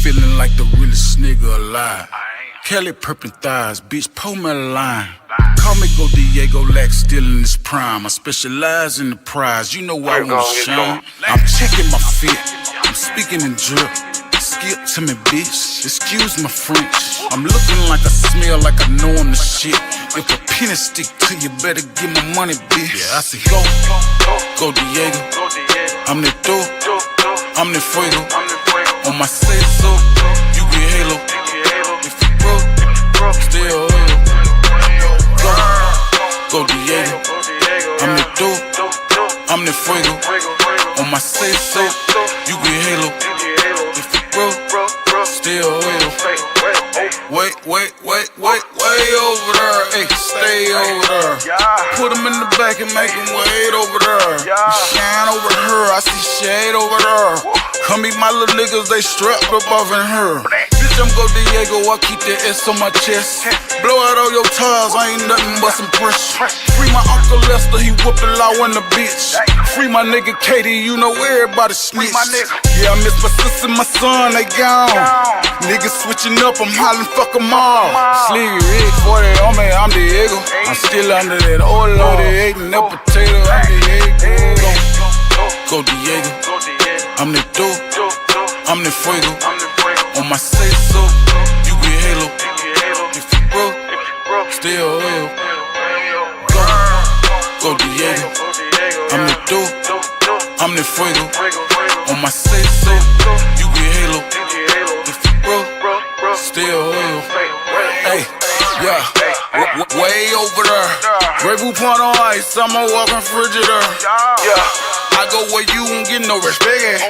feeling like the realest nigga alive. Kelly purple thighs, bitch, pull me a line. Call me Go Diego Lack, still in his prime. I specialize in the prize, you know I won't shine. I'm checking my fit, I'm speaking in drip. Skip to me, bitch, excuse my French. I'm looking like I smell like I know I'm the shit. If a penny stick to you, better give my money, bitch. Yeah, I say go Diego. I'm the do, I'm the fuego. On my say so, you get halo. If you broke, still oil. Go Diego. I'm the do, I'm the fuego. On my say so, you get halo. If you broke, still oil. Wait over there, ay, stay over there. Put him in the back and make him wait over there. Shine over her, I see shade over there. Come meet my little niggas, they strapped up off in her. Bitch, I'm Go Diego, I keep that S on my chest. Blow out all your tires, I ain't nothing but some pressure. Free my Uncle Lester, he whooped the law in the bitch. Free my nigga Katie, you know everybody snitch. Yeah, I miss my sister, my son, they gone. Niggas switching up, I'm hollering, fuck them all. Slick Rick, 40 on me, I'm Diego. I'm still under that oil, they eating that potato, I'm Diego. Go Diego, I'm the do, I'm the fuego. On my say so, you get halo. If you broke, still oil. Go Diego, I'm the do, I'm the fuego. On my say so, you get halo. If you broke, still oil. Hey, yeah, way over there. Grey Poupon on ice, I'm a walking frigidaire. Yeah. I go where you won't get no respect.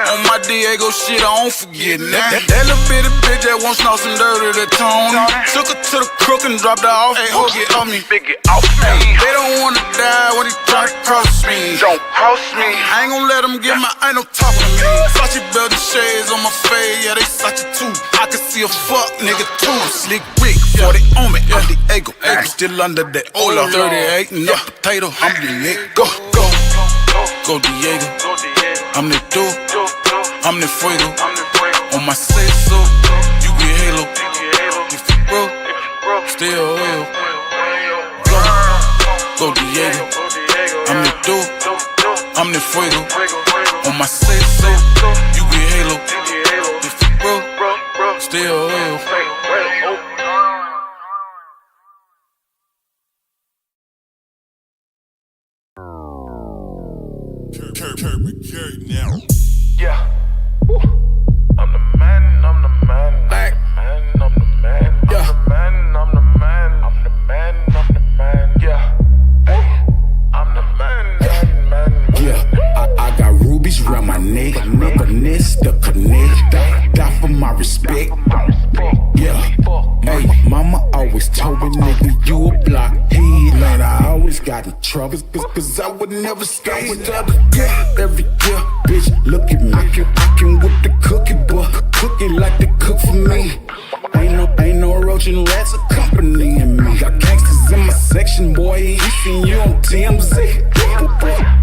On my Diego shit, I don't forget that. That little bitty bitch that wants know some dirty to tone. Took her to the crook and dropped her off. Hey, ho, get on me. They don't wanna die when he try to cross me. Don't cross me. I ain't gon' let them get my, ain't no talking to me. Sachi belt and shades on my face, yeah, they Sachi too. I can see a fuck nigga too. Slick Rick, 40 on me, I'm Diego. Still under that Ola. 38 and that potato, I'm Diego. Go Diego, I'm the do, I'm the fuego. On my say so, you get halo. If you broke, still oil. Go Diego, I'm the do, I'm the fuego. On my say so, you get halo. If you broke, still oil. Now. Yeah. Woo. I'm the man, I'm the man, Black. I'm the man, Yeah. I'm the man, I'm the man, I'm the man, yeah. Woo. I'm the man. Yeah, I got rubies round my neck, finesse the connect, die for my respect. Yeah, hey, mama always told me, nigga, you a blockhead. Man, I always got in trouble, cause I would never skate. Yeah, every year, bitch, look at me. I can whip the cookie, but cook it like they cook for me. Ain't no roach and rats accompanying me. Got gangsters in my section, boy, you seen you on TMZ.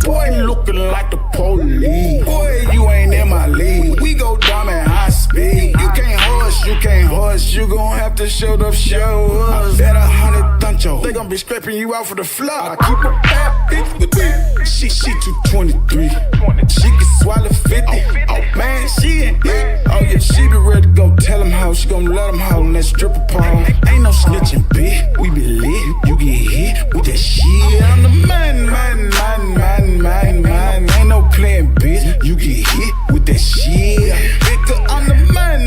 Boy, looking like the police. Boy, you ain't in my league. We go down at high speed. You can't hush, you gon' have to show us. I bet 100 thuncho, they gon' be scraping you out for the floor. I keep a bad bitch with me. She 223. She can swallow 50. Oh man, she ain't it. Oh yeah, she be ready to go tell him how. She gon' let him howl in that stripper pole. Ain't no snitching, bitch. We be lit, you get hit with that shit. I'm the man. Ain't no playing, bitch. You get hit with that shit. Nigga, I'm the man.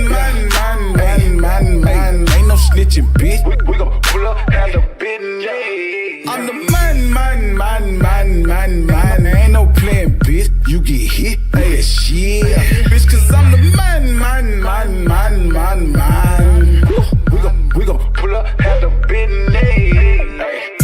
Ain't no snitching, bitch. We gon' pull up, handle business. I'm the man. Ain't no playing, bitch. You get hit with that shit. Bitch, cause I'm the man. We gon' pull up, handle business.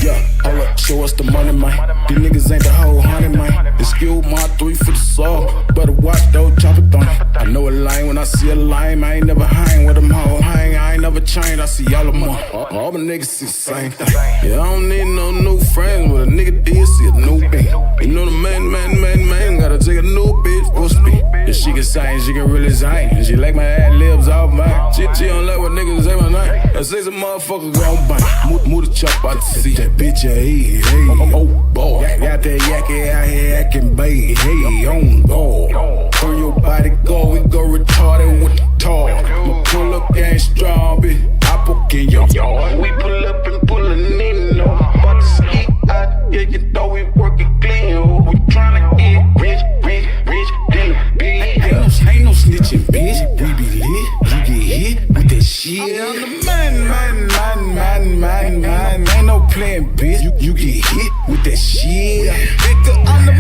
Yeah, hold up, show us the money, man. These niggas ain't the whole honey, man. Excuse my 3 for the soul. Better watch those chopper thong. I know a lame when I see a lame. I ain't never hang with them hoes. I ain't never changed. I see all of them. All the niggas see the same thing. Yeah, I don't need no new friends, but a nigga did see a new beat. You know the man, gotta take a new bitch for speed. Yeah, She can sing, she can really sing. She like my ad libs off mine. She don't like what niggas say my name. I say some motherfucker gon' bang. Move the chop out to see that bitch, hey. Oh, boy. Got that yakky out here acting babe. Hey, on guard. Turn your body go, we go retarded with the tar. My pull up gang strong, bitch. I poke in your yard. We pull up and pullin' in, no. About to ski out, yeah, you know we workin' clean. We tryna get rich, then a big. Ain't no snitching, bitch. We be lit, you get hit with that shit. I'm the man. Ain't no playing, bitch. You get hit with that shit. Nigga, I'm the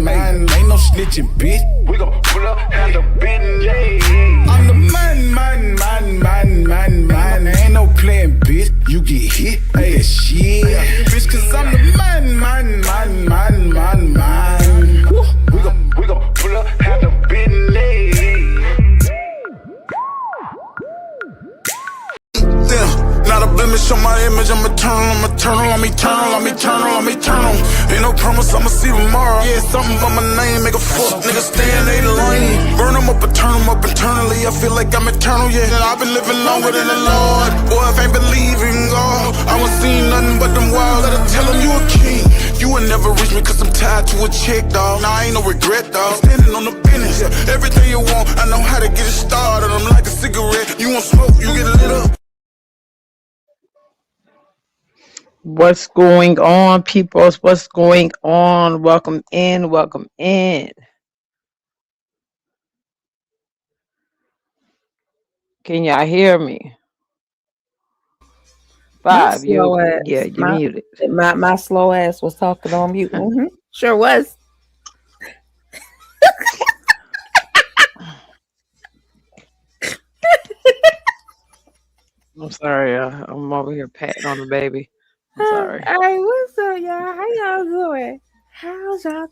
man. Ain't no snitching, bitch. We gon' pull up, handle business. I'm the man. Ain't no playing, bitch. You get hit with that shit. Bitch, cause I'm the man. We gon' pull up, handle business. Damn, not a blemish on my image. I'm eternal. Ain't no promise I'ma see tomorrow. Yeah, something but my name make a fuck nigga stay in they lane. Burn them up and turn them up internally. I feel like I'm eternal, yeah. I've been living longer than the Lord. Boy, if I ain't believing God, I won't see nothing but them wild. Gotta tell them you a king. You will never reach me cause I'm tied to a chick, dog. Nah, I ain't no regret, dog. Standing on the business. Everything you want, I know how to get it started. I'm like a cigarette. You want smoke, you get lit up. What's going on, peoples? What's going on? Welcome in. Can y'all hear me? My Five, slow ass. you're muted. My slow ass was talking on mute. Sure was. I'm sorry, I'm over here patting on the baby. I'm sorry. All right, what's up, y'all? How y'all doing? How's y'all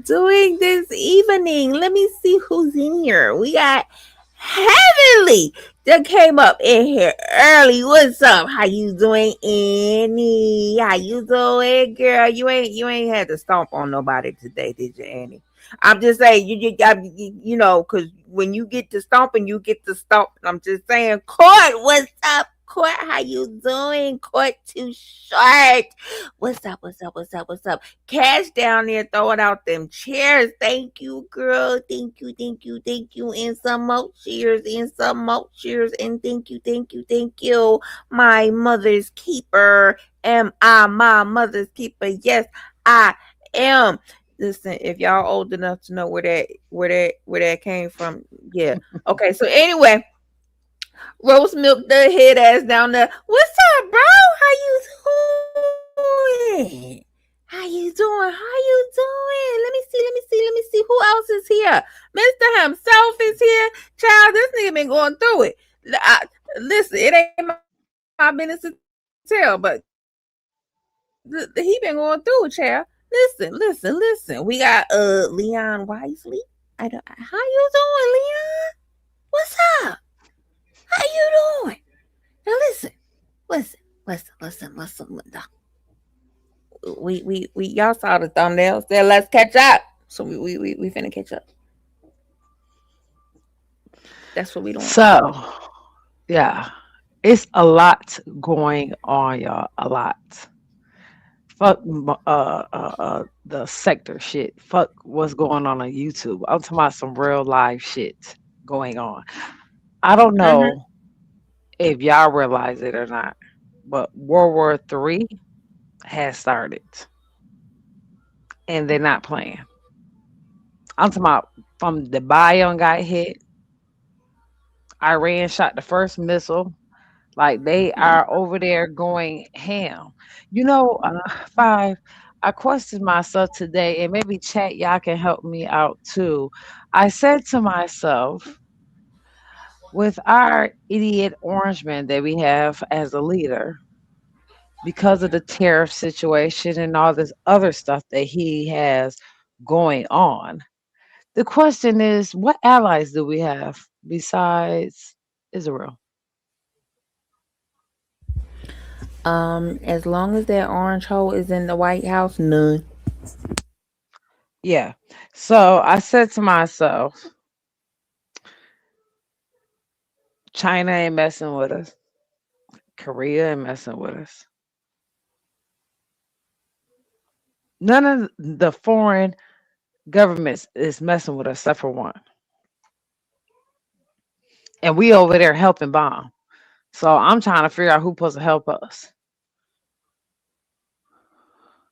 doing this evening? Let me see who's in here. We got Heavenly that came up in here early. What's up? How you doing, Annie? How you doing, girl? You ain't had to stomp on nobody today, did you, Annie? I'm just saying, you know, because when you get to stomping, you get to stomp. I'm just saying, Court, what's up? Court, how you doing? Court too short. What's up? Cash down there throwing out them chairs. Thank you, girl. Thank you. And some more cheers. And thank you. My mother's keeper. Am I my mother's keeper? Yes, I am. Listen, if y'all old enough to know where that came from, yeah. Okay, so anyway, Roast Milk the head ass down there. What's up, bro? How you doing? Let me see who else is here. Mr. himself is here. Child, this nigga been going through it. Listen, it ain't my business to tell, but he been going through it, child. Listen. We got Leon Wisely. How you doing, Leon? What's up? How you doing? Now listen. We y'all saw the thumbnails. There, let's catch up. So we finna catch up. That's what we doing. So, yeah, it's a lot going on, y'all. A lot. Fuck the sector shit. Fuck what's going on YouTube. I'm talking about some real life shit going on. I don't know if y'all realize it or not, but World War III has started, and they're not playing. I'm talking about from the Bayern got hit. Iran shot the first missile. Like they are over there going ham. You know, Five, I questioned myself today, and maybe chat, y'all can help me out too. I said to myself, with our idiot orange man that we have as a leader, because of the tariff situation and all this other stuff that he has going on, the question is, what allies do we have besides Israel? As long as that orange hole is in the White House, none. Yeah. So I said to myself, China ain't messing with us. Korea ain't messing with us. None of the foreign governments is messing with us except for one. And we over there helping bomb. So I'm trying to figure out who's supposed to help us.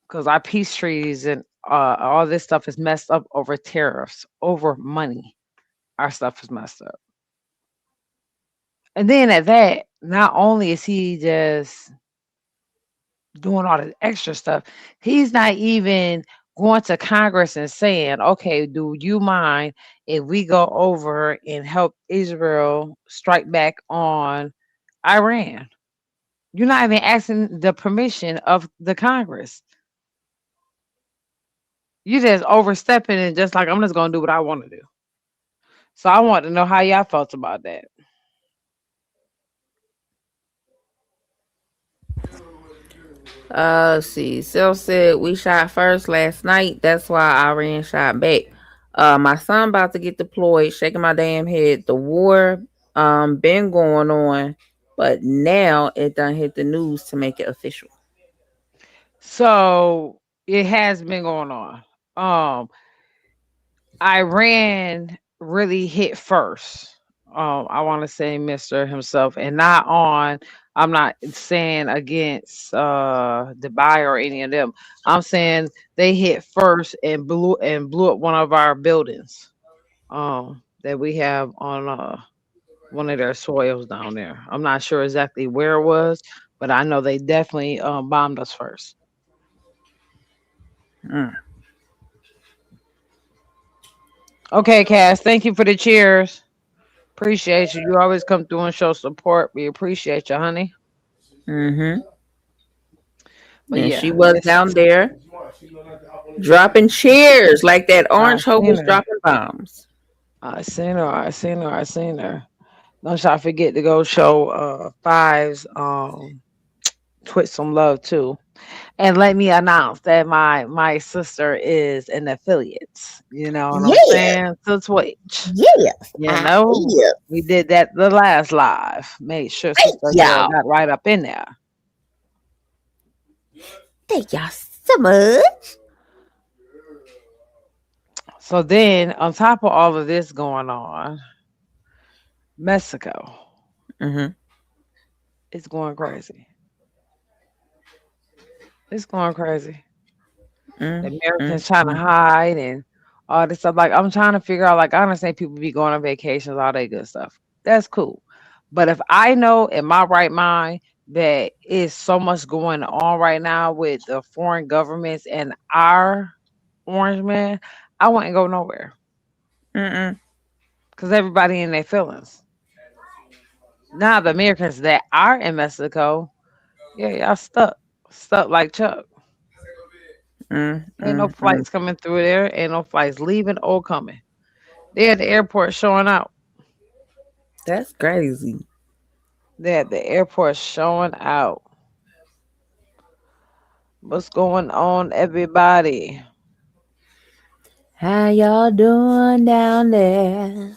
Because our peace treaties and all this stuff is messed up over tariffs, over money. Our stuff is messed up. And then at that, not only is he just doing all the extra stuff, he's not even going to Congress and saying, okay, do you mind if we go over and help Israel strike back on Iran? You're not even asking the permission of the Congress. You just overstepping and just like, I'm just going to do what I want to do. So I want to know how y'all felt about that. See, Sil said we shot first last night. That's why Iran shot back. My son about to get deployed, shaking my damn head. The war been going on, but now it done hit the news to make it official. So it has been going on. Iran really hit first. I want to say Mr. himself, and not on. I'm not saying against Dubai or any of them. I'm saying they hit first and blew up one of our buildings. That we have on one of their soils down there. I'm not sure exactly where it was, but I know they definitely bombed us first. Mm. Okay, Cass, thank you for the cheers. Appreciate you. You always come through and show support. We appreciate you, honey. Mm-hmm. But And she yeah, was it's, down there dropping cheers like that I orange hoe seen was her. dropping bombs. I seen her. I seen her. I seen her. Don't y'all forget to go show Fives Twitch some love too. And let me announce that my sister is an affiliate. You know what I'm Yeah, saying? To Twitch. yes, You I know, is. we did that the last live. Made sure Thank Sister Girl y'all. got right up in there. Thank y'all so much. So then, on top of all of this going on, Mexico Mm-hmm. is going crazy. It's going crazy. The Americans trying to Mm-hmm. hide and all this stuff. Like I'm trying to figure out. Like I understand people be going on vacations, all that good stuff. That's cool. But if I know in my right mind that is so much going on right now with the foreign governments and our orange man, I wouldn't go nowhere Mm-mm. because everybody in their feelings. Now the Americans that are in Mexico, yeah, y'all stuck like Chuck. Ain't no Mm-mm. flights coming through there. Ain't no flights leaving or coming. They're at the airport showing out. That's crazy. They're at the airport showing out. What's going on, everybody? How y'all doing down there?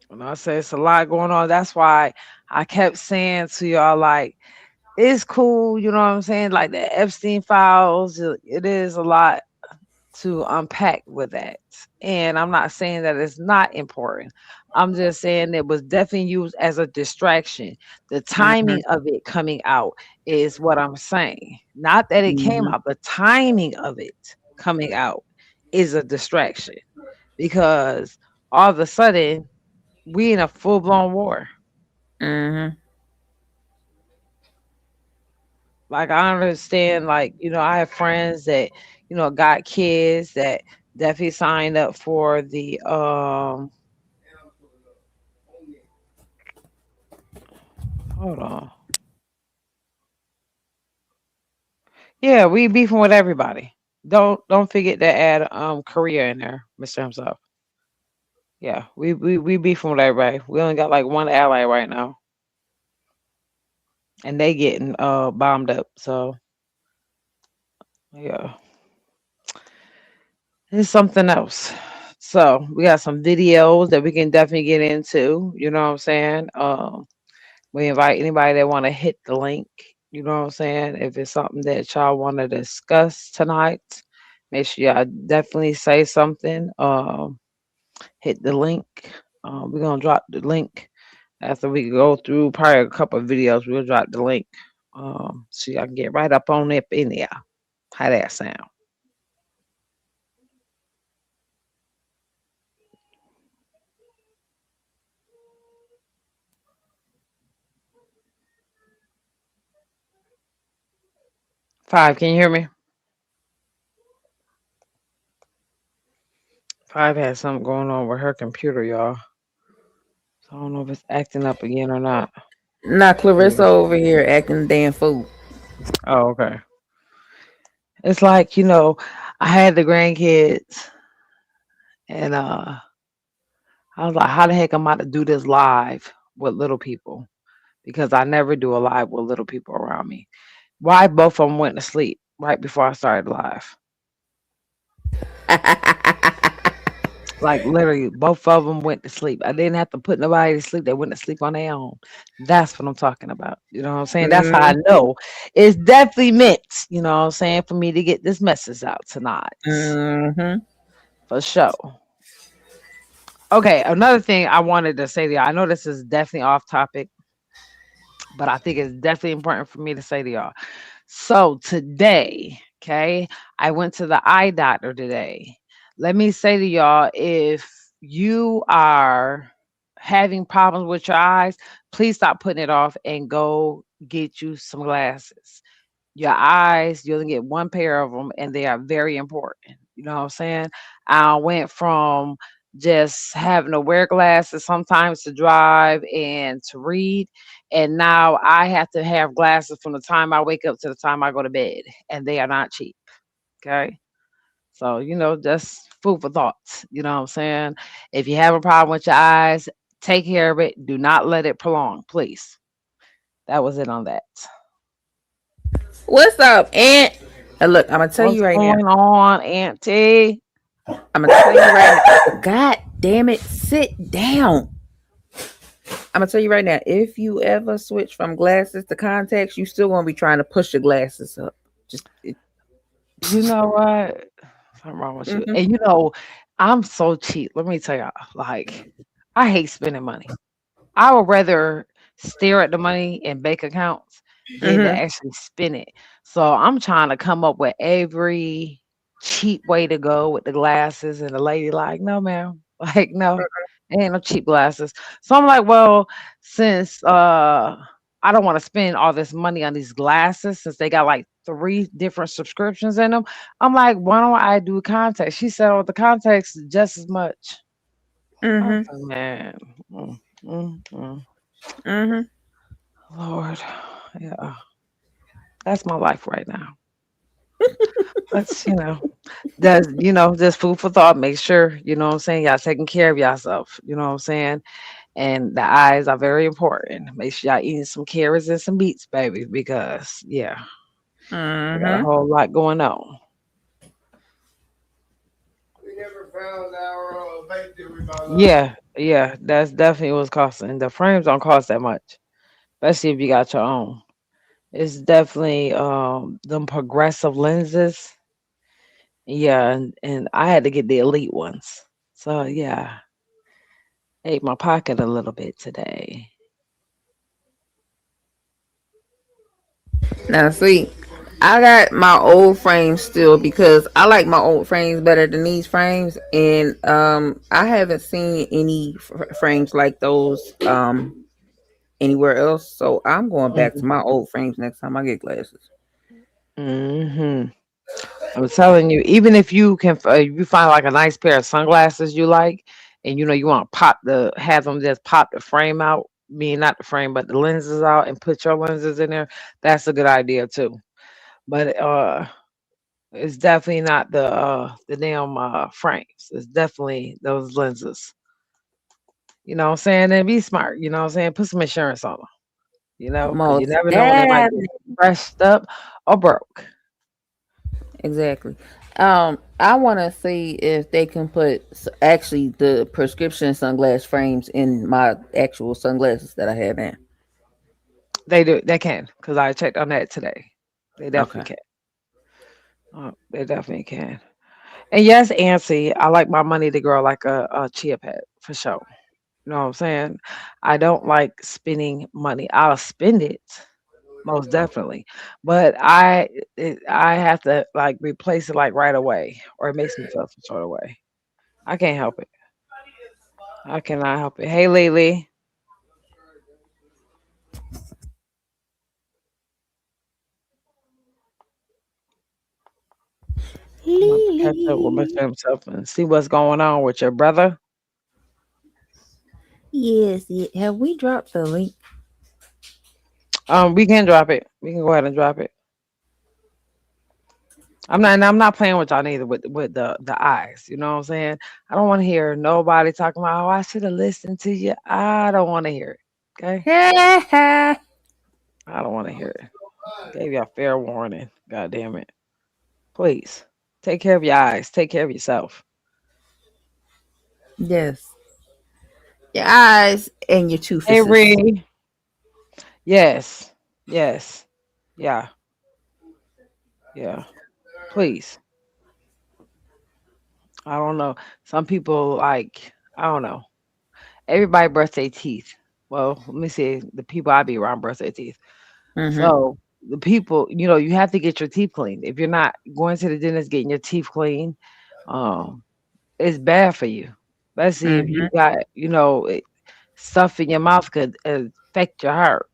When I say it's a lot going on, that's why I kept saying to y'all, like, it's cool, you know what I'm saying? Like the Epstein files, it is a lot to unpack with that. And I'm not saying that it's not important. I'm just saying it was definitely used as a distraction. The Mm-hmm. timing of it coming out is what I'm saying. Not that it came Mm-hmm. out, the timing of it coming out is a distraction because all of a sudden we in a full blown war. Mm-hmm. Like I understand, like, I have friends that, got kids that definitely signed up for the hold on. Yeah, we beefing with everybody. Don't forget to add Korea in there, Mr. Himself. Yeah, we beefing with everybody. We only got like one ally right now. And they getting bombed up. So yeah. It's something else. So we got some videos that we can definitely get into. You know what I'm saying? We invite anybody that want to hit the link. You know what I'm saying? If it's something that y'all want to discuss tonight, make sure y'all definitely say something. Hit the link. We're gonna drop the link after we go through probably a couple of videos. We'll drop the link. So y'all can get right up on it in there. How that sound? Five, can you hear me? Five has something going on with her computer, y'all. So I don't know if it's acting up again or not. Now Clarissa over here acting damn fool. Oh, okay. It's like, I had the grandkids and I was like, how the heck am I to do this live with little people? Because I never do a live with little people around me. Why both of them went to sleep right before I started live? Like literally, both of them went to sleep. I didn't have to put nobody to sleep. They went to sleep on their own. That's what I'm talking about. You know what I'm saying? That's how I know it's definitely meant. You know what I'm saying? For me to get this message out tonight, for sure. Okay, another thing I wanted to say to y'all. I know this is definitely off topic, but I think it's definitely important for me to say to y'all. So today, okay, I went to the eye doctor today. Let me say to y'all, if you are having problems with your eyes, please stop putting it off and go get you some glasses. Your eyes, you only get one pair of them, and they are very important. You know what I'm saying? I went from just having to wear glasses sometimes to drive and to read, and now I have to have glasses from the time I wake up to the time I go to bed, and they are not cheap. Okay. So, just food for thoughts. You know what I'm saying? If you have a problem with your eyes, take care of it. Do not let it prolong, please. That was it on that. What's up, Aunt? Look, I'm gonna tell What's you right now. going on, Auntie? I'm gonna tell you right now. God damn it, sit down. I'm gonna tell you right now. If you ever switch from glasses to contacts, you still gonna be trying to push your glasses up. You know what? Something wrong with you. And I'm so cheap. Let me tell y'all, like, I hate spending money. I would rather stare at the money in bank accounts than to actually spend it. So I'm trying to come up with every cheap way to go with the glasses. And the lady like, no, ma'am. Like, no, ain't no cheap glasses. So I'm like, well, since I don't want to spend all this money on these glasses since they got like 3 different subscriptions in them. I'm like, why don't I do contacts? She said, oh, the contacts just as much. I said, man. Lord. Yeah. That's my life right now. Let's, just food for thought. Make sure, you know what I'm saying, y'all taking care of yourself. You know what I'm saying? And the eyes are very important. Make sure y'all eating some carrots and some beets, baby, because we got a whole lot going on. We never found our bait that we bought. Yeah, that's definitely what's costing. The frames don't cost that much, especially if you got your own. It's definitely them progressive lenses. Yeah, and I had to get the elite ones. So yeah, ate my pocket a little bit today. Now, see, I got my old frames still because I like my old frames better than these frames, and I haven't seen any frames like those anywhere else. So I'm going back to my old frames next time I get glasses. I'm telling you, even if you can, you find like a nice pair of sunglasses you like, and you want to have them just pop the frame out, meaning not the frame, but the lenses out, and put your lenses in there. That's a good idea too. But it's definitely not the damn frames. It's definitely those lenses. You know what I'm saying? And be smart. You know what I'm saying? Put some insurance on them. Because you Most never know when they might get brushed up or broke. exactly. I want to see if they can put actually the prescription sunglass frames in my actual sunglasses that I have in. They do. They can, because I checked on that today. They definitely Okay. can. They definitely can. And yes, Ancy, I like my money to grow like a chia pet for sure. You know what I'm saying? I don't like spending money. I'll spend it most definitely, but I have to like replace it like right away, or it makes me feel some sort of way. I can't help it. I cannot help it. Hey, Lily, I'm about to catch up with my Lily. damn self and see what's going on with your brother. Yes, have we dropped the link? We can drop it. We can go ahead and drop it. I'm not playing with y'all neither with the eyes. You know what I'm saying? I don't want to hear nobody talking about, oh, I should have listened to you. I don't want to hear it. Okay? yes. I don't want to hear it. Gave you a fair warning. God damn it. Please take care of your eyes. Take care of yourself. Your eyes and your Hey, toofuses. Ree. Yes. Yes. Yeah. Yeah. Please. I don't know. Some people like, I don't know. Everybody brush their teeth. Well, let me see. The people I be around brush their teeth. Mm-hmm. So the people, you have to get your teeth cleaned. If you're not going to the dentist getting your teeth cleaned, um, it's bad for you. Let's see if Mm-hmm. you got, stuff in your mouth could affect your heart,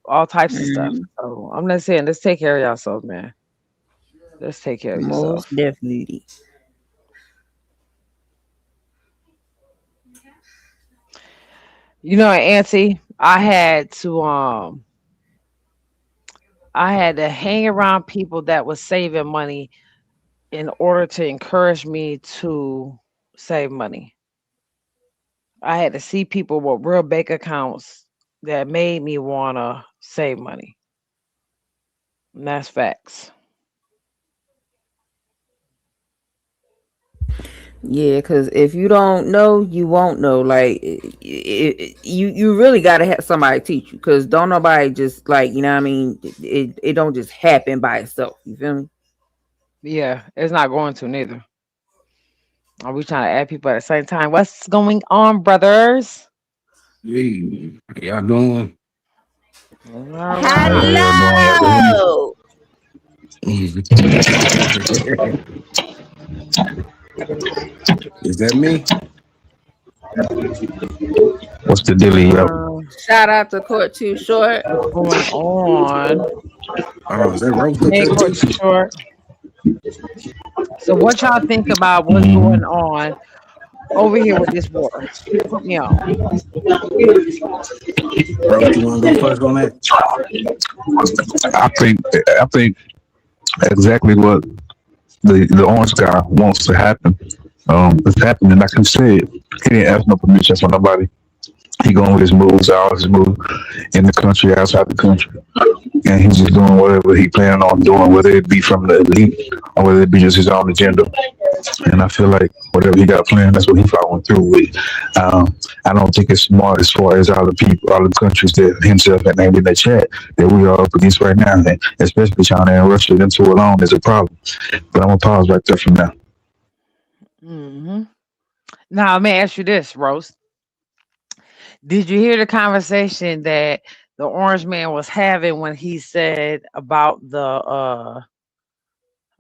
all types of stuff. Mm-hmm. So I'm not saying let's take care of yourself, man. Let's take care of Most yourself. definitely. Auntie, I had to hang around people that was saving money in order to encourage me to save money. I had to see people with real bank accounts that made me wanna save money. And that's facts. Yeah, because if you don't know, you won't know. Like, you really got to have somebody teach you. Because don't nobody just like, you know what I mean? It don't just happen by itself. You feel me? Yeah, it's not going to neither. Are we trying to add people at the same time? What's going on, brothers? Hey, how y'all doing? All How right. y'all doing? Y'all can hear me? Hello. Is that me? What's the dealio? Shout out to Court Too Short. What's going on? Oh, is that Rose up Hey, there Court too? Too Short. So, what y'all think about what's Mm-hmm. going on over here with this war? Put me on. Rose, you want to go first on that? I think exactly what the orange guy wants to happen. It's happening. Like I said, he didn't ask no permission from nobody. He going with his moves, all his moves in the country, outside the country, and he's just doing whatever he planning on doing, whether it be from the elite or whether it be just his own agenda. And I feel like whatever he got planned, that's what he following through with. I don't think it's smart as far as all the people, all the countries that himself had named in the chat that we are up against right now, and especially China and Russia. Them two alone is a problem. But I'm gonna pause right there for now. Hmm. Now, let me ask you this, Rose. Did you hear the conversation that the orange man was having when he said about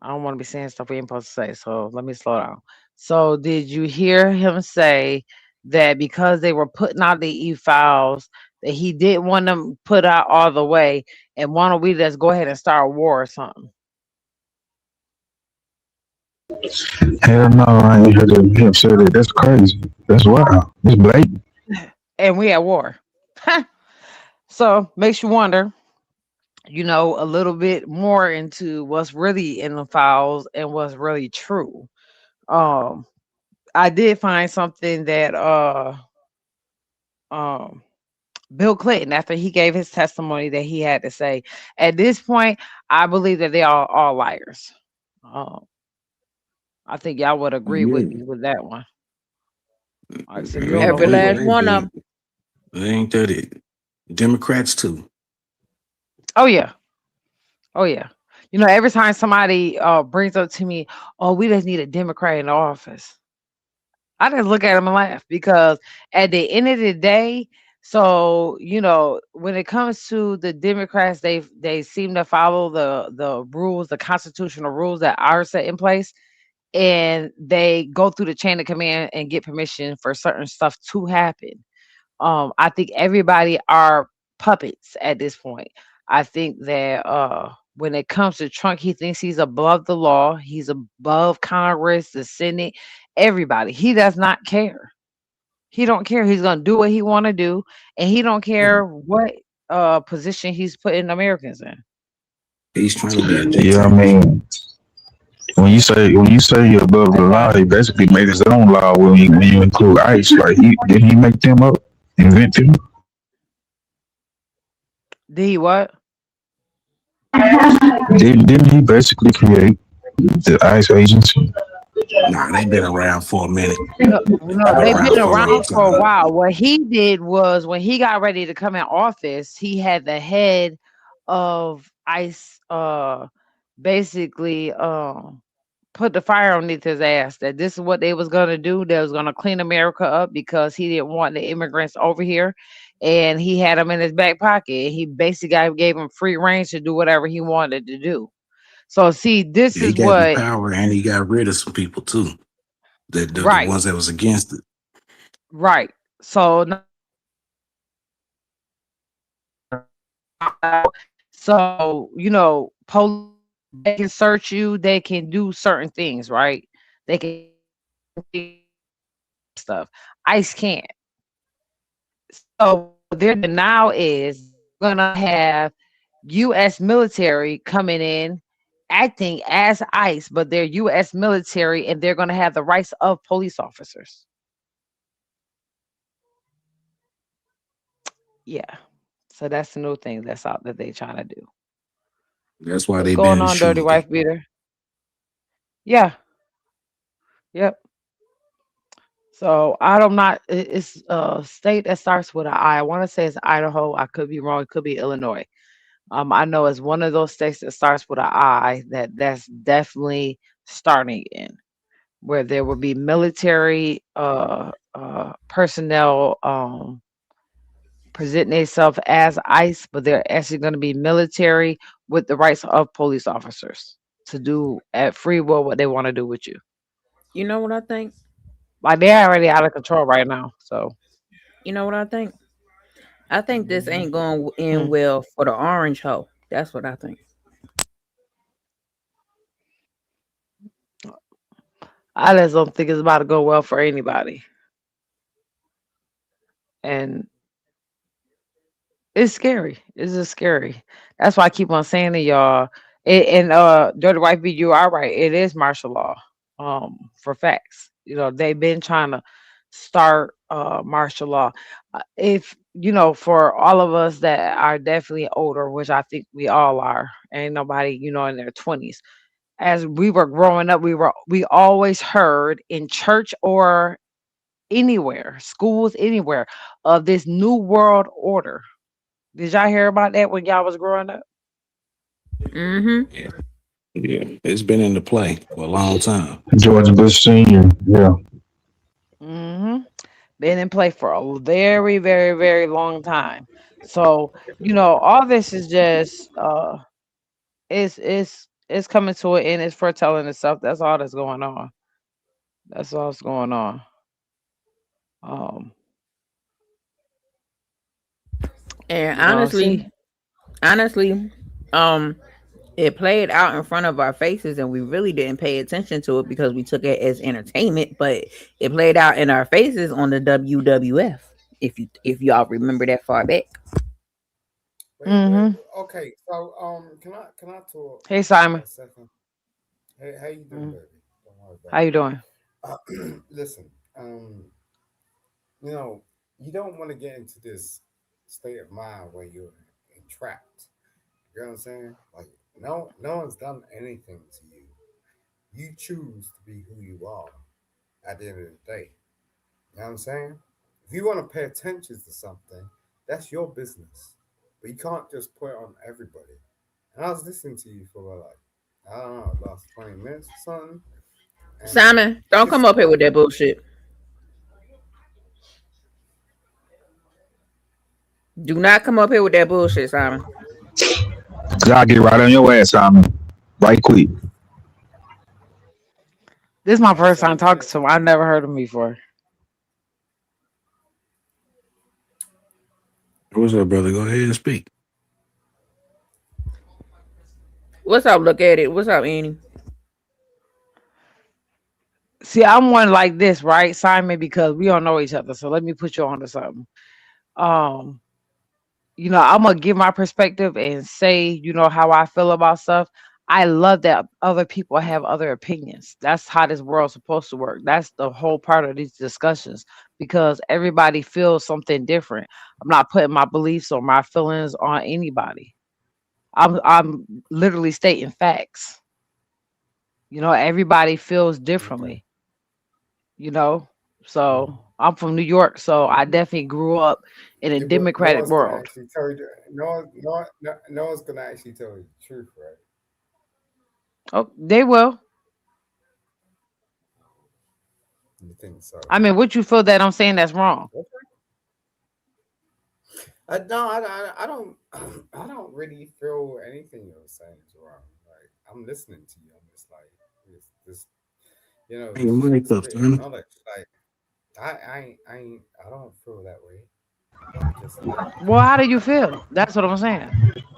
I don't want to be saying stuff we ain't supposed to say, so let me slow down. So did you hear him say that because they were putting out the e-files that he didn't want them put out all the way, and why don't we just go ahead and start a war or something? Hell no, I ain't heard him say that. That's crazy. That's wild. It's blatant. And we at war. So makes you wonder, a little bit more into what's really in the files and what's really true. Um, I did find something that um Bill Clinton, after he gave his testimony, that he had to say. At this point, I believe that they are all liars. Um, I think y'all would agree with Yeah. me with that one. Like, so It you don't ain't know Every who that. you. last It one of them. ain't that it. Democrats too. Oh yeah, oh yeah. You know, every time somebody brings up to me, "Oh, we just need a Democrat in the office," I just look at them and laugh because at the end of the day, so you know, when it comes to the Democrats, they seem to follow the rules, the constitutional rules that are set in place, and they go through the chain of command and get permission for certain stuff to happen. I think everybody are puppets at this point. I think that when it comes to Trump, he thinks he's above the law, he's above Congress, the Senate, everybody. He does not care. He don't care. He's gonna do what he want to do, and he don't Yeah. care what position he's putting Americans in. He's trying to be a Yeah, I dictator. mean, when you say you're above the law, he Exactly. basically made his own law when you include ICE. Like did he make them up, invent them? Did he what? Didn't he basically create the ICE agency? Nah, they've been around for a minute. No, They've no, been they've around been for a long around for a time. while. What he did was when he got ready to come in office, he had the head of ICE basically put the fire underneath his ass that this is what they was gonna do. They was gonna clean America up because he didn't want the immigrants over here, and he had them in his back pocket. He basically gave him free range to do whatever he wanted to do. So see, this Yeah, he is gave him what power and he got rid of some people too. The right, ones that was against it. right. So so you know, police they can search you, they can do certain things, right? They can do stuff. ICE can't. So their denial is gonna have US military coming in acting as ICE, but they're US military and they're gonna have the rights of police officers. Yeah. So that's the new thing that's out that they trying to do. That's why What's they going banning on, dirty shooting wife people. beater? Yeah. Yep. So I'm not. It's a state that starts with an I. I want to say it's Idaho. I could be wrong. It could be Illinois. I know it's one of those states that starts with an I. That's definitely starting in where there will be military personnel presenting themselves as ICE, but they're actually going to be military with the rights of police officers to do at free will what they want to do with you. You know what I think? Like they're already out of control right now. So. You know what I think? I think this ain't going to Hmm. end well for the orange hoe. That's what I think. I just don't think it's about to go well for anybody. And it's scary. It's just scary. That's why I keep on saying to y'all, and Dirty White B, you are right. It is martial law. For facts. You know, they've been trying to start martial law. If you know, for all of us that are definitely older, which I think we all are, ain't nobody, you know, in their 20s. As we were growing up, we always heard in church or anywhere, schools, anywhere, of this new world order. Did y'all hear about that when y'all was growing up? Mm-hmm. Yeah. Yeah. It's been in the play for a long time. George Bush Senior. Yeah. Hmm. Been in play for a very, very, very long time. So, you know, all this is just it's coming to an end, it's foretelling itself. That's all that's going on. That's all that's going on. Um, And you know, see. honestly, um, it played out in front of our faces, and we really didn't pay attention to it because we took it as entertainment. But it played out in our faces on the WWF. If y'all remember that far back. Hmm. Okay, so can I talk Hey Simon. a second? Hey, how you doing, Mm. baby? Don't worry How about you doing? listen, you know, you don't want to get into this state of mind where you're entrapped. You know what I'm saying? Like, no one's done anything to you. You choose to be who you are at the end of the day. You know what I'm saying? If you want to pay attention to something, that's your business. But you can't just put it on everybody. And I was listening to you for like, I don't know, last 20 minutes or something. And Simon, don't come up here with that bullshit. Do not come up here with that bullshit, Simon. I'll get right on your ass, Simon. Right quick. This is my first time talking to him. I never heard of him before. What's up, brother? Go ahead and speak. What's up? Look at it. What's up, Annie? See, I'm one like this, right, Simon? Because we don't know each other. So let me put you on to something. You know, I'm gonna give my perspective and say, you know, how I feel about stuff. I love that other people have other opinions. That's how this world's supposed to work. That's the whole part of these discussions, because everybody feels something different. I'm not putting my beliefs or my feelings on anybody. I'm literally stating facts. You know, everybody feels differently. You know, so I'm from New York, so I definitely grew up in a Yeah, but democratic no one's gonna world. actually tell you. No one's gonna actually tell you the truth, right? Oh, they will. You think so? I mean, what you feel that I'm saying that's wrong? No, I don't. I don't really feel anything you're saying is wrong. Like I'm listening to you. I'm just like this, you know, Hey, mic up, spitting Simon. knowledge. Like I don't feel that way. I'm just like, Well, how do you feel? That's what I'm saying.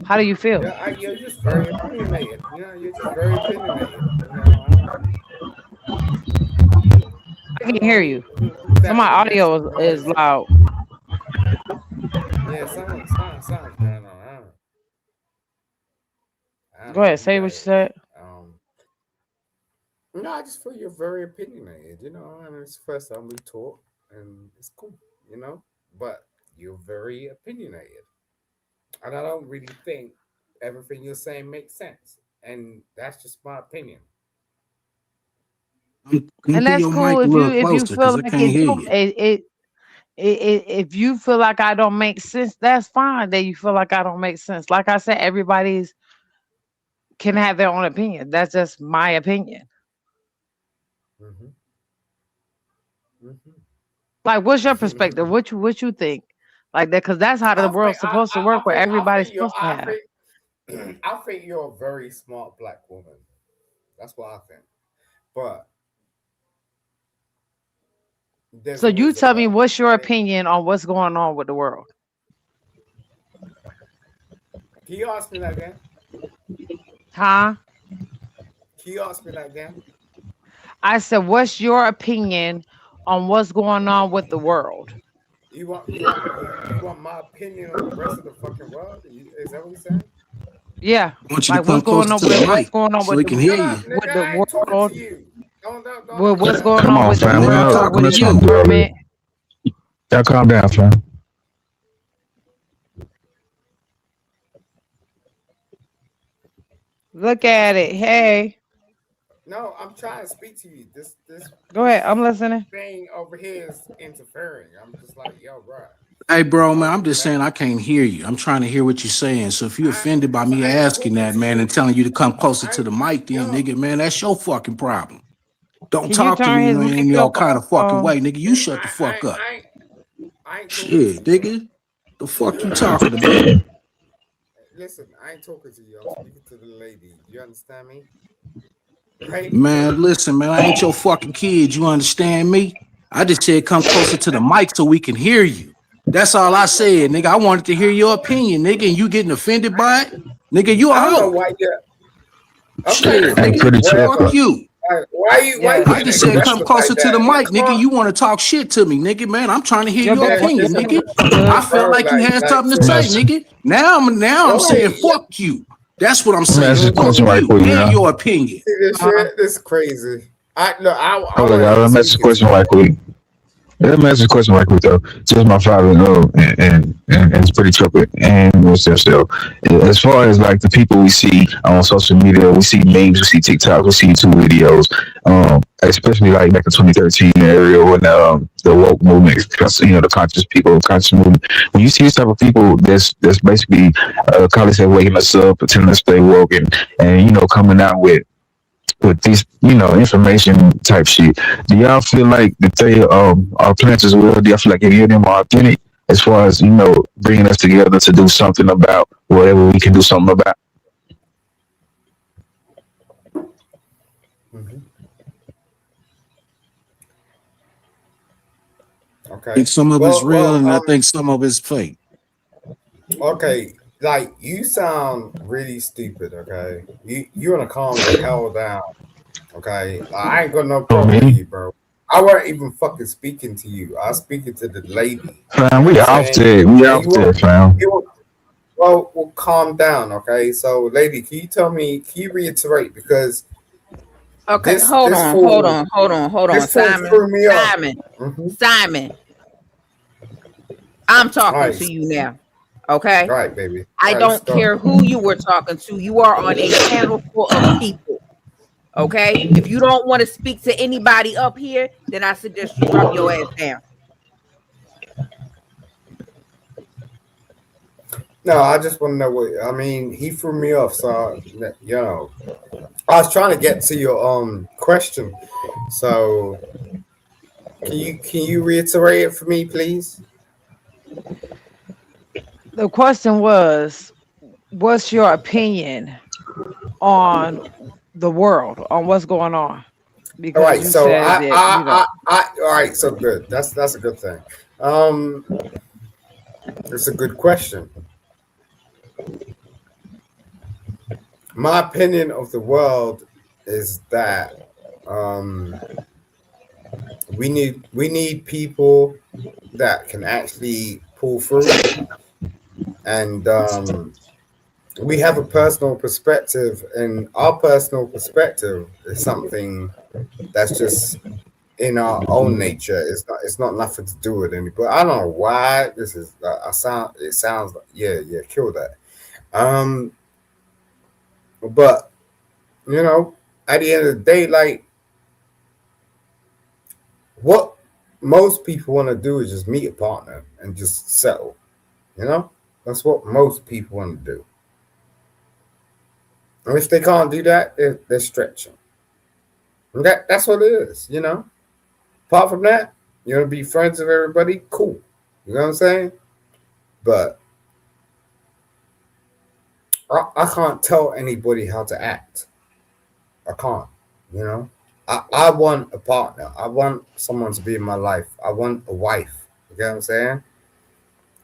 How do you feel? yeah, you're just very opinionated. You know, you're just very opinionated. You know, I can hear you. So my audio is loud. Yeah, something's going on. I don't Go know, ahead, say what you said. No, I just feel you're very opinionated, you know, and it's the first time we talk, and it's cool, you know, but you're very opinionated, and I don't really think everything you're saying makes sense, and that's just my opinion. Can you And put that's your mic cool a if little you closer feel because I like can't it hear don't you? if you feel like I don't make sense, that's fine that you feel like I don't make sense. Like I said, everybody's can have their own opinion. That's just my opinion. Like, what's your perspective? What you think? Like that, because that's how the world's supposed to work, where everybody's supposed to have. I think you're a very smart black woman. That's what I think. But there's So you always a tell me, but, what's your right? opinion on what's going on with the world? Can you ask me that again? Huh? Can you ask me that again? I said, what's your opinion on what's going on with the world? You want my opinion on the rest of the fucking world? Is that what you're saying? Yeah. I want you to Like come what's going closer on to the with what's mic going on so with we the can hear Shut up, you. with nigga. the I ain't talking world? to you. Don't With what's going Come on on, with the fam. We're not world, talking with to the something. government? Y'all calm down, fam. Look at it. Hey, No, I'm trying to speak to you. This go ahead. I'm listening. thing over here is interfering. I'm just like, yo, bro. Hey, bro, man, I'm just saying I can't hear you. I'm trying to hear what you're saying. So if you're offended by me I ain't asking talking that, to man, you. and telling you to come closer to the mic, then, Yo, nigga, man, that's your fucking problem. Don't Can you talk to turn me his in mic all up? kind of fucking way, nigga. You shut the fuck up. I ain't talking Shit, to you. nigga. The fuck you talking about? Listen, I ain't talking to you. I'm speaking to the lady. You understand me? Right? Man, listen, man, I ain't your fucking kid. You understand me? I just said come closer to the mic so we can hear you. That's all I said, nigga. I wanted to hear your opinion, nigga, and you getting offended by it? Nigga, you a I don't know hoe. why you're Shit, Hey, nigga. pretty chill. whatever. Fuck you. Why you Yes. I getting just said come aggressive closer like to the that? mic, Come nigga. on. You want to talk shit to me, nigga, man. I'm trying to hear Your your bad. opinion, Listen, nigga. Good. I felt bro, like you had something to Let me say, ask, nigga. Now I'm saying wait. fuck you. That's what I'm let me ask you saying. a Fuck question right you quick, and man. your opinion. See this Uh-huh. shit? This is crazy. I Hold on, want y'all. to Let me ask you a speak question to right quick. Let me ask you a question right quick though. Just my father and it's pretty trippy and what's that so as far as like the people we see on social media, we see memes, we see TikTok, we see YouTube videos, especially like back in 2013 area when the woke movement, the conscious people, conscious movement. When you see this type of people that's basically call it waking us up, pretending to stay woke and coming out with these, information type shit. Do y'all feel like that they are plants as well? Do y'all feel like any of them are authentic as far as bringing us together to do something about whatever we can do something about? Mhm. I Okay. think some of it's Well, real, well, and I think some of it's fake. okay. Like you sound really stupid. Okay, you wanna calm the hell down. Okay, I ain't got no Oh problem with me, you, bro. I weren't even fucking speaking to you. I was speaking to the lady. fam, You know we what I'm off saying? there. We And off there, fam. you want well, calm down. Okay, so lady, can you tell me? Can you reiterate because Okay, this hold this on, hold fool on, hold on, hold on, this fool Simon, threw me off. Simon, Mm-hmm. Simon. I'm All talking right, to you now. Okay, all right, baby. I All right, let's don't go. care who you were talking to. You are on a panel full of people. Okay, if you don't want to speak to anybody up here, then I suggest you drop your ass down. No, I just want to know what I mean. He threw me off, so I was trying to get to your question. So can you reiterate it for me, please? The question was, what's your opinion on the world, on what's going on? All Because right. you So said that, all right. So good. That's a good thing. Um, it's a good question. My opinion of the world is that um we need people that can actually pull through and we have a personal perspective, and our personal perspective is something that's just in our own nature. It's not nothing to do with anybody. I don't know why this is. It sounds like yeah. Kill that. Um, but at the end of the day, like what most people want to do is just meet a partner and just settle. That's what most people want to do. And if they can't do that, they're stretching. And that's what it is. Apart from that, you want to be friends with everybody, cool. You know what I'm saying? But I can't tell anybody how to act. I can't. You know, I want a partner. I want someone to be in my life. I want a wife. You get what I'm saying?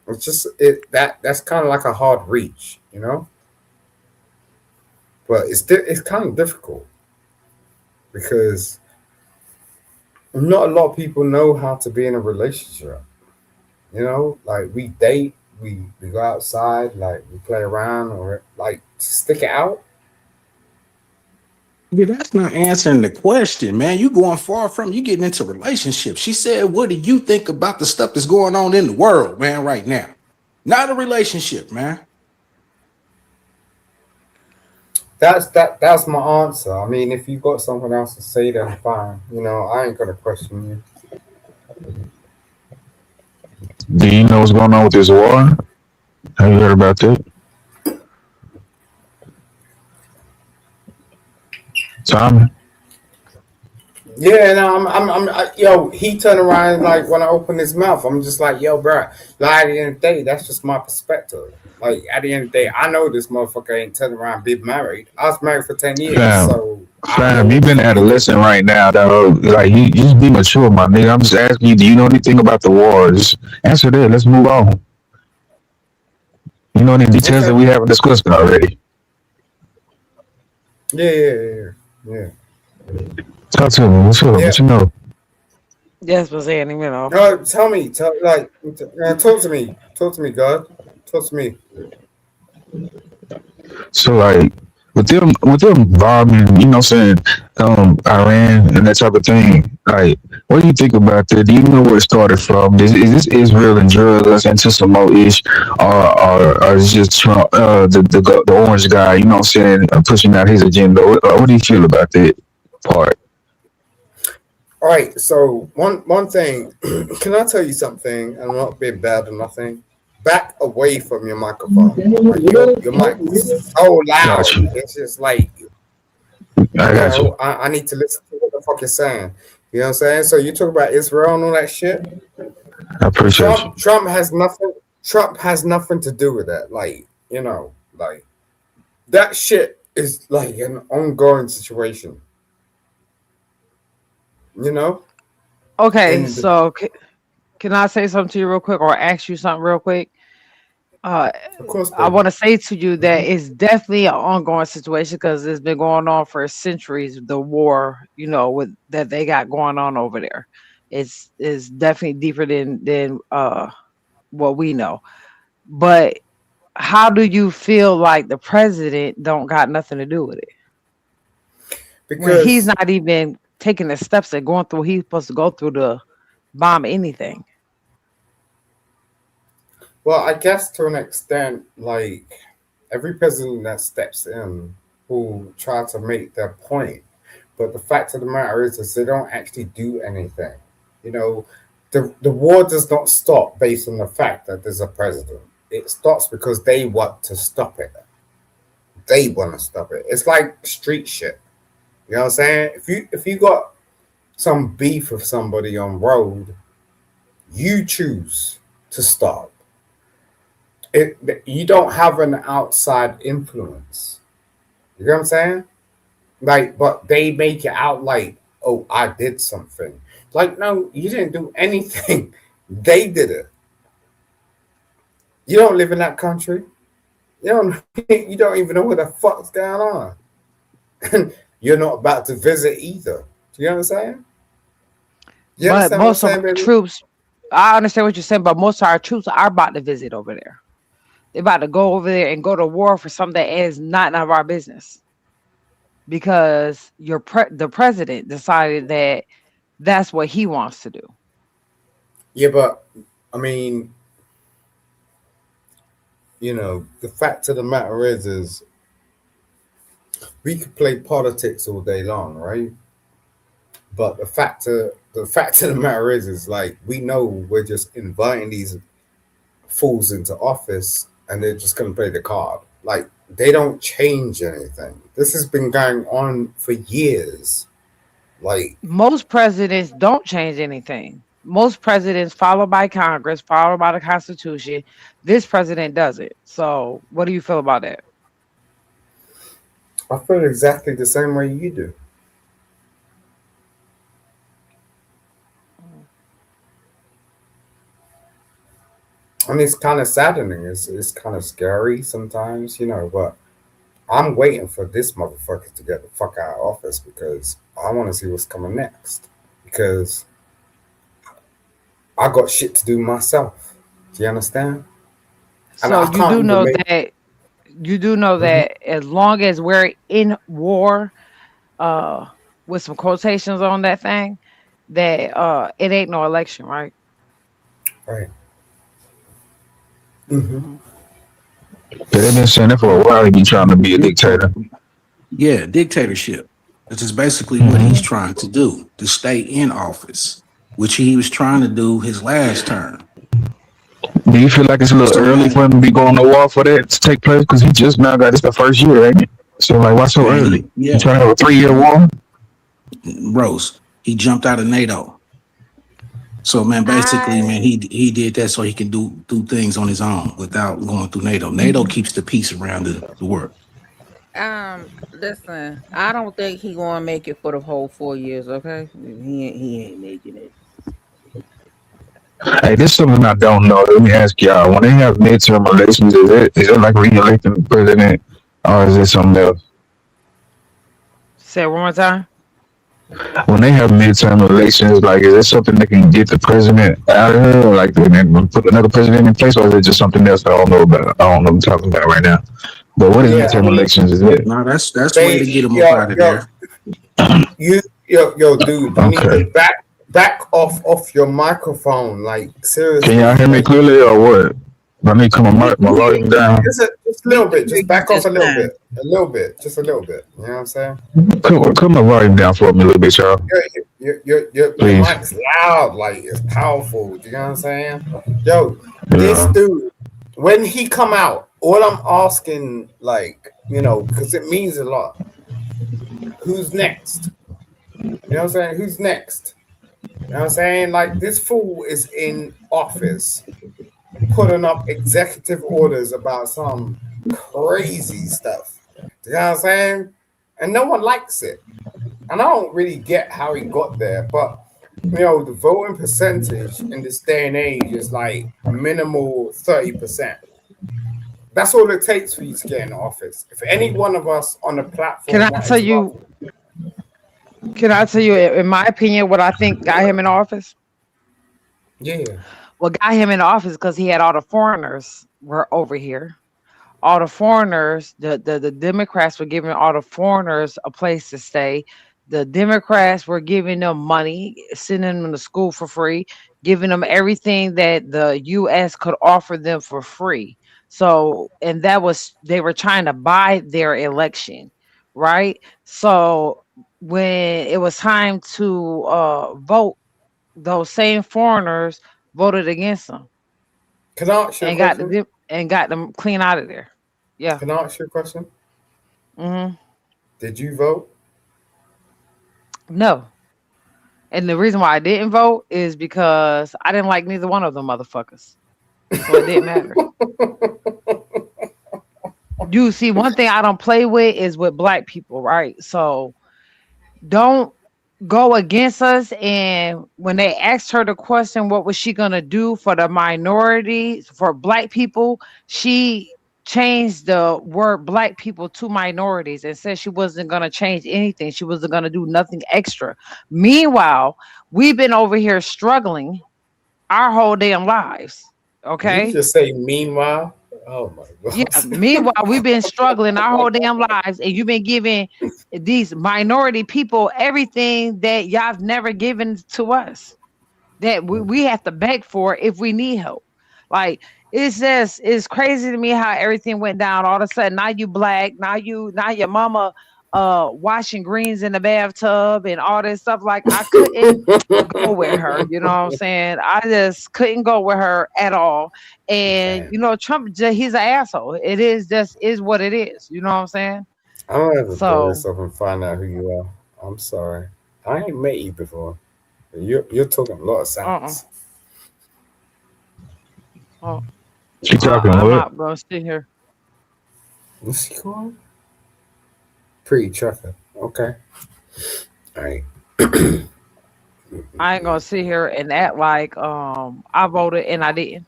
It's just that's kind of like a hard reach. But it's kind of difficult because not a lot of people know how to be in a relationship. Like we date, we go outside, like we play around, or like stick it out. Yeah, that's not answering the question, man. You going far from you getting into relationships. She said, "What do you think about the stuff that's going on in the world, man, right now?" Not a relationship, man. That's my answer. I mean, if you got something else to say, then fine. I ain't gonna question you. Do you know what's going on with this war? Have you heard about that? Simon? Yeah, no, yo, he turned around like when I opened his mouth, I'm just like, yo, bro. Like at the end of the day, that's just my perspective. Like at the end of the day, I know this motherfucker ain't turning around being married. I was married for 10 years, Fam, so I fam, know you what been the fuck he adolescent doing. right now, dog. Like you just be mature, my nigga. I'm just asking you, do you know anything about the war? Just answer that. Let's move on. You know any details that Okay. we haven't discussed already? Yeah. Talk to me. What's up? Yeah. What you know? yes, was saying him off. Tell me, talk to me, God. Talk to me. So like with them bombing, you know what I'm saying, Iran and that type of thing, like, what do you think about that? Do you know where it started from? Is this Israel and drug us into some more ish, or is it just Trump, the orange guy, you know what I'm saying, pushing out his agenda? What do you feel about that part? All right, so one thing, can I tell you something? I'm not being bad or nothing. Back away from your microphone. Like, your mic is so loud. Got you. It's just like, I got you. I need to listen to what the fuck you're saying. You know what I'm saying? So you talk about Israel and all that shit. I appreciate you. Trump has nothing. Trump has nothing to do with that. Like, you know, like that shit is like an ongoing situation. You know? Okay, And so can I say something to you real quick or ask you something real quick? of course, I want to say to you that it's definitely an ongoing situation because it's been going on for centuries. The war, you know, with that they got going on over there, it's definitely deeper than what we know. But how do you feel like the president don't got nothing to do with it when he's because not even taking the steps that going through he's supposed to go through to bomb anything? well, I guess to an extent, like every president that steps in will try to make their point. But the fact of the matter is they don't actually do anything. You know, the war does not stop based on the fact that there's a president. It stops because they want to stop it. They want to stop it. It's like street shit. You know what I'm saying? If you got some beef with somebody on road, you choose to stop. You don't have an outside influence. You know what I'm saying? Like, but they make it out like, oh, I did something. Like, no, you didn't do anything. They did it. You don't live in that country. You don't even know what the fuck's going on. And you're not about to visit either. Do you know what I'm saying? You But understand what I'm most of saying, our baby? troops, I understand what you're saying, but most of our troops are about to visit over there. They're about to go over there and go to war for something that is not none of our business because the president decided that that's what he wants to do. Yeah, but I mean, the fact of the matter is we could play politics all day long, right? But the fact of the matter is like we know we're just inviting these fools into office, and they're just gonna play the card. Like they don't change anything. This has been going on for years. Like Most presidents don't change anything. Most presidents followed by Congress, followed by the Constitution. This president doesn't. So, what do you feel about that? I feel exactly the same way you do. And it's kind of saddening. It's kind of scary sometimes, but I'm waiting for this motherfucker to get the fuck out of office because I want to see what's coming next. Because I got shit to do myself. Do you understand? And So I you can't do even know make. that as long as we're in war, uh, with some quotations on that thing, that it ain't no election, right? Right. hmm Mhm. They've been saying that for a while. He be trying to be a dictator. Yeah, dictatorship. This is basically what Hmm. he's trying to do, to stay in office, which he was trying to do his last term. Do you feel like it's a little So early now, for him to be going to war for that to take place? Because he just now got this the first year, ain't it? So like, why so man, early? You yeah, trying to have a 3-year war? Rose, he jumped out of NATO. So man, basically, man, I he did that so he can do things on his own without going through NATO. NATO keeps the peace around the world. Listen, I don't think he gonna make it for the whole 4 years. Okay, he ain't making it. Hey, this is something I don't know. Let me ask y'all. When they have midterm elections, is it like re-electing the president, or is it something else? Say it one more time. When they have midterm elections, like, is it something that can get the president out of here, or like they put another president in place, or is it just something else that I don't know about? I don't know what I'm talking about right now. But what is Yeah, I midterm mean, elections? Is it? No, that's way to they, get them up yo, out of yo, there. yo, dude, you need Okay. to back off your microphone, like Can seriously, y'all hear me like clearly or what? I need to come my volume down. just a little bit, just back off Just a little fine. bit, just a little bit. You know what I'm saying? Come my volume down for me a little bit, y'all. Your Please. mic's loud, like it's powerful. Do you know what I'm saying? Yo, this Yeah. dude, when he come out, all I'm asking, like, you know, because it means a lot. Who's next? You know what I'm saying? Who's next? You know what I'm saying? Like, this fool is in office putting up executive orders about some crazy stuff. You know what I'm saying? And no one likes it. And I don't really get how he got there, but you know, the voting percentage in this day and age is like minimal 30%. That's all it takes for you to get in office. If any one of us on the platform Can I wanted tell to you? Can I tell you, in my opinion, what I think got him in office? yeah. What got him in office because he had all the foreigners were over here. All the foreigners, the Democrats were giving all the foreigners a place to stay. The Democrats were giving them money, sending them to school for free, giving them everything that the U.S. could offer them for free. So, and that was, they were trying to buy their election, right? So when it was time to vote, those same foreigners voted against them Can I ask you a and got question? got them clean out of there. Yeah. Can I ask you a question? Mm-hmm. Did you vote? No. And the reason why I didn't vote is because I didn't like neither one of them motherfuckers. So it didn't matter. You see, one thing I don't play with is with black people, right? So don't go against us. And when they asked her the question, what was she gonna do for the minorities, for black people, she changed the word black people to minorities and said she wasn't gonna change anything. She wasn't gonna do nothing extra. Meanwhile, we've been over here struggling our whole damn lives. Did Okay. you just say meanwhile? Oh my god. Yeah. Meanwhile, we've been struggling our whole damn lives, and you've been giving these minority people everything that y'all never given to us, that we have to beg for if we need help. Like, it's crazy to me how everything went down all of a sudden. Now you black, now your mama washing greens in the bathtub and all this stuff. Like, I couldn't go with her, you know what I'm saying? I just couldn't go with her at all. And you know, Trump, he's an asshole. It is what it is, you know what I'm saying? I'm gonna have to So- pull this up and find out who you are. I'm sorry. I ain't met you before. You're talking a lot of sense. Oh, She talking I'm what? not gonna sit here. What's she called? Pretty trucker. Okay. All right. I ain't gonna sit here and act like I voted and I didn't.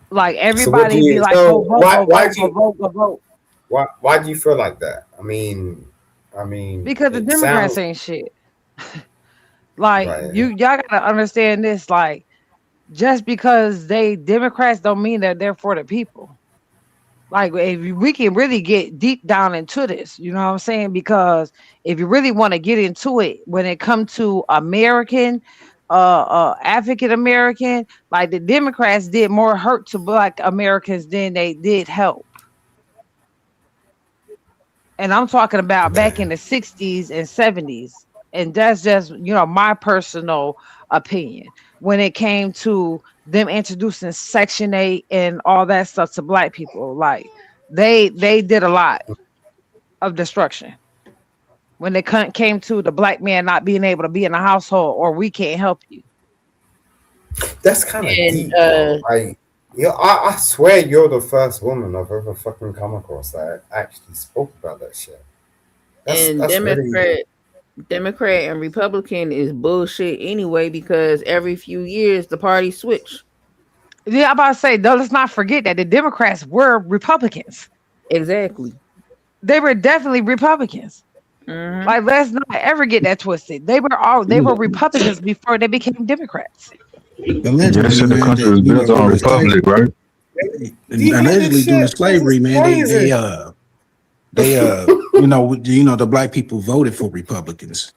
Like, everybody be like, so go vote, why- go why vote, do you- go vote, go vote. Why do you feel like that? I mean, Because the it Democrats sounds- ain't shit. Like, Right. y'all gotta understand this. Like, just because they Democrats don't mean that they're for the people. Like, if we can really get deep down into this, you know what I'm saying? Because if you really want to get into it, when it comes to American, African American, like, the Democrats did more hurt to black Americans than they did help. And I'm talking about back in the 60s and 70s. And that's just, you know, my personal opinion. When it came to them introducing Section 8 and all that stuff to black people, like, they did a lot of destruction. When it came to the black man not being able to be in a household, or we can't help you. That's kind of And, deep. Bro. Like, I swear you're the first woman I've ever fucking come across that actually spoke about that shit. And Democrat and Republican is bullshit anyway, because every few years the parties switch. Yeah, I'm about to say, though, let's not forget that the Democrats were Republicans. Exactly. They were definitely Republicans. Mhm. Like, let's not ever get that twisted. They were Republicans before they became Democrats. They said the country was built on a republic, right? allegedly during slavery, man, they the black people voted for Republicans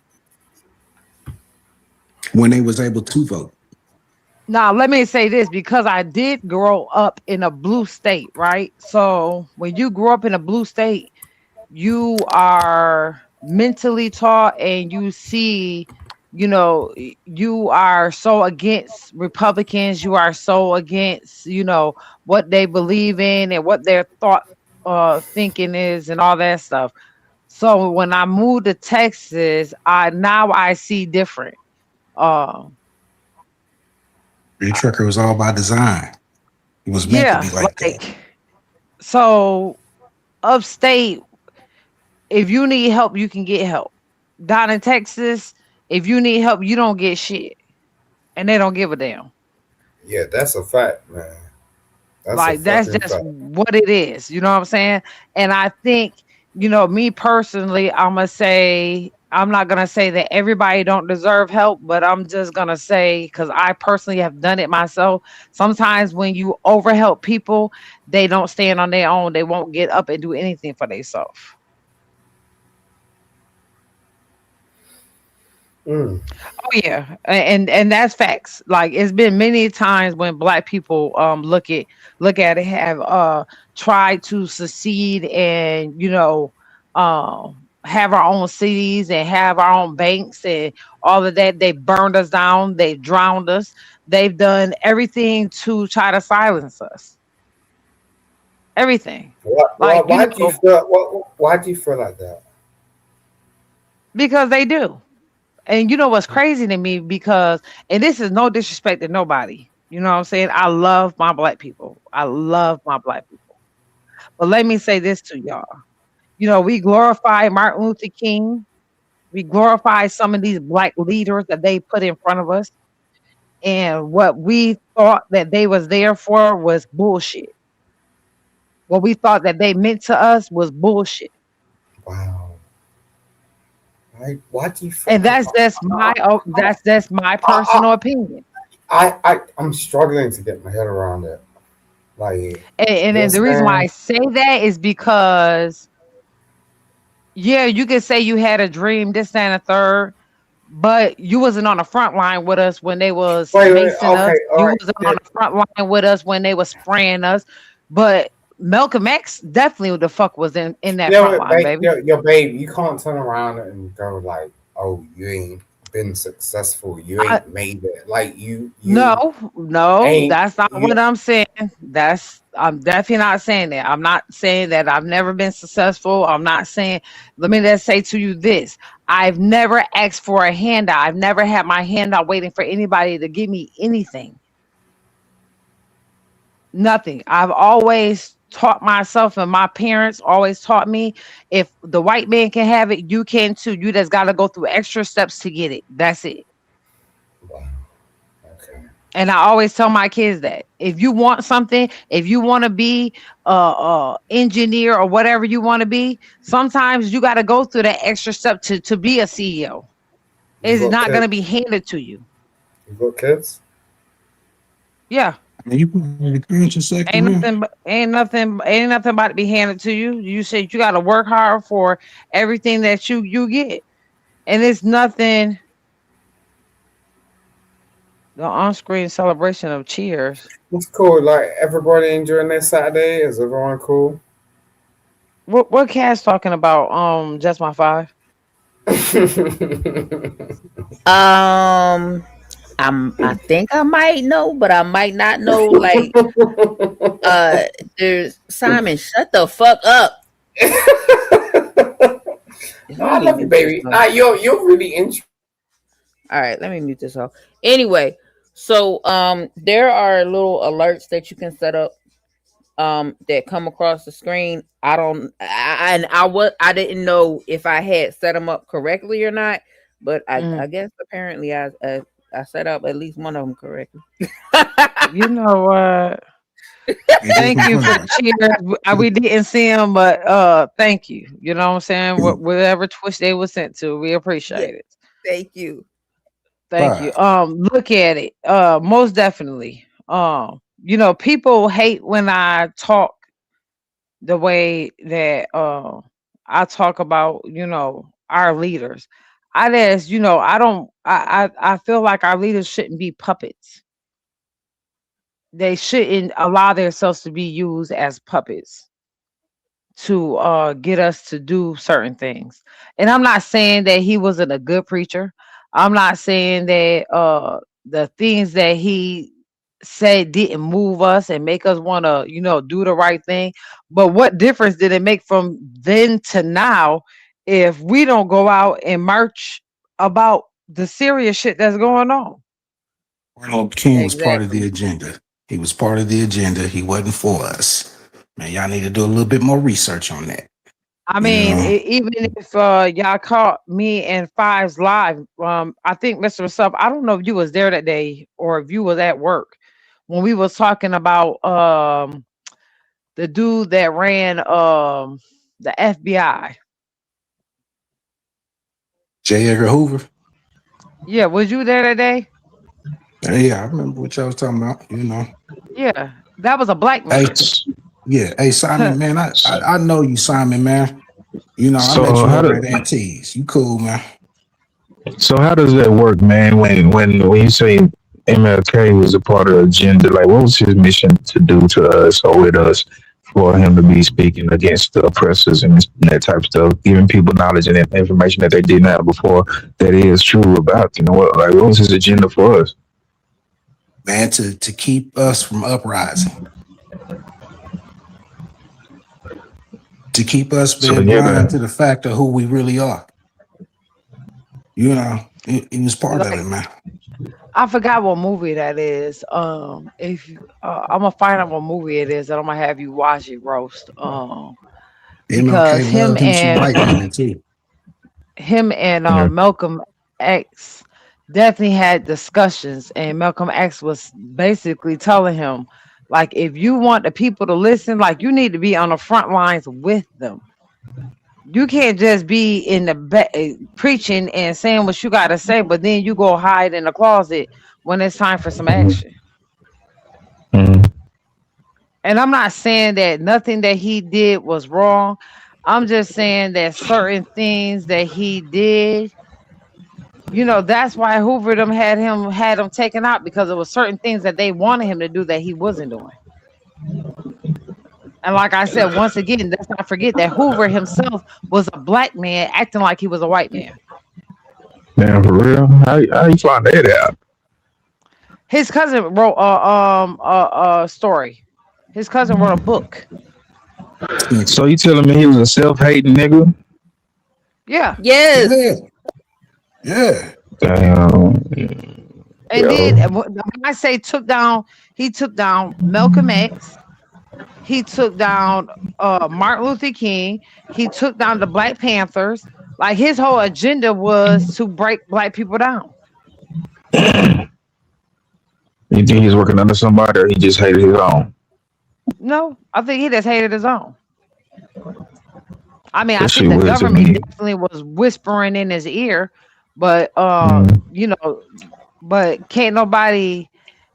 when they was able to vote. Now, let me say this, because I did grow up in a blue state, right? So when you grow up in a blue state, you are mentally taught and you see, you are so against Republicans. You are so against, what they believe in and what their thinking is and all that stuff. So when I moved to Texas, I see different. Your trucker was all by design. It was meant to be like that. So upstate, if you need help, you can get help. Down in Texas, if you need help, you don't get shit. And they don't give a damn. Yeah, that's a fact, man. That's just fact. What it is. You know what I'm saying? And I think, me personally, I'm not going to say that everybody don't deserve help, but I'm just going to say, because I personally have done it myself. Sometimes when you overhelp people, they don't stand on their own. They won't get up and do anything for themselves. Oh yeah, and that's facts. Like, it's been many times when black people look at it, have tried to succeed and have our own cities and have our own banks and all of that. They burned us down. They drowned us. They've done everything to try to silence us. Everything. Why do you feel like that? Because they do. And you know what's crazy to me, because, and this is no disrespect to nobody, you know what I'm saying? I love my black people. But let me say this to y'all. We glorify Martin Luther King. We glorify some of these black leaders that they put in front of us. And what we thought that they was there for was bullshit. What we thought that they meant to us was bullshit. Wow. Why do you feel? And that's my personal opinion. I'm struggling to get my head around it. And then the reason why I say that is because, yeah, you could say you had a dream, this, that, and a third, but you wasn't on the front line with us when they was macing us. You wasn't on the front line with us when they was spraying us. But Malcolm X definitely the fuck was in that front line, baby. Babe, you can't turn around and go like, oh, you ain't been successful. You ain't made it. Like you No, that's not what I'm saying. I'm definitely not saying that. I'm not saying that I've never been successful. I'm not saying, let me just say to you this. I've never asked for a handout. I've never had my handout waiting for anybody to give me anything. Nothing. I've always taught myself, and my parents always taught me, if the white man can have it, you can too. You just got to go through extra steps to get it. That's it. Wow. Okay. And I always tell my kids that if you want something, if you want to be a engineer or whatever you want to be, sometimes you got to go through that extra step to be a CEO. It's not going to be handed to you. You got kids? Yeah. Ain't nothing about to be handed to you. You said you got to work hard for everything that you get, and it's nothing. The on-screen celebration of cheers. It's cool. Like, everybody enjoying their Saturday? Is everyone cool? What Cass talking about? Just My Five. I think I might know, but I might not know. Like, there's Simon. Shut the fuck up. I love you, baby. You're really interesting. All right, let me mute this off. Anyway, so there are little alerts that you can set up that come across the screen. I didn't know if I had set them up correctly or not, but I guess apparently I set up at least one of them correctly. You know what? Thank you for the cheers. We didn't see them, but thank you. You know what I'm saying? Whatever Twitch they were sent to, we appreciate it. Thank you. Thank you. Look at it. Most definitely. people hate when I talk the way that I talk about, our leaders. I just, I don't I feel like our leaders shouldn't be puppets. They shouldn't allow themselves to be used as puppets to get us to do certain things. And I'm not saying that he wasn't a good preacher. I'm not saying that the things that he said didn't move us and make us want to, do the right thing. But what difference did it make from then to now if we don't go out and march about the serious shit that's going on? Arnold King was part of the Exactly. agenda. He was part of the agenda. He wasn't for us. Man, y'all need to do a little bit more research on that. I You mean, know, even if y'all caught me and Fives live, I think Mr. Sup, I don't know if you was there that day or if you was at work when we was talking about the dude that ran the FBI. J. Edgar Hoover. Yeah, was you there that day? Yeah, I remember what y'all was talking about. Yeah, that was a black Hey, man. yeah, hey Simon, man, I know you, Simon, man. I met So you how over does at Auntie's. You cool, man? so how does that work, man? When you say MLK was a part of the agenda, like what was his mission to do to us or with us for him to be speaking against the oppressors and that type of stuff, giving people knowledge and information that they didn't have before that is true about what was his agenda for us? Man, to keep us from uprising, to keep us So being yeah, blind to the fact of who we really are. He was part of it, man. I forgot what movie that is. If I'm gonna find out what movie it is, and I'm gonna have you watch it, roast. Because MLK loved him some white women too. yeah. Malcolm X definitely had discussions, and Malcolm X was basically telling him, like, if you want the people to listen, like, you need to be on the front lines with them. You can't just be in the preaching and saying what you got to say, but then you go hide in the closet when it's time for some action. Mhm. And I'm not saying that nothing that he did was wrong. I'm just saying that certain things that he did, that's why Hoover them had him taken out, because there was certain things that they wanted him to do that he wasn't doing. And like I said, once again, let's not forget that Hoover himself was a black man acting like he was a white man. Damn, for real? How you find that out? His cousin wrote a story. His cousin wrote a book. So you telling me he was a self-hating nigga? Yeah. Yes. Yeah. Damn. And then when I say he took down Malcolm X. He took down Martin Luther King. He took down the Black Panthers. Like, his whole agenda was to break black people down. You think he's working under somebody, or he just hated his own? No, I think he just hated his own. I mean, I That think shit the weird to government me. definitely was whispering in his ear, but but can't nobody.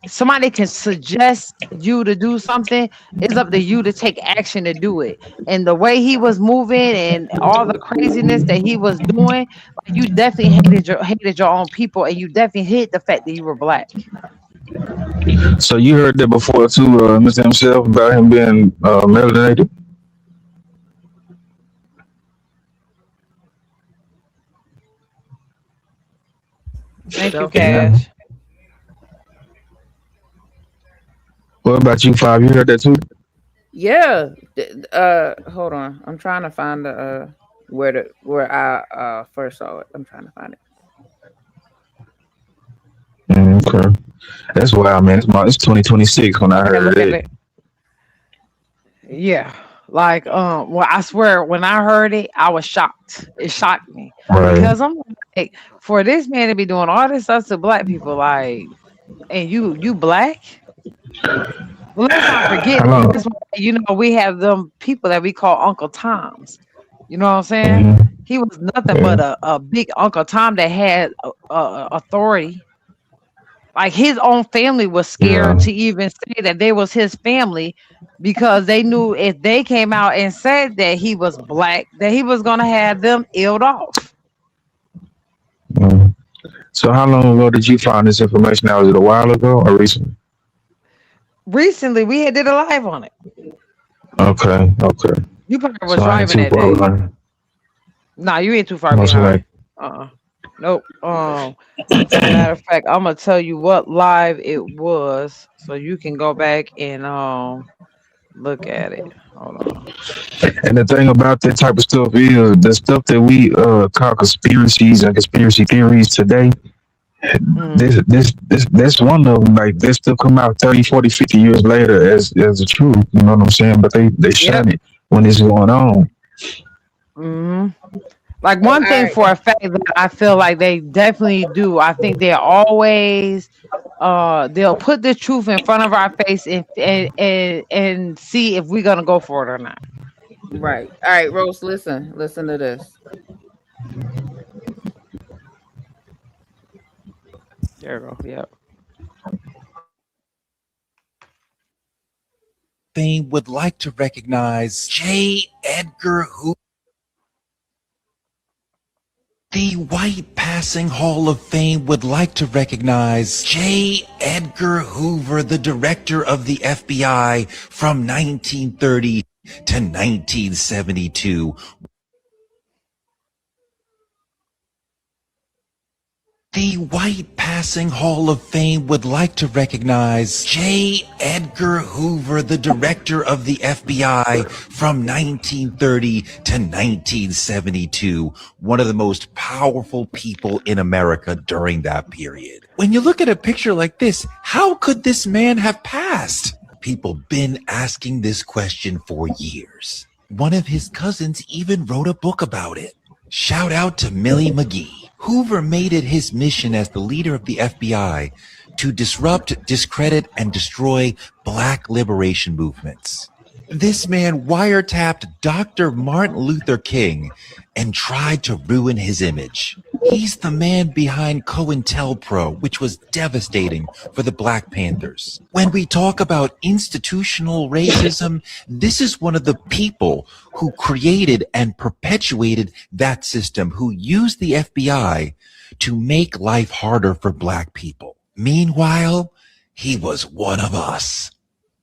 Somebody can suggest you to do something. It's up to you to take action to do it. And the way he was moving and all the craziness that he was doing, like, you definitely hated your own people, and you definitely hate the fact that you were black. So you heard that before too, Mr. himself, about him being melanated? Thank you, Yeah. Cash. What about you, Five? You heard that too? Yeah. Hold on. I'm trying to find the where I first saw it. I'm trying to find it. Okay. That's wild, man. It's 2026 when I Okay, heard look at it. it. Yeah. Like, well, I swear, when I heard it, I was shocked. It shocked me Right. because I'm like, for this man to be doing all this stuff to black people, like, and you black. Well, let's not forget I know. this. We have them people that we call Uncle Toms. You know what I'm saying? Mhm. He was nothing Yeah. but a big Uncle Tom that had authority. Like his own family was Yeah. scared to even say that they was his family because they knew if they came out and said that he was black, that he was gonna have them illed off. Mm. So how long ago did you find this information out? Was it a while ago or recently? Recently, we had did a live on it. Okay, okay. You probably was So I ain't driving too that far day. behind. Nah, you ain't too far No, so behind. like, Nope. Matter of fact, I'm gonna tell you what live it was, so you can go back and look at it. Hold on. and the thing about that type of stuff is the stuff that we call conspiracies and conspiracy theories today. Mm, That's one of them. Like this stuff come out 30, 40, 50 years later as the truth. You know what I'm saying? But they yep. shun it when it's going on. hmm Like So, one all thing right. for a fact that I feel like they definitely do. I think they're always they'll put the truth in front of our face and see if we're gonna go for it or not. Right. All right, Rose, listen. Listen to this. There you go. Yep. Fame would like to recognize J. Edgar Hoover. The White Passing Hall of Fame would like to recognize J. Edgar Hoover, the director of the FBI from 1930 to 1972. The White Passing Hall of Fame would like to recognize J. Edgar Hoover, the director of the FBI from 1930 to 1972, one of the most powerful people in America during that period. When you look at a picture like this, how could this man have passed? People been asking this question for years. One of his cousins even wrote a book about it. Shout out to Millie McGee. Hoover made it his mission as the leader of the FBI to disrupt, discredit, and destroy Black liberation movements. This man wiretapped Dr. Martin Luther King and tried to ruin his image. He's the man behind COINTELPRO, which was devastating for the Black Panthers. When we talk about institutional racism, this is one of the people who created and perpetuated that system, who used the FBI to make life harder for Black people. Meanwhile, he was one of us.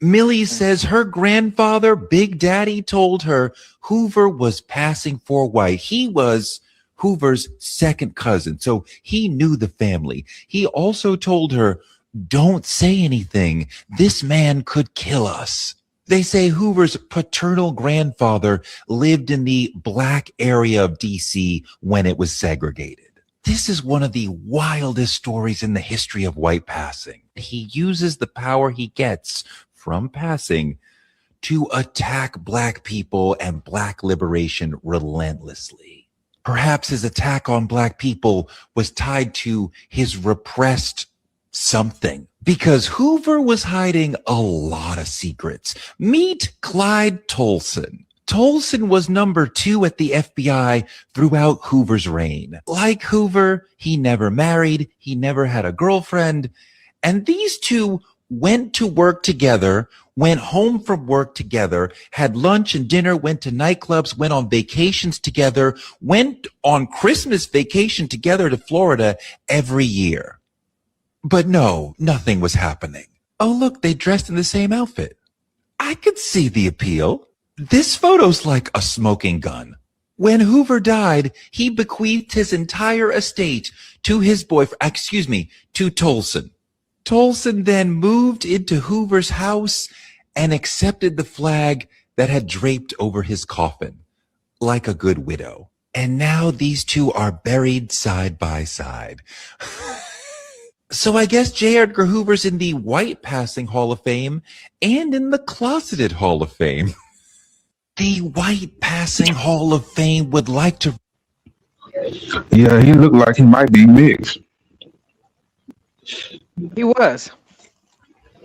Millie says her grandfather, Big Daddy, told her Hoover was passing for white. He was Hoover's second cousin, so he knew the family. He also told her, don't say anything. This man could kill us. They say Hoover's paternal grandfather lived in the Black area of DC when it was segregated. This is one of the wildest stories in the history of white passing. He uses the power he gets from passing to attack Black people and Black liberation relentlessly. Perhaps his attack on Black people was tied to his repressed something, because Hoover was hiding a lot of secrets. Meet Clyde Tolson. Tolson was number 2 at the FBI throughout Hoover's reign. Like Hoover, he never married, he never had a girlfriend, and these two went to work together, went home from work together, had lunch and dinner, went to nightclubs, went on vacations together, went on Christmas vacation together to Florida every year. But no, nothing was happening. Oh, look, they dressed in the same outfit. I could see the appeal. This photo's like a smoking gun. When Hoover died, he bequeathed his entire estate to his boyfriend, to Tolson. Tolson then moved into Hoover's house and accepted the flag that had draped over his coffin, like a good widow. And now these two are buried side by side. So I guess J. Edgar Hoover's in the White Passing Hall of Fame and in the Closeted Hall of Fame. The White Passing Hall of Fame would like to... Yeah, he looked like he might be mixed. He was.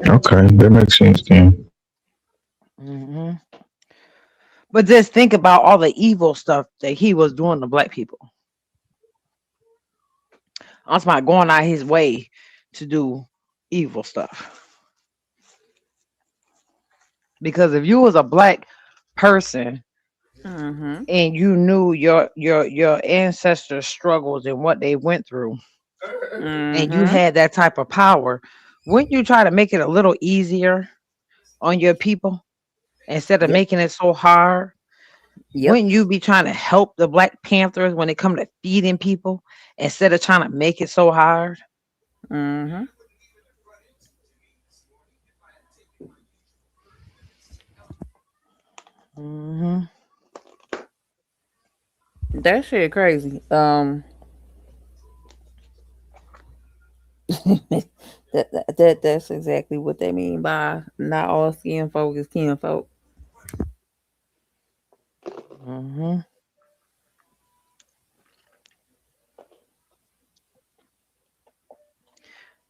Okay, that makes sense then. hmm But just think about all the evil stuff that he was doing to Black people. I'm talking about going out his way to do evil stuff. Because if you was a black person Mm-hmm. and you knew your ancestors' struggles and what they went through, and you Mm-hmm. had that type of power, wouldn't you try to make it a little easier on your people instead of Yep. making it so hard? Yep. Wouldn't you be trying to help the Black Panthers when it come to feeding people instead of trying to make it so hard? Mm-hmm. Hmm. That shit crazy. That's exactly what they mean by not all skin folk is kin folk. Hmm.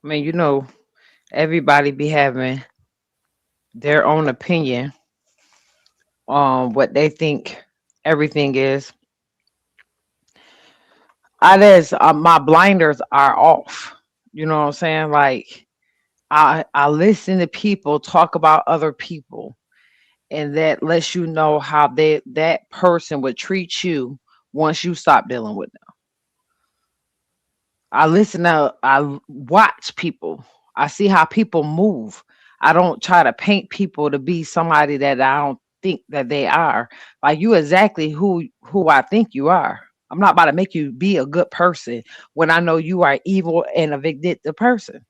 I mean, everybody be having their own opinion on what they think everything is. My blinders are off. You know what I'm saying? Like I listen to people talk about other people, and that lets you know how that person would treat you once you stop dealing with them. I watch people. I see how people move. I don't try to paint people to be somebody that I don't think that they are. Like you exactly who I think you are. I'm not about to make you be a good person when I know you are evil and a vindictive person.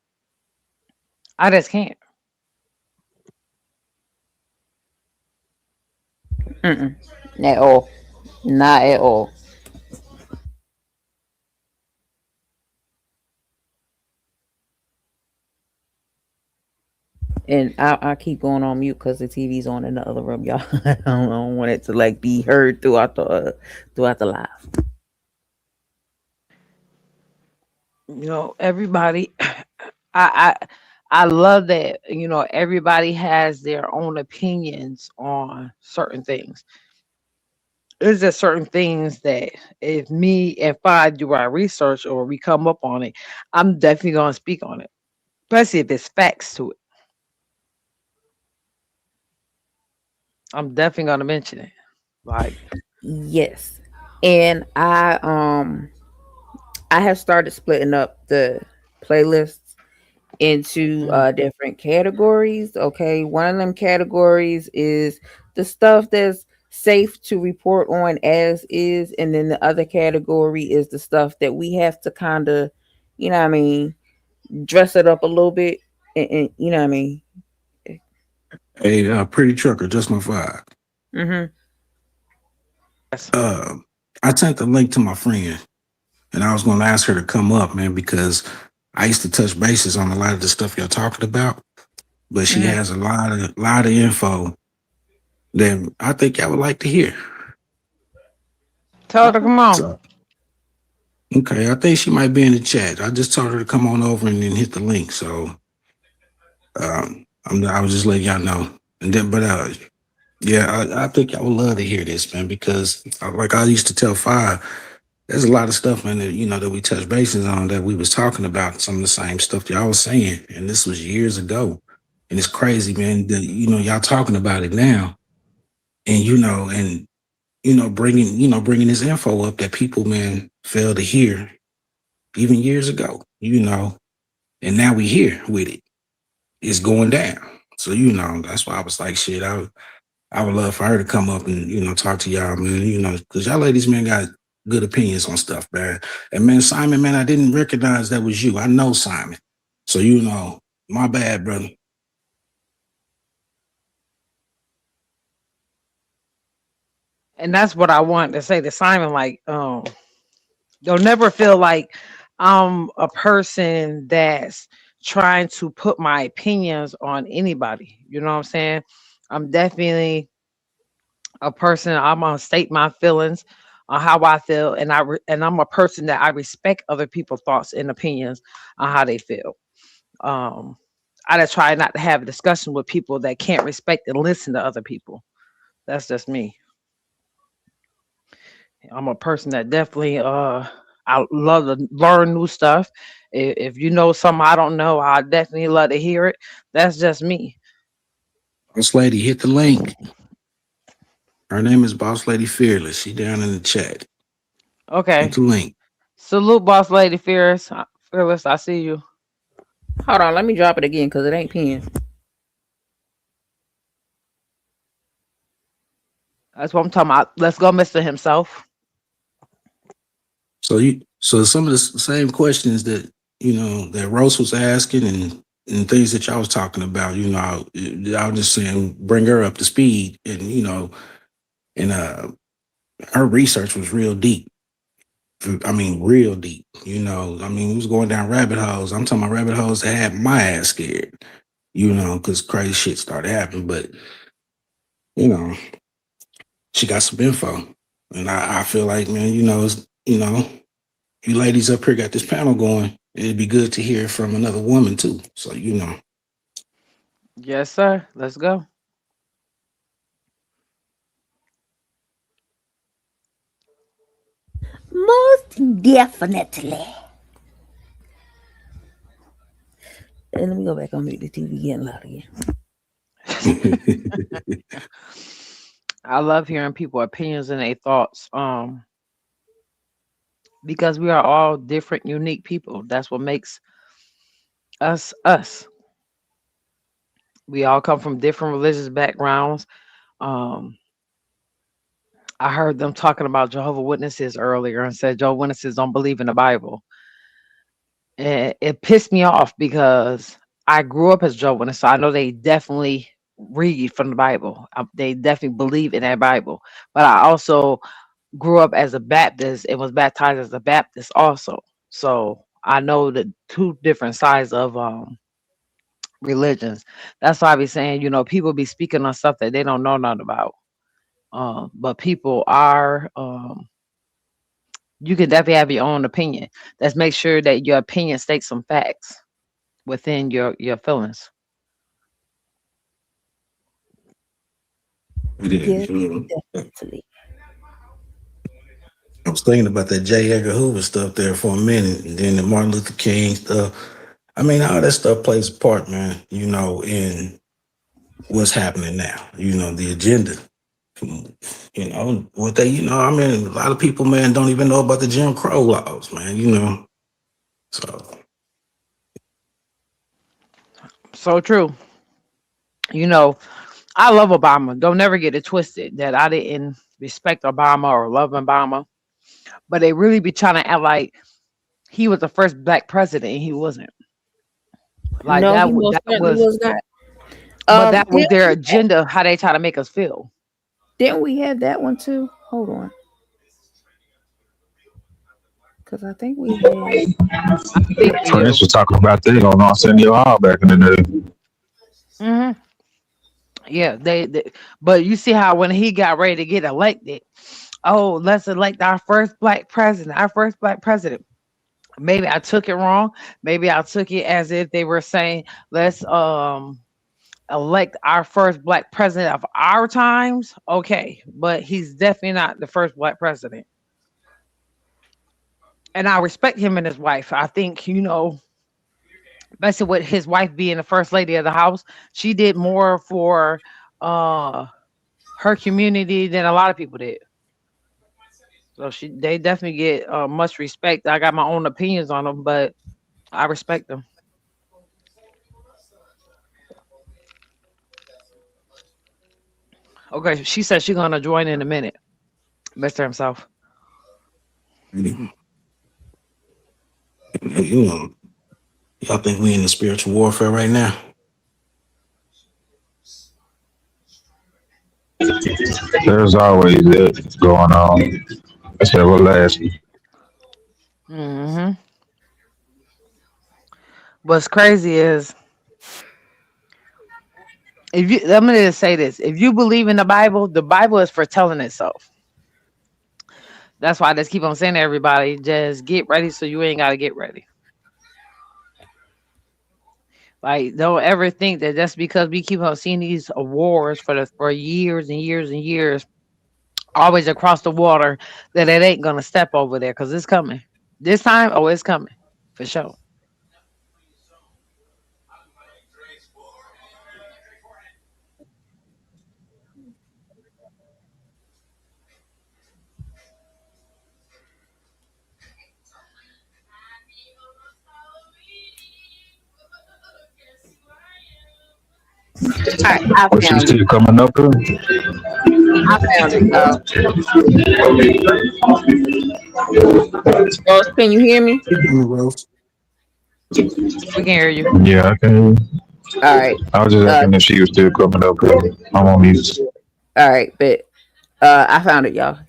I just can't. Mm-mm. At all. Not at all. And I keep going on mute because the TV's on in the other room, y'all. I don't want it to like be heard throughout the live. Everybody I I love that, everybody has their own opinions on certain things. There's just certain things that if me and I do our research or we come up on it, I'm definitely gonna speak on it. Especially if it's facts to it. I'm definitely gonna mention it. Like, Yes. And I have started splitting up the playlists into mm, different categories. Okay. One of them categories is the stuff that's safe to report on as is, and then the other category is the stuff that we have to kind of, you know what I mean, dress it up a little bit, and you know what I mean. Hey, pretty trucker, just my vibe. Mm-hmm. yes. Uh, I sent the link to my friend, and I was going to ask her to come up, man, because I used to touch bases on a lot of the stuff you're talking about, but she Mm-hmm. has a lot of info that I think I would like to hear. Tell her to Okay. come on. So, okay, I think she might be in the chat. I just told her to come on over and then hit the link. So, I was just letting y'all know. And then, but yeah, I think I would love to hear this, man, because like I used to tell Five, there's a lot of stuff, man, that that we touch bases on that we was talking about, some of the same stuff that y'all was saying, and this was years ago, and it's crazy, man. That y'all talking about it now, and bringing this info up that people, man, failed to hear even years ago, and now we here with it. It's going down. So that's why I was like, shit, I would love for her to come up and talk to y'all, man. Because y'all ladies, man, got good opinions on stuff, man. And man, Simon, man, I didn't recognize that was you. I know Simon, so my bad, brother. And that's what I wanted to say to Simon. Like, you'll never feel like I'm a person that's trying to put my opinions on anybody. You know what I'm saying? I'm definitely a person. I'm gonna state my feelings on how I feel, and I'm a person that I respect other people's thoughts and opinions on how they feel. Um, I just try not to have a discussion with people that can't respect and listen to other people. That's just me. I'm a person that definitely I love to learn new stuff. If you know something I don't know, I definitely love to hear it. That's just me. Boss Lady, hit the link. Her name is Boss Lady Fearless. She down in the chat. Okay. Hit the link. Salute, boss lady Fearless. Fearless, I see you. Hold on, let me drop it again because it ain't pinned. That's what I'm talking about. Let's go, Mr. Himself. So some of the same questions that that Rose was asking and things that y'all was talking about, I was just saying bring her up to speed, and her research was real deep. I mean, real deep. We was going down rabbit holes. I'm talking about rabbit holes that had my ass scared, because crazy shit started happening. But she got some info, and I feel like, man, you ladies up here got this panel going. It'd be good to hear from another woman too. So Yes, sir. Let's go. Most definitely. And let me go back on mute. The TV getting loud again. I love hearing people opinions and their thoughts. Because we are all different, unique people. That's what makes us us. We all come from different religious backgrounds. Um, I heard them talking about Jehovah Witnesses earlier and said Jehovah Witnesses don't believe in the Bible. And it pissed me off because I grew up as Jehovah Witness, so I know they definitely read from the Bible. They definitely believe in that Bible. But I also grew up as a Baptist and was baptized as a Baptist also. So I know the two different sides of religions. That's why I be saying, people be speaking on stuff that they don't know nothing about. But people are you can definitely have your own opinion. Let's make sure that your opinion states some facts within your feelings. Yes, definitely. I was thinking about that J. Edgar Hoover stuff there for a minute, and then the Martin Luther King stuff. I mean, all that stuff plays a part, man, in what's happening now, the agenda. What they, I mean, a lot of people, man, don't even know about the Jim Crow laws, man, So true. I love Obama. Don't never get it twisted that I didn't respect Obama or love Obama. But they really be trying to act like he was the first black president and he wasn't. Like No, that, he most that certainly was not. but that was their agenda, how they try to make us feel. Didn't we have that one too? Hold on. Because I think we had. Prince was talking about that on Arsenio Hall back in the day. Mm-hmm. Yeah, they. But you see how when he got ready to get elected, oh, let's elect our first black president. Our first black president. Maybe I took it wrong. Maybe I took it as if they were saying, let's elect our first black president of our times. Okay, but he's definitely not the first black president. And I respect him and his wife. I think, especially with his wife being the first lady of the house, she did more for her community than a lot of people did. So they definitely get much respect. I got my own opinions on them, but I respect them. Okay, she said she's gonna join in a minute, Mr. Himself. Y'all think we in the spiritual warfare right now? There's always that going on. It's everlasting. Mm-hmm. What's crazy is I'm gonna say this: if you believe in the Bible is foretelling itself. That's why I just keep on saying to everybody, just get ready so you ain't gotta get ready. Like, don't ever think that just because we keep on seeing these awards for years and years and years, always across the water, that it ain't gonna step over there because it's coming. This time, oh, it's coming for sure. All right, I But she found it. still coming up here. I found it. Rose, can you hear me? Rose. We can hear you. Yeah, I can. All right. I was just asking if she was still coming up here. I'm on mute. All right, but I found it, y'all.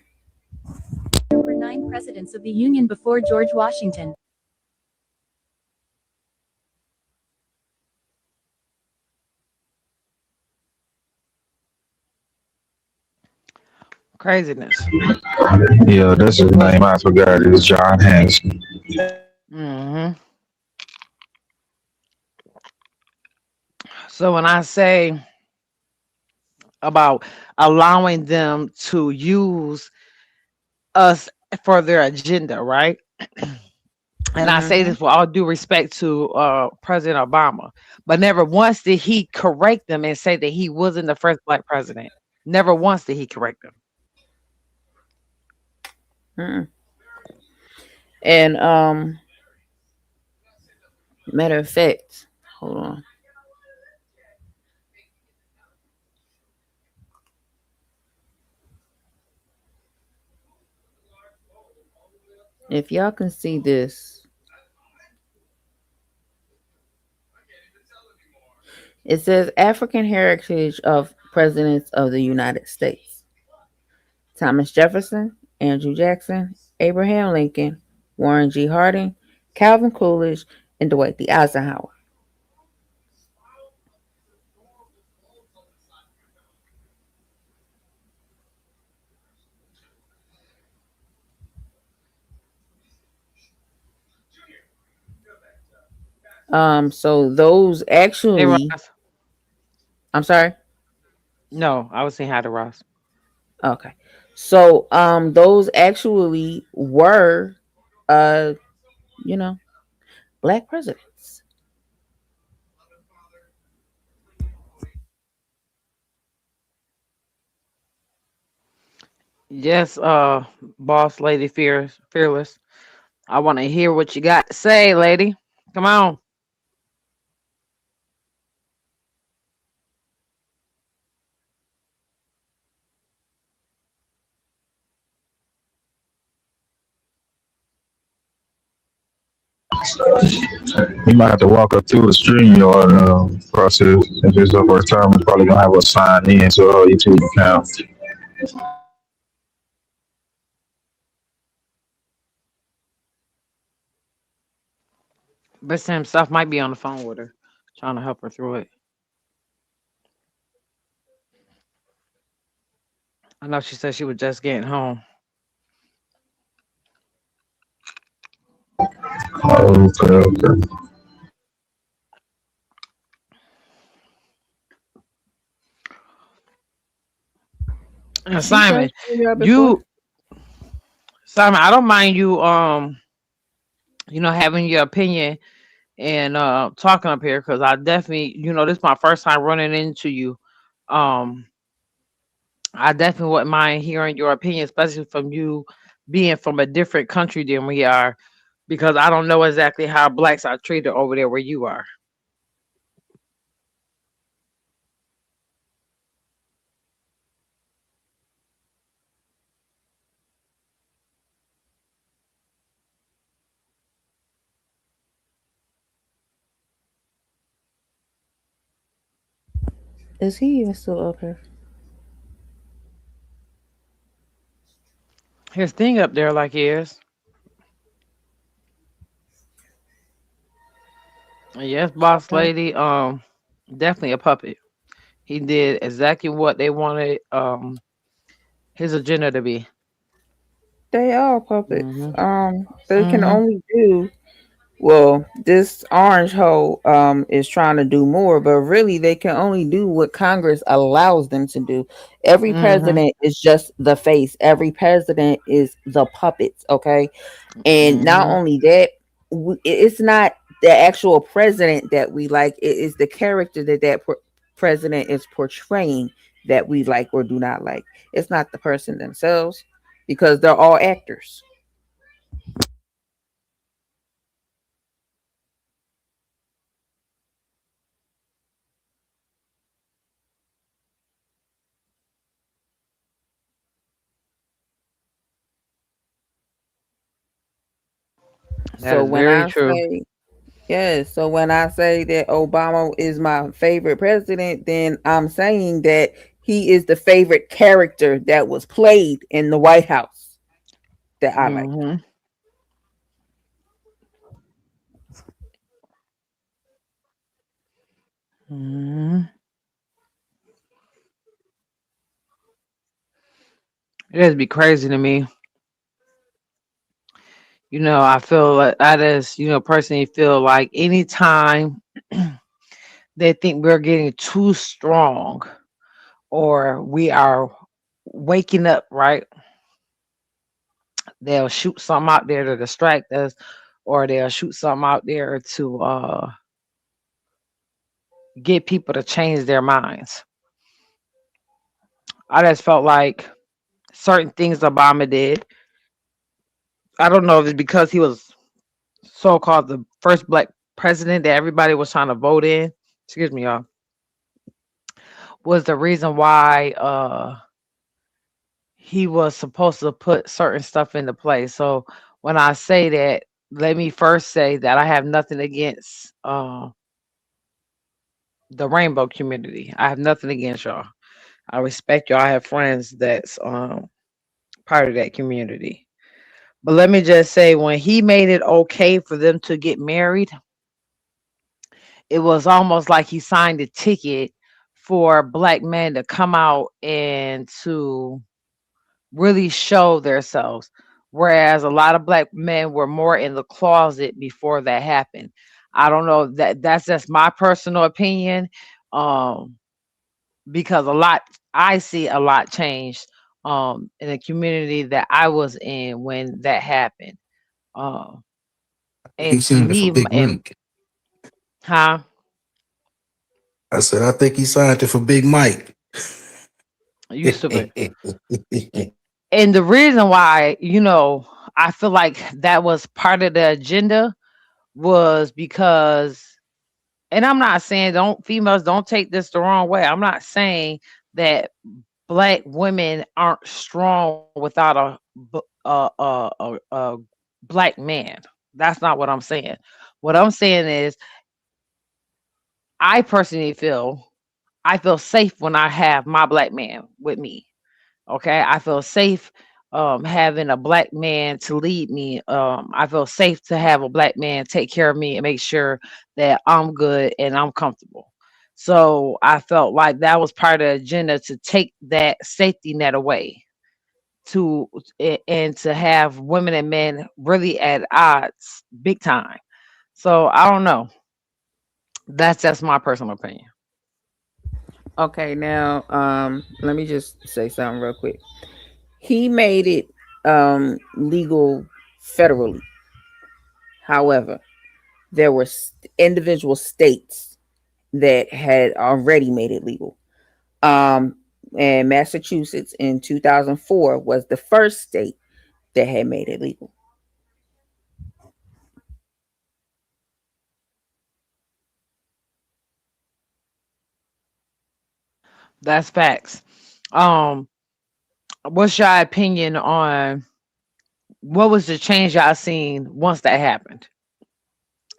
There were 9 presidents of the Union before George Washington. Craziness. Yeah, that's his name. I forgot. It's John Hanson. Hmm. So when I say about allowing them to use us for their agenda, right? And I say Mm-hmm. this with all due respect to President Obama, but never once did he correct them and say that he wasn't the first black president. Never once did he correct them. Mm. And matter of fact, hold on. If y'all can see this, it says African heritage of presidents of the United States: Thomas Jefferson, Andrew Jackson, Abraham Lincoln, Warren G. Harding, Calvin Coolidge, and Dwight D. Eisenhower. So those Hey, actually, Ross. I'm sorry. No, I was saying hi to Ross. Okay. So those actually were uh you know, black presidents. Yes, boss lady fearless. I want to hear what you got to say, lady. Come on. You might have to walk up to the StreamYard process. If it's the first time, we're probably gonna have us sign in to our YouTube account. But Sam stuff might be on the phone with her, trying to help her through it. I know she said she was just getting home. Okay, okay. And She Simon, searched StreamYard before. you Simon, I don't mind you having your opinion and talking up here because I definitely, this is my first time running into you. Um I definitely wouldn't mind hearing your opinion, especially from you being from a different country than we are, because I don't know exactly how blacks are treated over there where you are. Is he even still up here? His thing up there like is. Yes, boss Okay. lady. Definitely a puppet. He did exactly what they wanted his agenda to be. They are puppets. Hmm. They can Hmm. only do Well, this orange hole is trying to do more, but really they can only do what Congress allows them to do. Every Mm-hmm. president is just the face. Every president is the puppets, okay? And not Mm-hmm. only that, it's not the actual president that we like, it is the character that president is portraying that we like or do not like. It's not the person themselves because they're all actors. That So is when very I true. say Yes, so when I say that Obama is my favorite president, then I'm saying that he is the favorite character that was played in the White House that I like. Mm-hmm. Mm-hmm. It just be crazy to me. I feel like I just, personally feel like anytime they think we're getting too strong or we are waking up, right? They'll shoot something out there to distract us, or they'll shoot something out there to get people to change their minds. I just felt like certain things Obama did. I don't know if it's because he was so called the first black president that everybody was trying to vote in. Excuse me, y'all. Was the reason why he was supposed to put certain stuff into place. So when I say that, let me first say that I have nothing against the rainbow community. I have nothing against y'all. I respect y'all. I have friends that's part of that community. But let me just say, when he made it okay for them to get married, it was almost like he signed a ticket for black men to come out and to really show themselves. Whereas a lot of black men were more in the closet before that happened. I don't know, that's just my personal opinion. Um, because I see a lot changed in the community that I was in when that happened. Um, He and to signed it for me, Big and Mike. huh? I said, I think he signed it for Big Mike. You stupid. And the reason why, I feel like that was part of the agenda was because, and I'm not saying don't females don't take this the wrong way. I'm not saying that black women aren't strong without a black man. That's not what I'm saying. What I'm saying is I personally I feel safe when I have my black man with me. Okay, I feel safe having a black man to lead me. I feel safe to have a black man take care of me and make sure that I'm good and I'm comfortable. So I felt like that was part of the agenda to take that safety net away to and to have women and men really at odds big time. So I don't know. That's just my personal opinion. Okay, now let me just say something real quick. He made it legal federally. However, there were individual states that had already made it legal. Um, and Massachusetts in 2004 was the first state that had made it legal. That's facts. Um, what's your opinion on what was the change y'all seen once that happened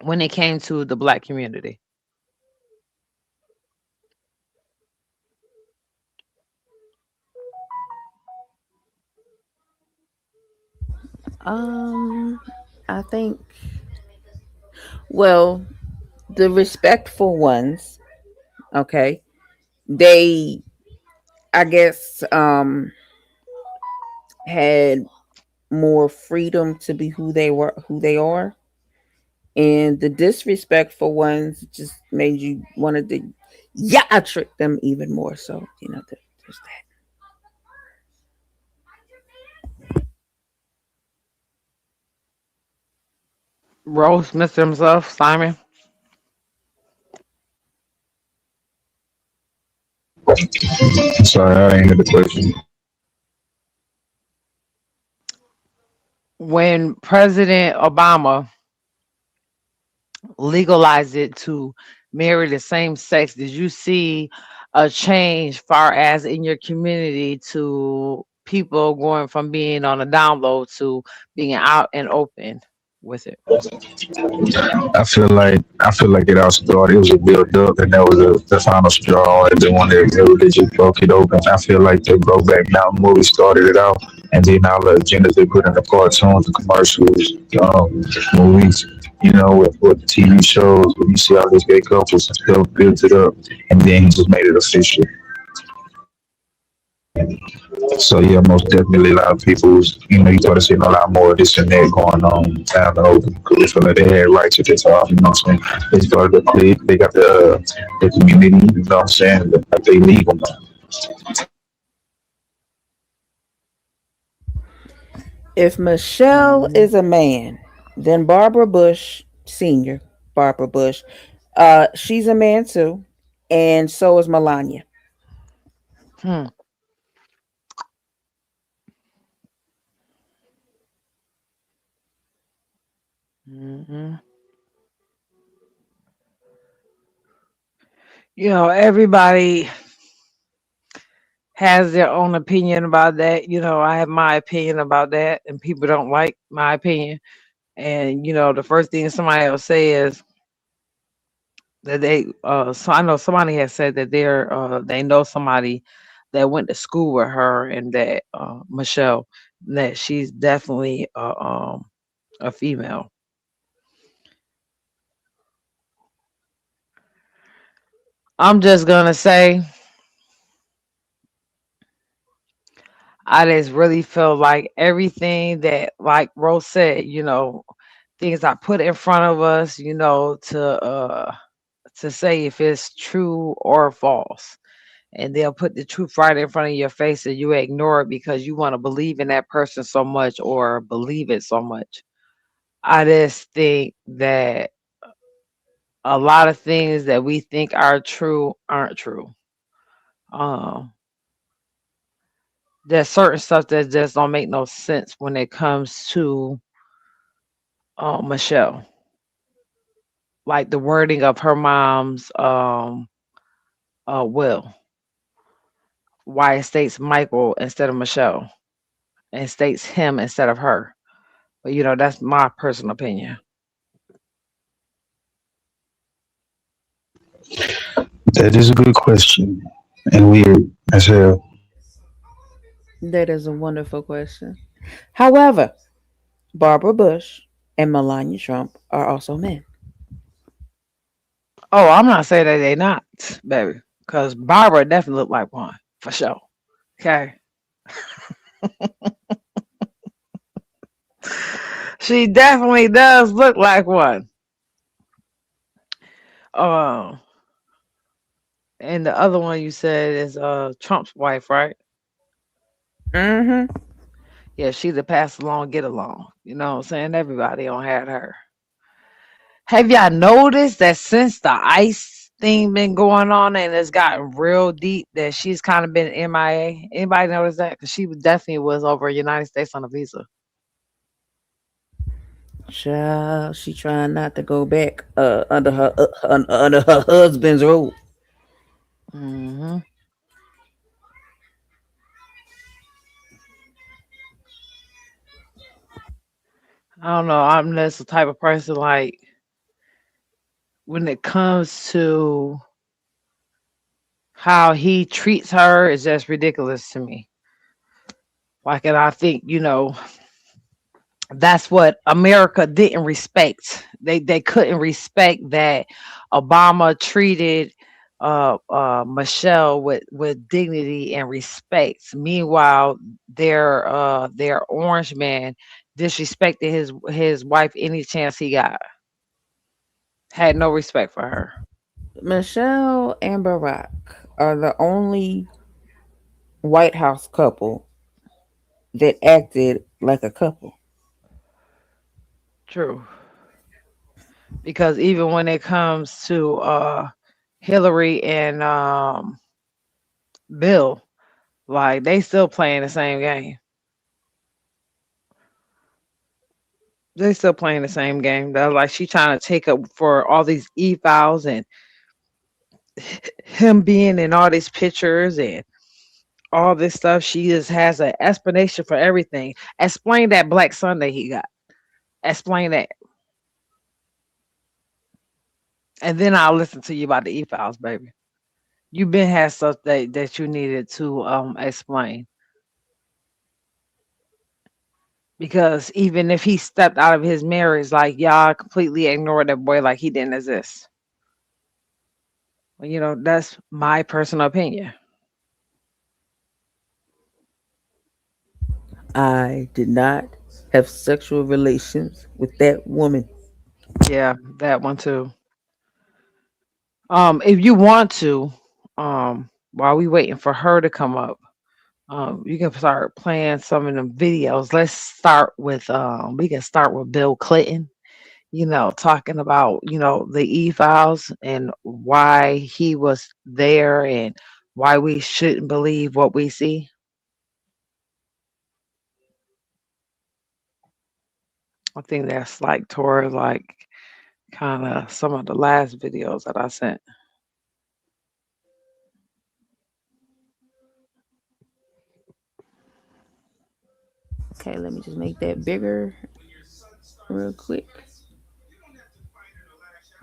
when it came to the black community? Um, I think, well, the respectful ones, okay, they, I guess, had more freedom to be who they are, And the disrespectful ones just made you wanted to trick them even more. So, there's that. Rose, Mr. himself, Simon. Sorry, I ain't hear the question. When President Obama legalized it to marry the same sex, did you see a change far as in your community to people going from being on a download to being out and open with it? I feel like it all started. It was a build up, and that was the final straw. And then when they really just broke it open, I feel like the Brokeback Mountain movie started it out, and then all the agendas they put in the cartoons, the commercials, movies. With TV shows, when you see all these gay couples and stuff, built it up, and then he just made it official. So yeah, most definitely a lot of people, you started seeing a lot more of this and that going on down the open. They feel like they had rights at the top, what I'm saying? They started to play, they got the community, what I'm saying? Like they legal now. If Michelle is a man, then Barbara Bush, Senior, Barbara Bush, she's a man too, and so is Melania. Hmm. hmm Everybody has their own opinion about that. I have my opinion about that, and people don't like my opinion. And the first thing somebody else say is that so I know somebody has said that they know somebody that went to school with her, and that Michelle, that she's definitely a female. I'm just gonna say I just really feel like everything that, like Rose said, things I put in front of us, to say if it's true or false. And they'll put the truth right in front of your face, and you ignore it because you want to believe in that person so much or believe it so much. I just think that a lot of things that we think are true aren't true. Um, there's certain stuff that just don't make no sense when it comes to Michelle, like the wording of her mom's will, why it states Michael instead of Michelle, and states him instead of her. But that's my personal opinion. That is a good question and weird as hell. That is a wonderful question. However, Barbara Bush and Melania Trump are also men. Oh, I'm not saying that they not, baby, because Barbara definitely looked like one for sure. Okay, she definitely does look like one. Um, and the other one you said is Trump's wife, right? Mm-hmm. Yeah, she's a pass along, get along. You know what I'm saying? Everybody don't have her. Have y'all noticed that since the ICE thing been going on and it's gotten real deep, that she's kind of been MIA? Anybody notice that? Because definitely was over United States on a visa. Child, she trying not to go back under her husband's rule. hmm I don't know. I'm just the type of person, like, when it comes to how he treats her, is just ridiculous to me. Like, and I think that's what America didn't respect. They couldn't respect that Obama treated Michelle with dignity and respect. Meanwhile, their orange man disrespected his wife any chance he got. Had no respect for her. Michelle and Barack are the only White House couple that acted like a couple. True. Because even when it comes to Hillary and Bill, like they still playing the same game. They still playing the same game. They're like she trying to take up for all these e-files and him being in all these pictures and all this stuff. She just has an explanation for everything. Explain that Black Sunday he got. Explain that. And then I'll listen to you about the e-files, baby. You been had stuff that you needed to explain. Because even if he stepped out of his marriage, like y'all completely ignored that boy like he didn't exist. Well, you know, that's my personal opinion. I did not have sexual relations with that woman. Yeah, that one too. If you want to, while we waiting for her to come up, you can start playing some of them videos. Let's start with we can start with Bill Clinton, you know, talking about, you know, the e-files and why he was there and why we shouldn't believe what we see. I think that's like toward like kind of some of the last videos that I sent. Okay, let me just make that bigger real quick.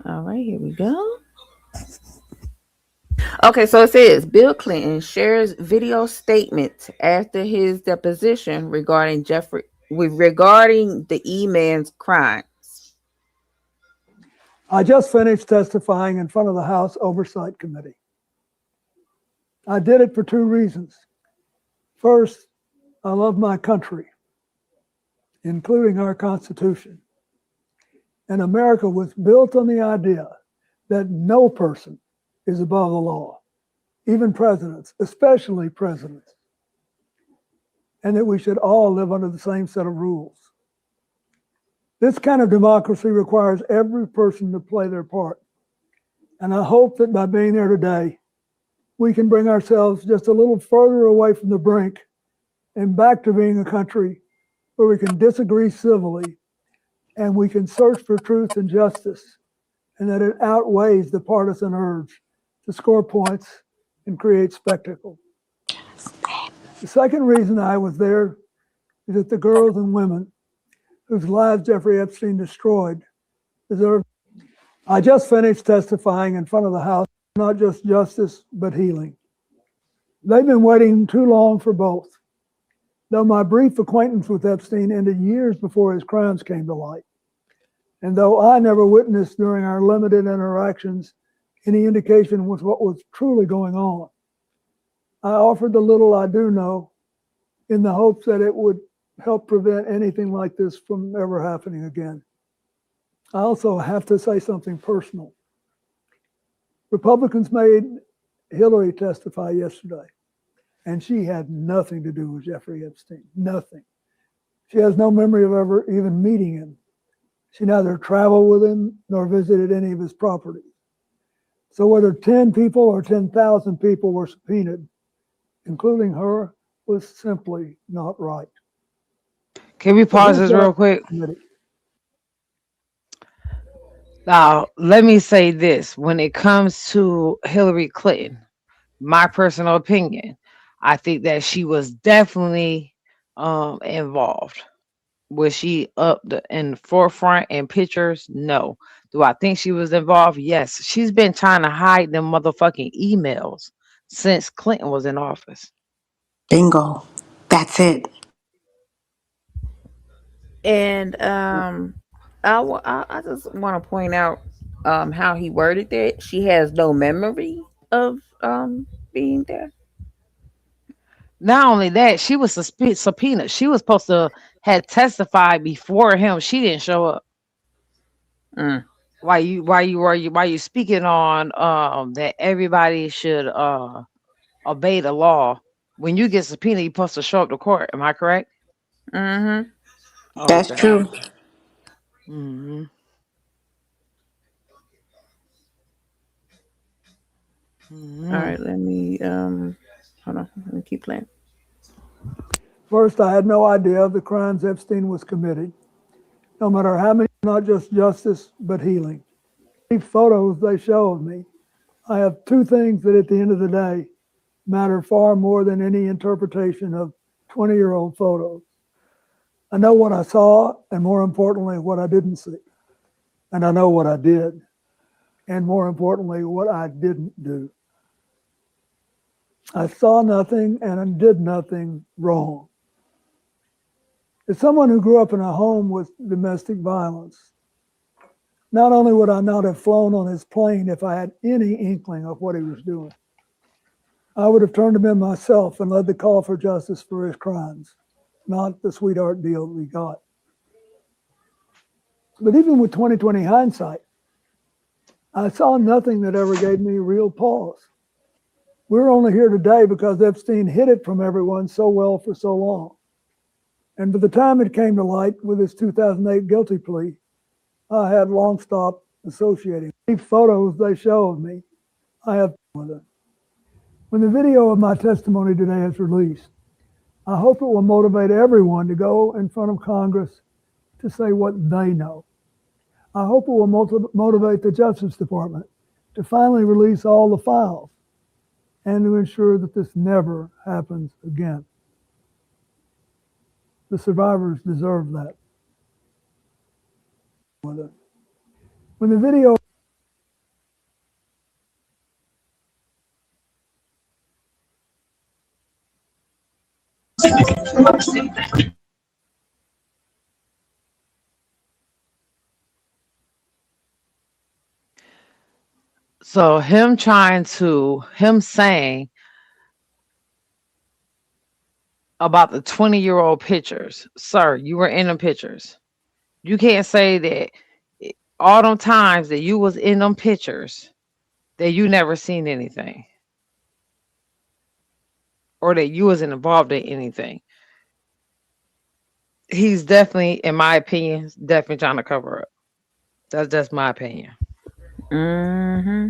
All right, here we go. Okay, so it says Bill Clinton shares video statement after his deposition regarding the E-man's crimes. I just finished testifying in front of the House Oversight Committee. I did it for two reasons. First, I love my country, including our Constitution. And America was built on the idea that no person is above the law, even presidents, especially presidents, and that we should all live under the same set of rules. This kind of democracy requires every person to play their part. And I hope that by being there today, we can bring ourselves just a little further away from the brink and back to being a country where we can disagree civilly and we can search for truth and justice, and that it outweighs the partisan urge to score points and create spectacle. The second reason I was there is that the girls and women whose lives Jeffrey Epstein destroyed deserve. I just finished testifying in front of the House, not just justice, but healing. They've been waiting too long for both. Though my brief acquaintance with Epstein ended years before his crimes came to light, and though I never witnessed during our limited interactions any indication with what was truly going on, I offered the little I do know in the hopes that it would help prevent anything like this from ever happening again. I also have to say something personal. Republicans made Hillary testify yesterday, and she had nothing to do with Jeffrey Epstein, nothing. She has no memory of ever even meeting him. She neither traveled with him nor visited any of his properties. So whether 10 people or 10,000 people were subpoenaed, including her, was simply not right. Can we pause this real quick? Now, let me say this. When it comes to Hillary Clinton, my personal opinion, I think that she was definitely involved. Was she up in the forefront in pictures? No. Do I think she was involved? Yes. She's been trying to hide them motherfucking emails since Clinton was in office. Bingo. That's it. And I just want to point out how he worded that. She has no memory of being there. Not only that, she was subpoenaed. She was supposed to have testified before him. She didn't show up. Why you speaking on that everybody should obey the law? When you get subpoenaed, you're supposed to show up to court. Am I correct? Mm-hmm. That's Okay. true. Mm-hmm. All right, let me hold on. Let me keep playing. First, I had no idea of the crimes Epstein was committing, no matter how many, not just justice, but healing. The photos they show of me, I have two things that at the end of the day matter far more than any interpretation of 20-year-old photos. I know what I saw, and more importantly, what I didn't see. And I know what I did, and more importantly, what I didn't do. I saw nothing and I did nothing wrong. As someone who grew up in a home with domestic violence, not only would I not have flown on his plane if I had any inkling of what he was doing, I would have turned him in myself and led the call for justice for his crimes, not the sweetheart deal that we got. But even with 2020 hindsight, I saw nothing that ever gave me real pause. We're only here today because Epstein hid it from everyone so well for so long. And by the time it came to light with his 2008 guilty plea, I had long stopped associating. The photos they show of me, I have with it. When the video of my testimony today is released, I hope it will motivate everyone to go in front of Congress to say what they know. I hope it will motivate the Justice Department to finally release all the files and to ensure that this never happens again. The survivors deserve that. When the video So him saying about the 20-year-old pictures, sir, you were in them pictures. You can't say that all them times that you was in them pictures that you never seen anything or that you wasn't involved in anything. He's definitely, in my opinion, definitely trying to cover up. That's just my opinion. Mm-hmm.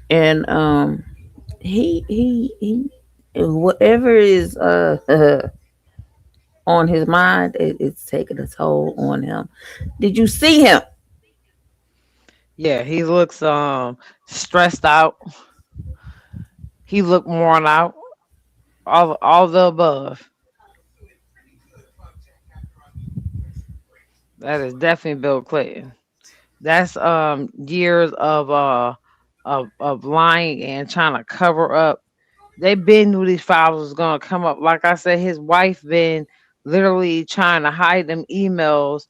And he whatever is on his mind, it's taking a toll on him. Did you see him? Yeah, he looks stressed out. He looked worn out. All the above. That is definitely Bill Clinton. That's years of lying and trying to cover up. They been knew these files was gonna come up. Like I said, his wife been literally trying to hide them emails.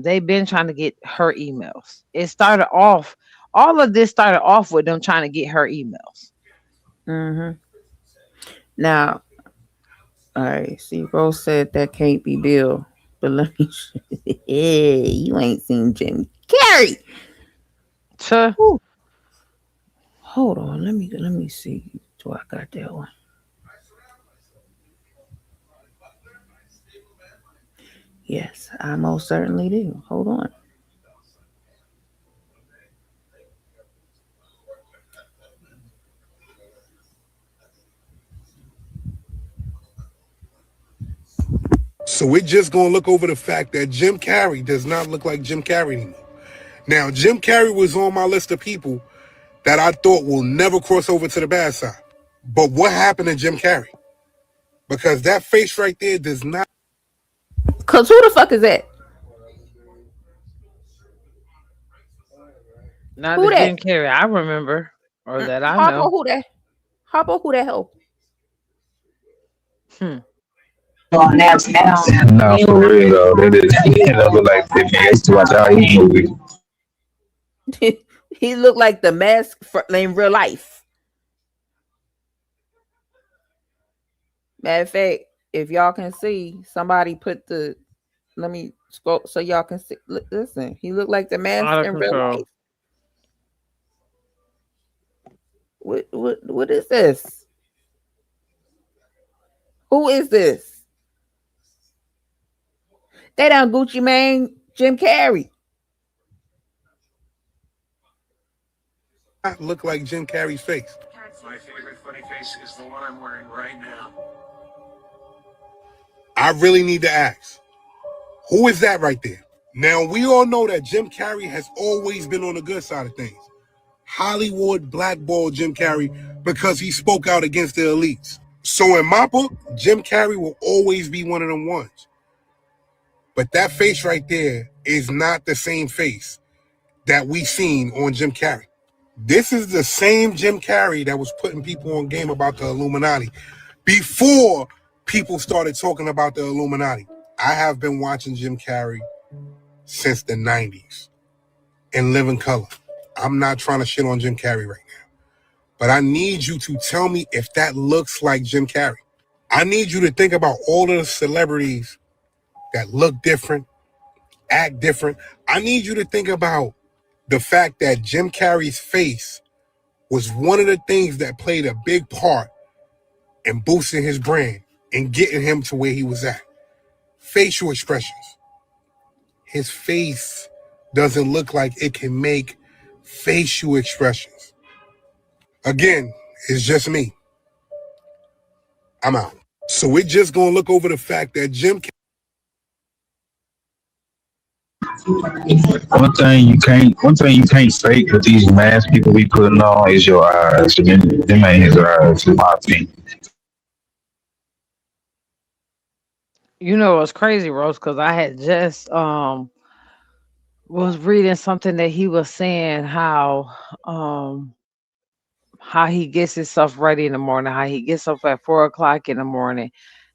They've been trying to get her emails. It started off. All of this started off with them trying to get her emails. Mm-hmm. Now, all right. See, Rose said that can't be Bill, but let me. Yeah, you ain't seen Jim Carrey. Sure. Hold on. Let me see. Do I got that one? Yes, I most certainly do. Hold on. So we're just going to look over the fact that Jim Carrey does not look like Jim Carrey anymore. Now, Jim Carrey was on my list of people that I thought will never cross over to the bad side. But what happened to Jim Carrey? Because that face right there does not... Because who the fuck is that? Not Who the that? Jim Carrey I remember or that I Harpo, know. who that? Harpo, who that hoe? Nah, for real though. That is look like they used to watch our movie. He looked like the mask in real life. Matter of fact, if y'all can see, somebody put the. Let me scroll so y'all can see. Listen, he looked like the mask Out of in real control. life. What is this? Who is this? They done Gucci Mane Jim Carrey. Look like Jim Carrey's face. My favorite funny face is the one I'm wearing right now. I really need to ask, who is that right there? Now, we all know that Jim Carrey has always been on the good side of things. Hollywood blackballed Jim Carrey because he spoke out against the elites. So in my book, Jim Carrey will always be one of them ones. But that face right there is not the same face that we seen on Jim Carrey. This is the same Jim Carrey that was putting people on game about the Illuminati before people started talking about the Illuminati. I have been watching Jim Carrey since the 90s in living color. I'm not trying to shit on Jim Carrey right now, but I need you to tell me if that looks like Jim Carrey. I need you to think about all of the celebrities that look different, act different. I need you to think about the fact that Jim Carrey's face was one of the things that played a big part in boosting his brand and getting him to where he was at. Facial expressions. His face doesn't look like it can make facial expressions. Again, it's just me. I'm out. So we're just gonna look over the fact that Jim Carrey. One thing you can't fake with these masks people be putting on is your eyes. Them ain't his eyes, in my opinion. You know it's crazy, Rose, because I had just was reading something that he was saying how he gets himself ready in the morning, how he gets up at 4 o'clock in the morning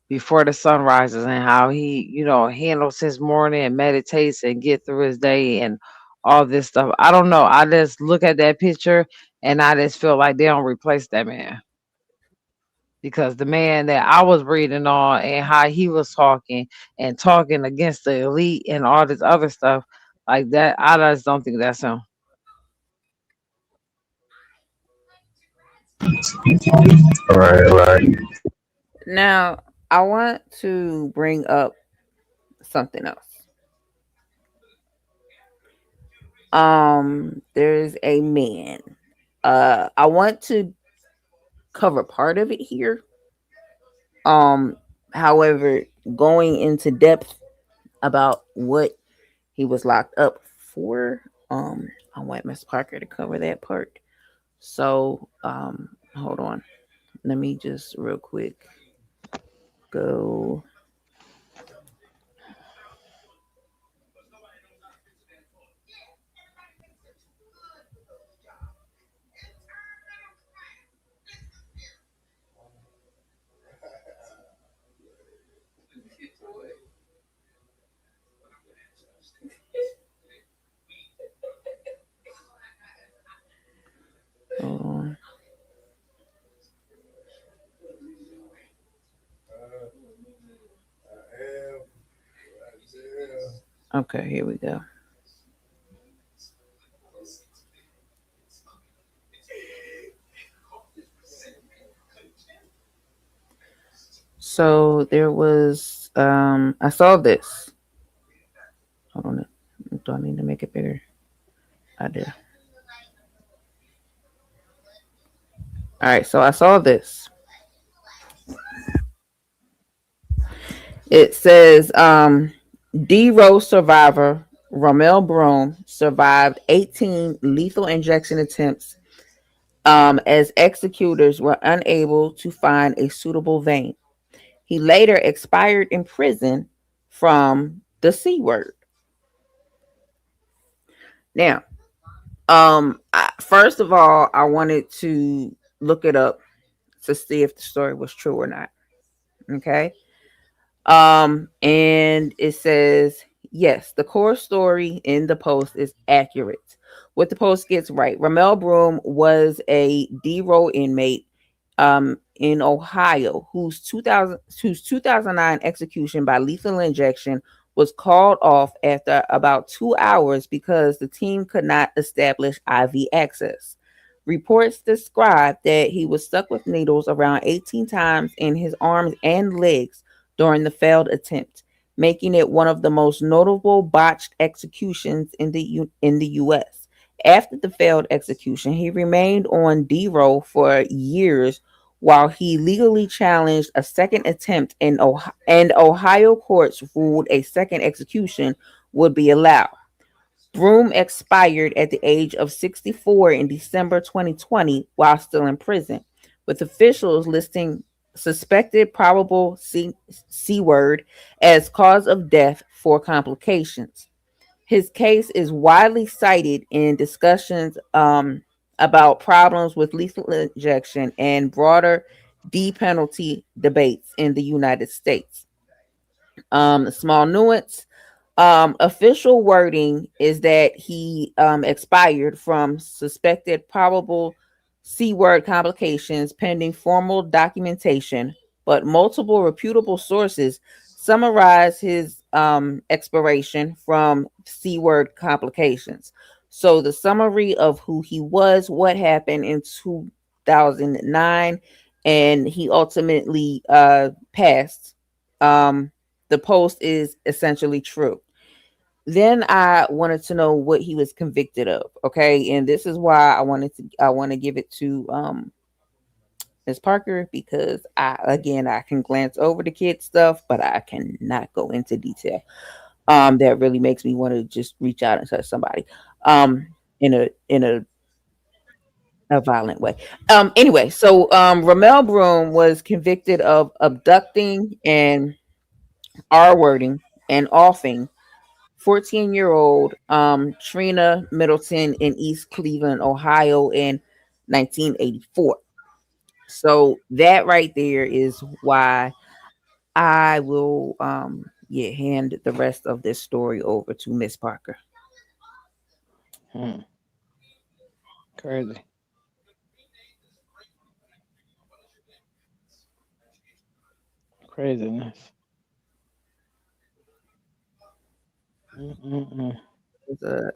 before the sun rises, and how he, handles his morning and meditates and get through his day and all this stuff. I don't know. I just look at that picture and I just feel like they don't replace that man. Because the man that I was reading on and how he was talking and talking against the elite and all this other stuff like that, I just don't think that's him. Right. Now, I want to bring up something else. There's a man. I want to cover part of it here. However, going into depth about what he was locked up for, I want Miss Parker to cover that part. So, hold on. Let me just real quick go. Hold on. Okay, here we go. So there was I saw this. Hold on. Do I need to make it bigger? I do. All right, so I saw this. It says D-Rose survivor Ramel Broome survived 18 lethal injection attempts as executors were unable to find a suitable vein. He later expired in prison from the C word. Now, first of all, I wanted to look it up to see if the story was true or not. Okay. And it says, yes, the core story in the post is accurate. What the post gets right. Ramel Broome was a D-Row inmate in Ohio whose 2009 execution by lethal injection was called off after about 2 hours because the team could not establish IV access. Reports describe that he was stuck with needles around 18 times in his arms and legs during the failed attempt, making it one of the most notable botched executions in the U.S. After the failed execution, he remained on D-roll for years while he legally challenged a second attempt, and Ohio courts ruled a second execution would be allowed. Broom expired at the age of 64 in December 2020 while still in prison, with officials listing suspected probable C-word as cause of death for complications. His case is widely cited in discussions about problems with lethal injection and broader death penalty debates in the United States. Small nuance. Official wording is that he expired from suspected probable C-word complications pending formal documentation, but multiple reputable sources summarize his expiration from C-word complications. So the summary of who he was, what happened in 2009, and he ultimately passed. The post is essentially true. Then I wanted to know what he was convicted of. Okay, and this is why I want to give it to Ms. Parker, because I can glance over the kid stuff, but I cannot go into detail. That really makes me want to just reach out and touch somebody in a violent way. Anyway, so Ramel Broom was convicted of abducting and R-wording and offing 14-year-old Trina Middleton in East Cleveland, Ohio in 1984. So that right there is why I will hand the rest of this story over to Miss Parker. Crazy. Craziness.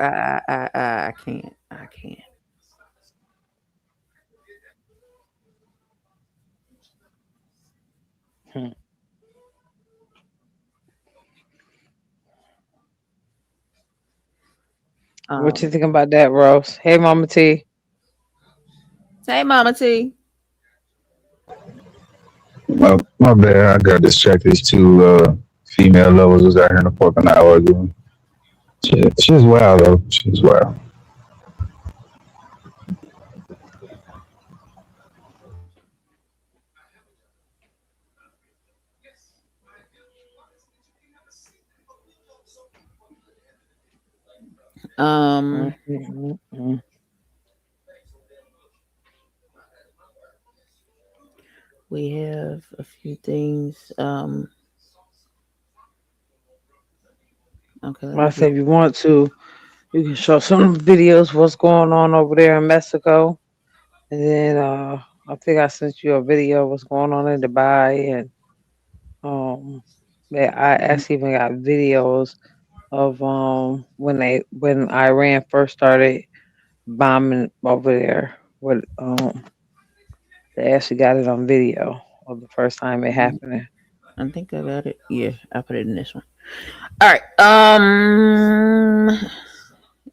I can't. What you think about that, Rose? Hey, Mama T. Hey, Mama T. My bad. I got distracted. These two female lovers was out here in the parking lot arguing. She's wild though. She's wild. We have a few things. Okay. I say if you want to, you can show some videos what's going on over there in Mexico, and then I think I sent you a video of what's going on in Dubai, and I actually even got videos of when Iran first started bombing over there. With they actually got it on video of the first time it happening. I think I got it. Yeah, I put it in this one. All right.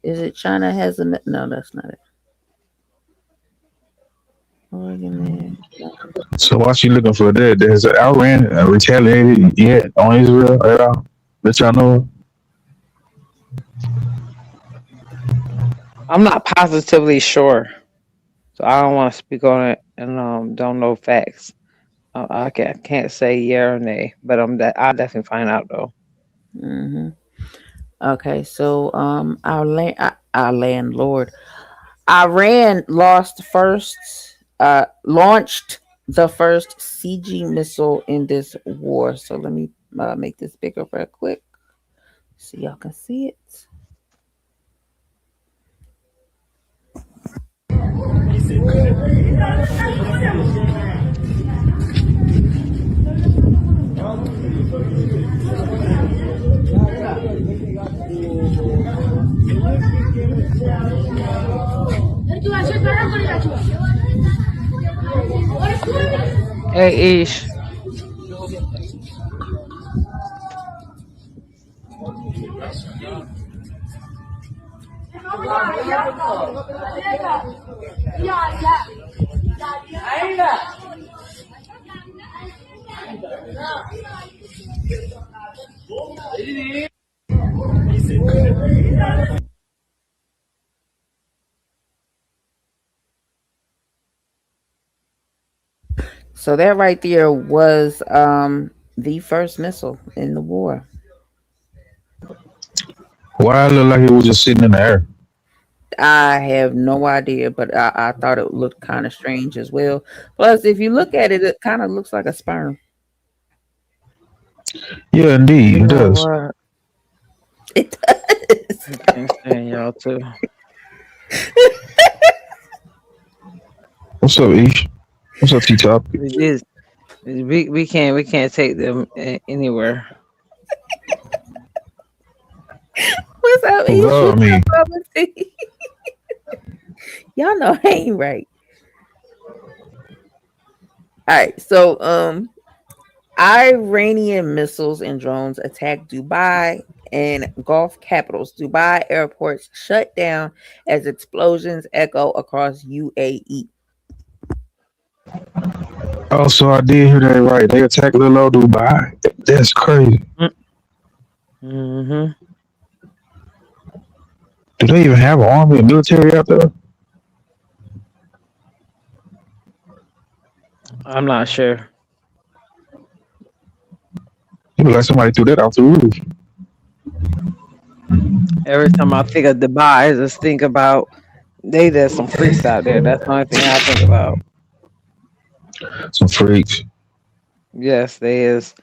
Is it China has a no? That's not it. So while she looking for that, there's Iran retaliated yet on Israel at all? That y'all know of? I'm not positively sure, so I don't want to speak on it, and don't know facts. I can't say yeah or nay, but I'll definitely find out though. Mm-hmm. Okay, so our landlord, Iran launched the first CG missile in this war. So let me make this bigger real quick so y'all can see it. Hey, Ish. So that right there was the first missile in the war. Why it look like it was just sitting in the air? I have no idea, but I thought it looked kind of strange as well. Plus, if you look at it, it kind of looks like a sperm. Yeah, indeed, You it know does. what? It does. I can't stand y'all too. What's up, Ish? What's up, T-Top? We can't take them anywhere. What's up, Ish? Well, I mean, Y'all know I ain't right. All right, so Iranian missiles and drones attacked Dubai and Gulf capitals. Dubai airports shut down as explosions echo across UAE. oh, so I did hear that right. They attacked little old Dubai. That's crazy. Mm-hmm. Do they even have an army and military out there? I'm not sure. It look like somebody threw that off the roof. Every time I think of Dubai, I just think about there's some freaks out there. That's the only thing I think about. Some freaks. Yes, they is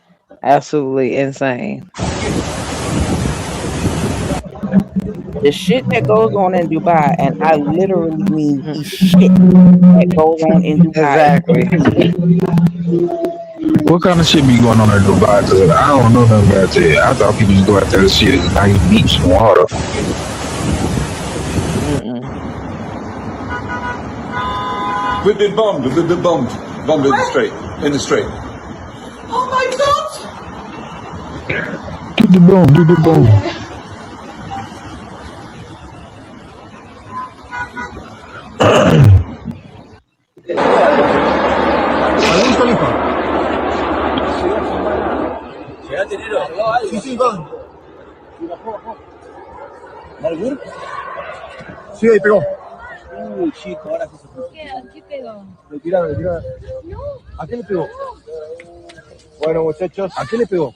absolutely insane. The shit that goes on in Dubai, and I literally mean the shit that goes on in Dubai. Exactly. What kind of shit be going on in Dubai? Cause I don't know nothing about that. I thought people just go out there and shit, nice beach and water. We've been bombed in the strait. Oh my God! Do the boom. Sí, ahí pegó. Uy, chico, ahora sí se puso. ¿Qué pegó? Retirado. ¿A qué le pegó? Bueno, muchachos. ¿A qué le pegó?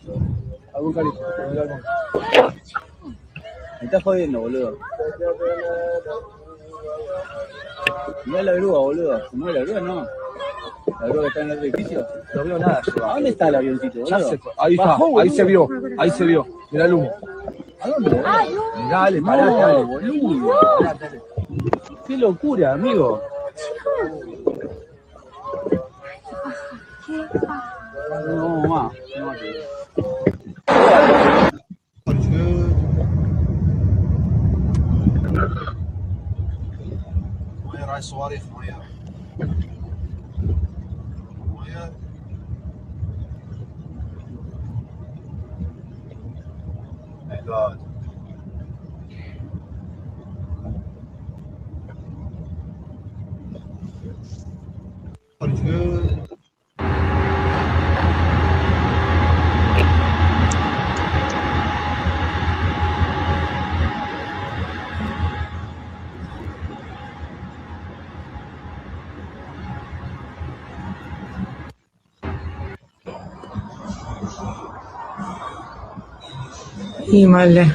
Algún carito. Me estás jodiendo, boludo. Mira la grúa, boludo. ¿Se mueve la grúa? No. La grúa que está en el edificio. No veo nada yo. ¿A dónde está el avioncito, boludo? Ahí está, Bajó, ahí boludo. se vio. Mirá el humo. ¿A dónde? Dale, parate, dale. Boludo. Qué locura, amigo. No, mamá. راعي الصواريخ ميه God. Hímale.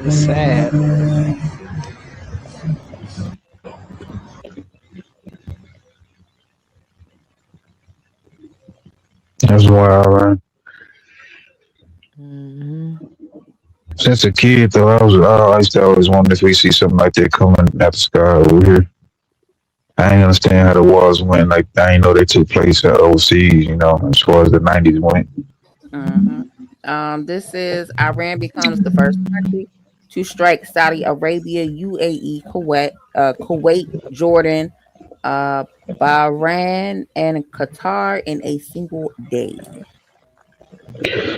It's sad. That's wild, man. Mm-hmm. Since a kid, though, I used to always wonder if we see something like that coming out the sky over here. I ain't understand how the wars went. Like, I ain't know they took place overseas, you know, as far as the 90s went. This is Iran becomes the first country to strike Saudi Arabia, UAE, Kuwait, Jordan, Bahrain, and Qatar in a single day.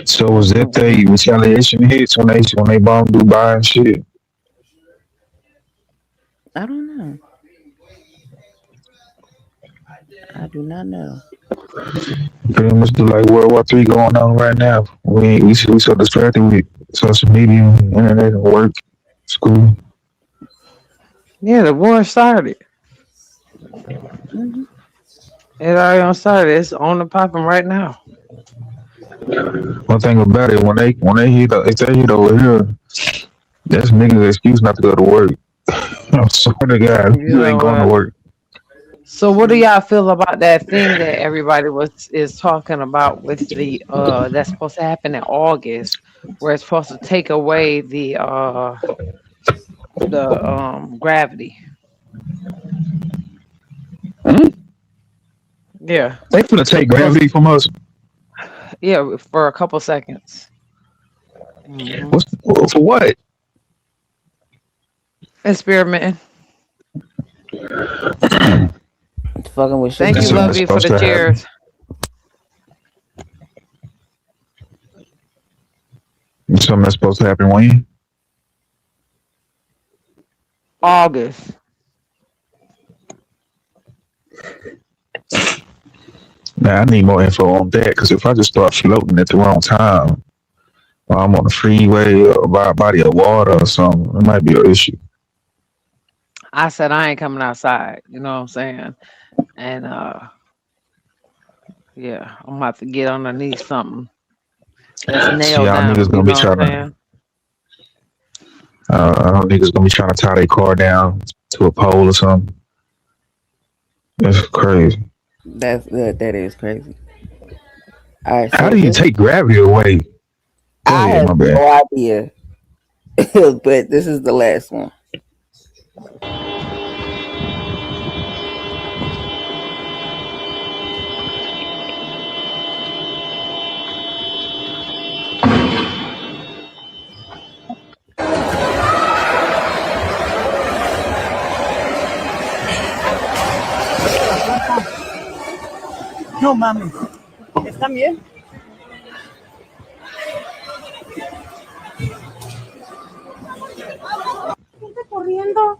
So was that the retaliation hits when they bombed Dubai and shit? I don't know. I do not know. Pretty much like World War III going on right now. We so distracted with social media, internet, and work, school. Yeah, the war started. It already started. It's on the popping right now. One thing about it, when they hit, if they hit over here, that's niggas' excuse not to go to work. I swear to God, you ain't going to work. So what do y'all feel about that thing that everybody is talking about with the that's supposed to happen in August, where it's supposed to take away the gravity? Yeah. They finna take gravity from us. Yeah, for a couple seconds. For what? Experimenting. Fucking with Thank you, love you, for the cheers. Something that's supposed to happen when? August. Now I need more info on that, because if I just start floating at the wrong time, or I'm on the freeway or by a body of water or something, it might be an issue. I said I ain't coming outside. You know what I'm saying? And yeah, I'm about to get underneath something. That's nailed down. Niggas gonna be trying to. Niggas gonna be trying to tie their car down to a pole or something. That's crazy. That is crazy. All right. How do you take gravity away? I have no idea. But this is the last one. No mames. ¿Están bien? Gente corriendo.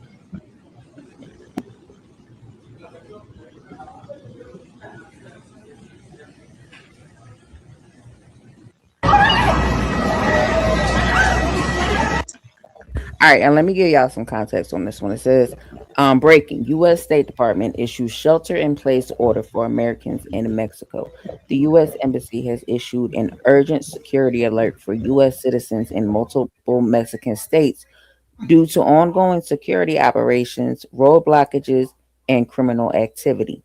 All right, and let me give y'all some context on this one. It says, breaking, U.S. State Department issues shelter-in-place order for Americans in Mexico. The U.S. Embassy has issued an urgent security alert for U.S. citizens in multiple Mexican states due to ongoing security operations, road blockages, and criminal activity.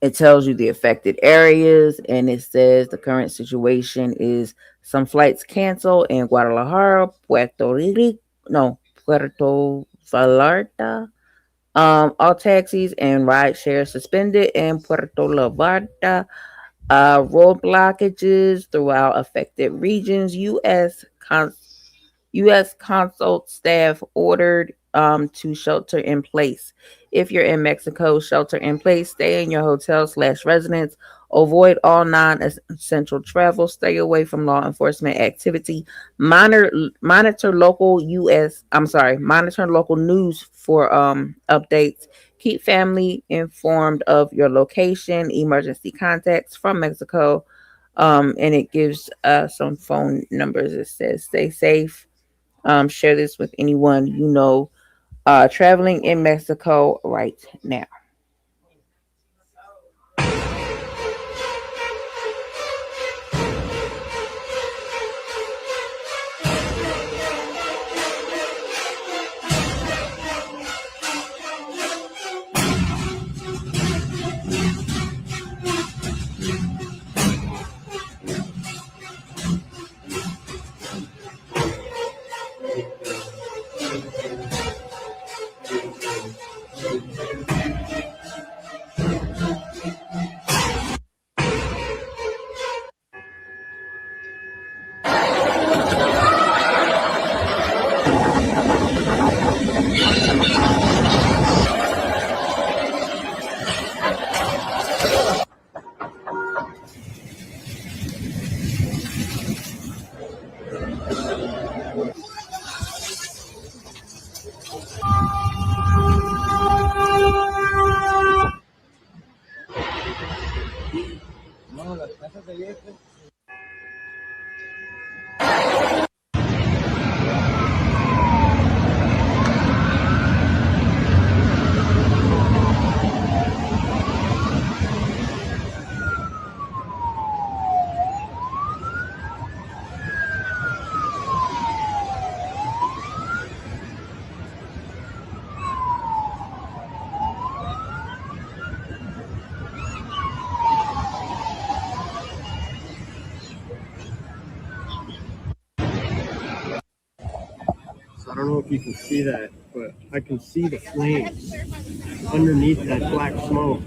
It tells you the affected areas, and it says the current situation is some flights canceled in Guadalajara, Puerto Vallarta. All taxis and ride share suspended in Puerto Vallarta. Road blockages throughout affected regions. U.S. consul staff ordered to shelter in place. If you're in Mexico, shelter in place, stay in your hotel/residence, avoid all non-essential travel, stay away from law enforcement activity, monitor local news for updates, keep family informed of your location, emergency contacts from Mexico, and it gives some phone numbers. It says stay safe, share this with anyone you know traveling in Mexico right now. No, las casas de ayer. So I don't know if you can see that, but I can see the flames underneath that black smoke.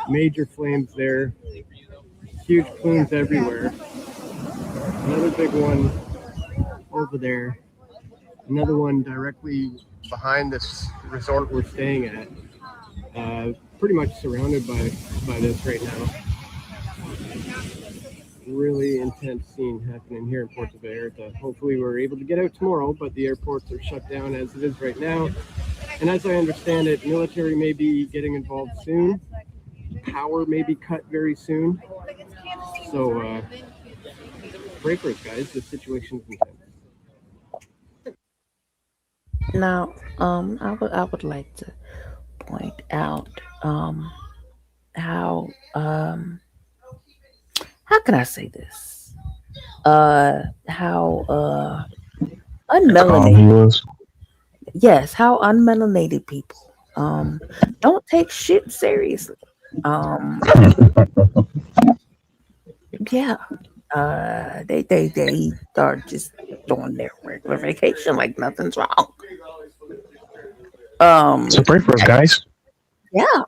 Major flames there, huge plumes everywhere. Another big one over there. Another one directly behind this resort we're staying at. Pretty much surrounded by this right now. Really intense scene happening here in Puerto Vallarta. Hopefully we're able to get out tomorrow, but the airports are shut down as it is right now. And as I understand it, military may be getting involved soon. Power may be cut very soon. So pray for us, guys. The situation's intense. Now, I would like to point out how can I say this? How unmelanated. Yes, how unmelanated people don't take shit seriously. Yeah. They are just doing their regular vacation like nothing's wrong. So pray for us, guys. Yeah.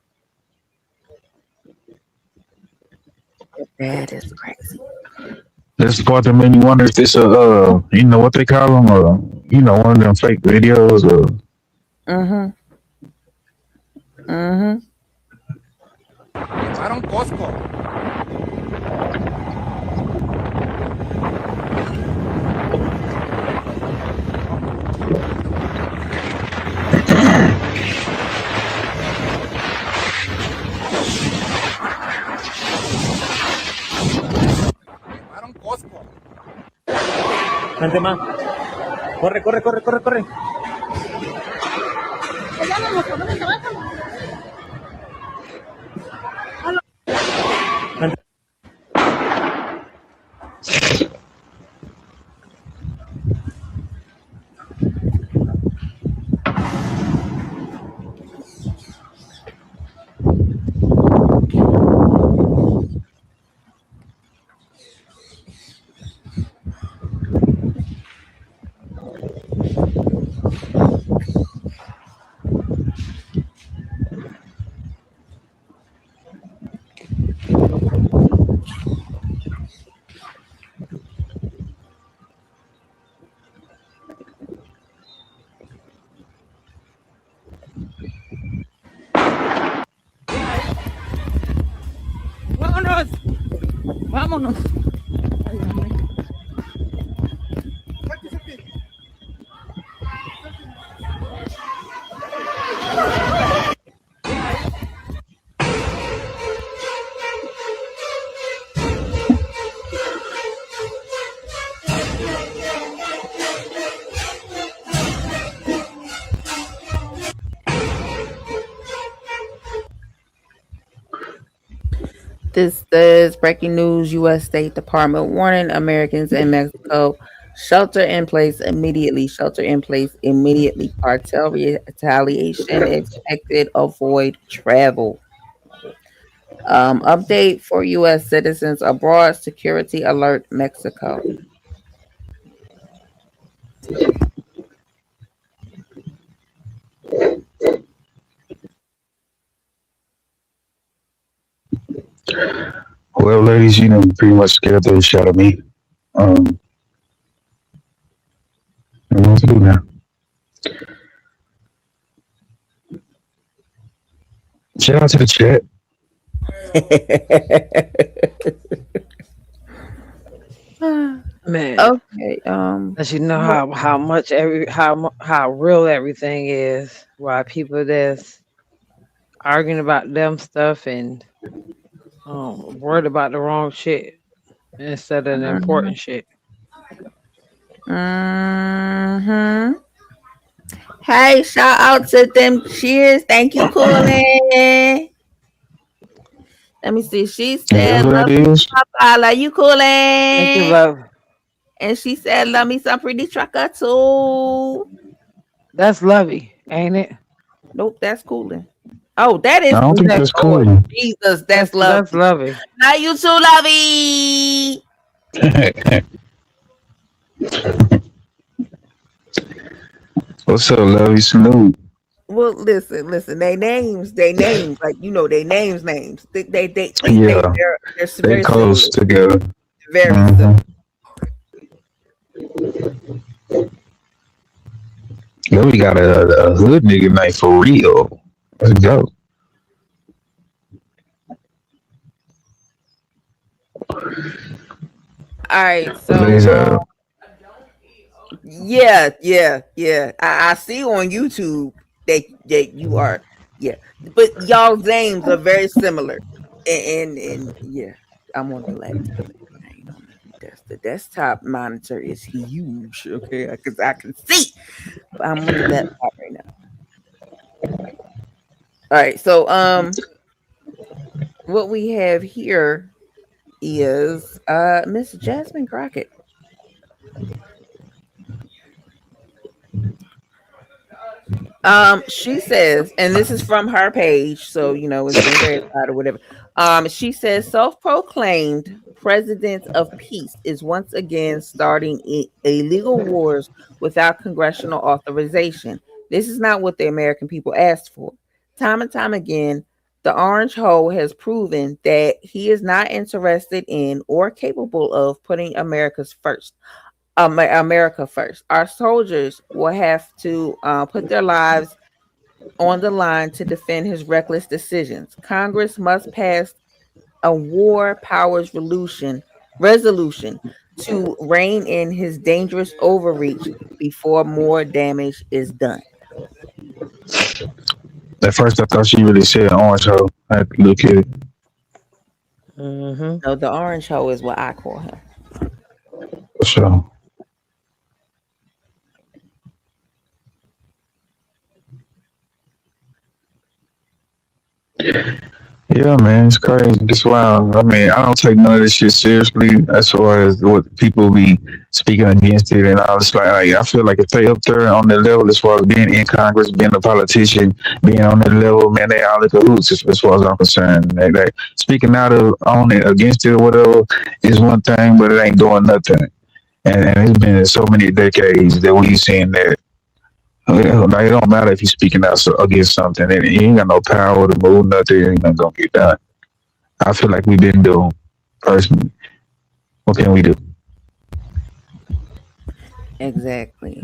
That is crazy. That's the part that made me wonder if this you know what they call them, one of them fake videos or. Echaron Costco. Vente más. Corre, corre, corre, corre, corre. Vente. Vámonos. Vámonos. This is breaking news. U.S. State Department warning Americans in Mexico shelter in place immediately. Shelter in place immediately. Cartel retaliation expected. Avoid travel. Update for U.S. citizens abroad. Security alert. Mexico. Well, ladies, you know, pretty much scared the shit out of me. Um, I don't know what to do now. Shout out to the chat. Man, Okay. as you know how much how real everything is. Why people that's arguing about them stuff and worried about the wrong shit instead of the important shit. Hey, shout out to them. Cheers. Thank you, Coolin. Let me see. She said, Whatever that love me is. some Papa. You Coolin? Thank you, love. And she said, love me some Pretty Trucker too. That's Lovey, ain't it? Nope, that's Coolin. Oh, that is I don't think that's Lord cool. Jesus, that's Lovey. That's Lovey. Now you too, Lovey. What's up, Lovey Snoop? Well, listen. They names, like you know, they names. They Yeah, they're they very close similar. together. Very Mhm. similar. Then we got a hood nigga night for real. Let's go. All right, Ladies, so yeah. I see on YouTube that you are, yeah, but y'all's names are very similar, and yeah, I'm on the laptop. The desktop monitor is huge, okay, because I can see. But I'm on the laptop right now. All right, so what we have here is Miss Jasmine Crockett. She says, and this is from her page, so you know it's been verified or whatever. She says self-proclaimed president of peace is once again starting illegal wars without congressional authorization. This is not what the American people asked for. Time and time again, the Orange Hole has proven that he is not interested in or capable of putting America first. Our soldiers will have to put their lives on the line to defend his reckless decisions. Congress must pass a war powers resolution to rein in his dangerous overreach before more damage is done. At first, I thought she really said Orange Hoe. I had to look at it. No, the Orange Hoe is what I call him. For sure. Yeah, man, it's crazy. It's wild. I mean, I don't take none of this shit seriously as far as what people be speaking against it and all. It's like I feel like if they up there on the level as far as being in Congress, being a politician, being on that level, man, they all in cahoots as far as I'm concerned. They speaking out on it, against it or whatever is one thing, but it ain't doing nothing. And it's been so many decades that we've seen that. It don't matter if you're speaking out against something, and you ain't got no power to move nothing, ain't nothing gonna get done. I feel like we've been doing personally. What can we do? Exactly.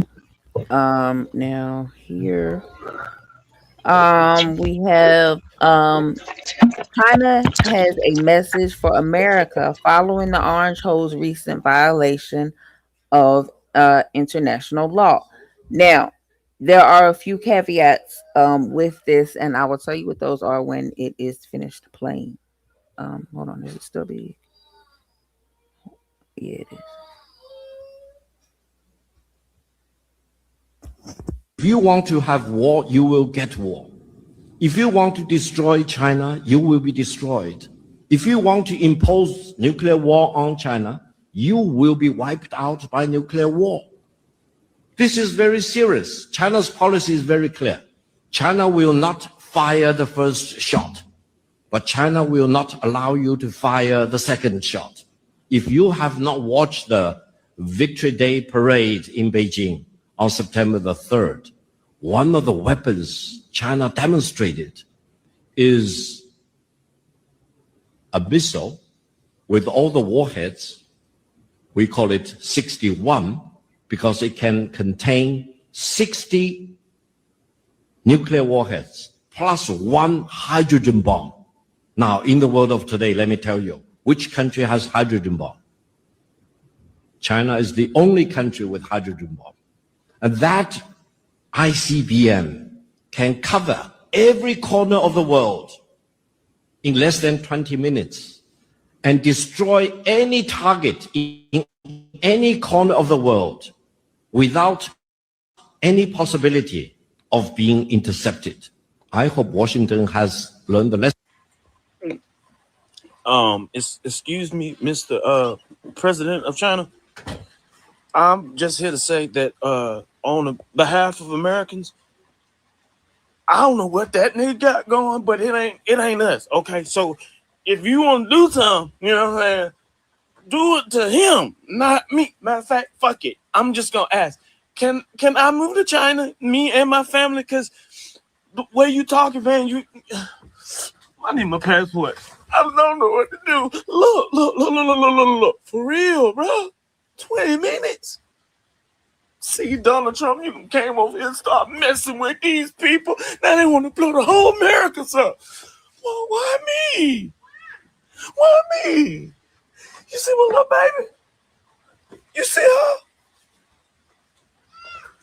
Now here, we have China has a message for America following the Orange Hole's recent violation of international law. Now, there are a few caveats with this, and I will tell you what those are when it is finished playing. Hold on, is it still big? Yeah, it is. If you want to have war, you will get war. If you want to destroy China, you will be destroyed. If you want to impose nuclear war on China, you will be wiped out by nuclear war. This is very serious. China's policy is very clear. China will not fire the first shot, but China will not allow you to fire the second shot. If you have not watched the Victory Day parade in Beijing on September the 3rd, one of the weapons China demonstrated is a missile with all the warheads. We call it 61 because it can contain 60 nuclear warheads plus one hydrogen bomb. Now, in the world of today, let me tell you, which country has hydrogen bomb? China is the only country with hydrogen bomb. And that ICBM can cover every corner of the world in less than 20 minutes and destroy any target in any corner of the world without any possibility of being intercepted. I hope Washington has learned the lesson. Excuse me, Mr. President of China. I'm just here to say that on the behalf of Americans, I don't know what that nigga got going, but it ain't us. Okay, so if you want to do something, you know what I'm saying, do it to him, not me. Matter of fact, fuck it. I'm just gonna ask, can I move to China, me and my family? Cause the way you talking, man, I need my passport. I don't know what to do. Look. For real, bro. 20 minutes. See, Donald Trump, you came over here and started messing with these people. Now they want to blow the whole America up. Well, why me? Why me? You see my little baby? You see her?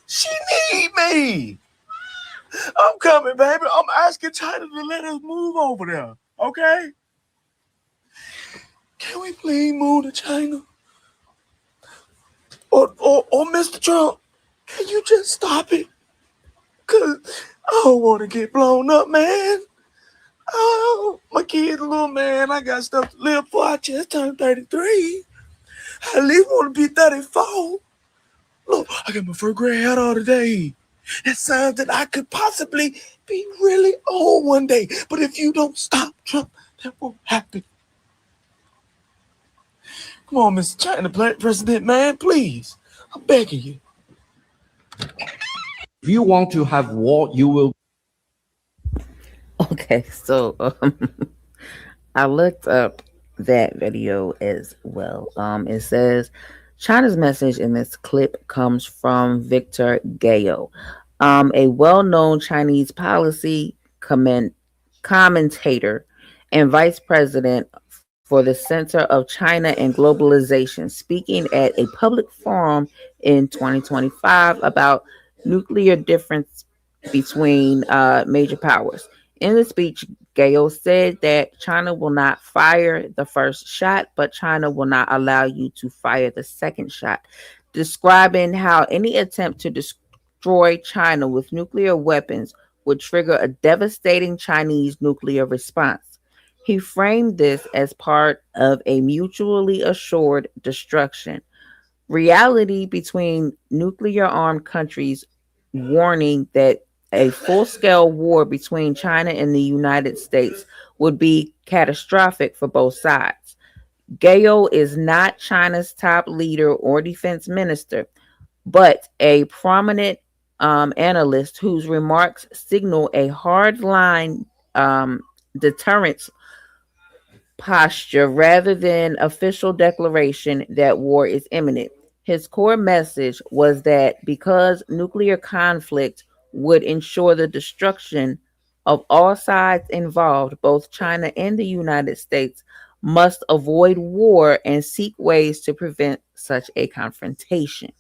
She need me. I'm coming, baby. I'm asking China to let us move over there. Okay? Can we please move to China? Or Mr. Trump, can you just stop it? Cause I don't want to get blown up, man. Oh, my kid's a little man. I got stuff to live for. I just turned 33. I at least want to be 34. Look, I got my first gray hair all today. That sounds that I could possibly be really old one day. But if you don't stop Trump, that won't happen. Come on, Mr. China President, man, please. I'm begging you. If you want to have war, you will. Okay, so I looked up that video as well. It says China's message in this clip comes from Victor Gao, a well-known Chinese policy commentator and vice president for the Center of China and Globalization, speaking at a public forum in 2025 about nuclear difference between major powers. In the speech, Gao said that China will not fire the first shot, but China will not allow you to fire the second shot, describing how any attempt to destroy China with nuclear weapons would trigger a devastating Chinese nuclear response. He framed this as part of a mutually assured destruction reality between nuclear-armed countries, warning that a full-scale war between China and the United States would be catastrophic for both sides. Gao is not China's top leader or defense minister, but a prominent analyst whose remarks signal a hardline deterrence posture rather than official declaration that war is imminent. His core message was that because nuclear conflict would ensure the destruction of all sides involved, both China and the United States must avoid war and seek ways to prevent such a confrontation.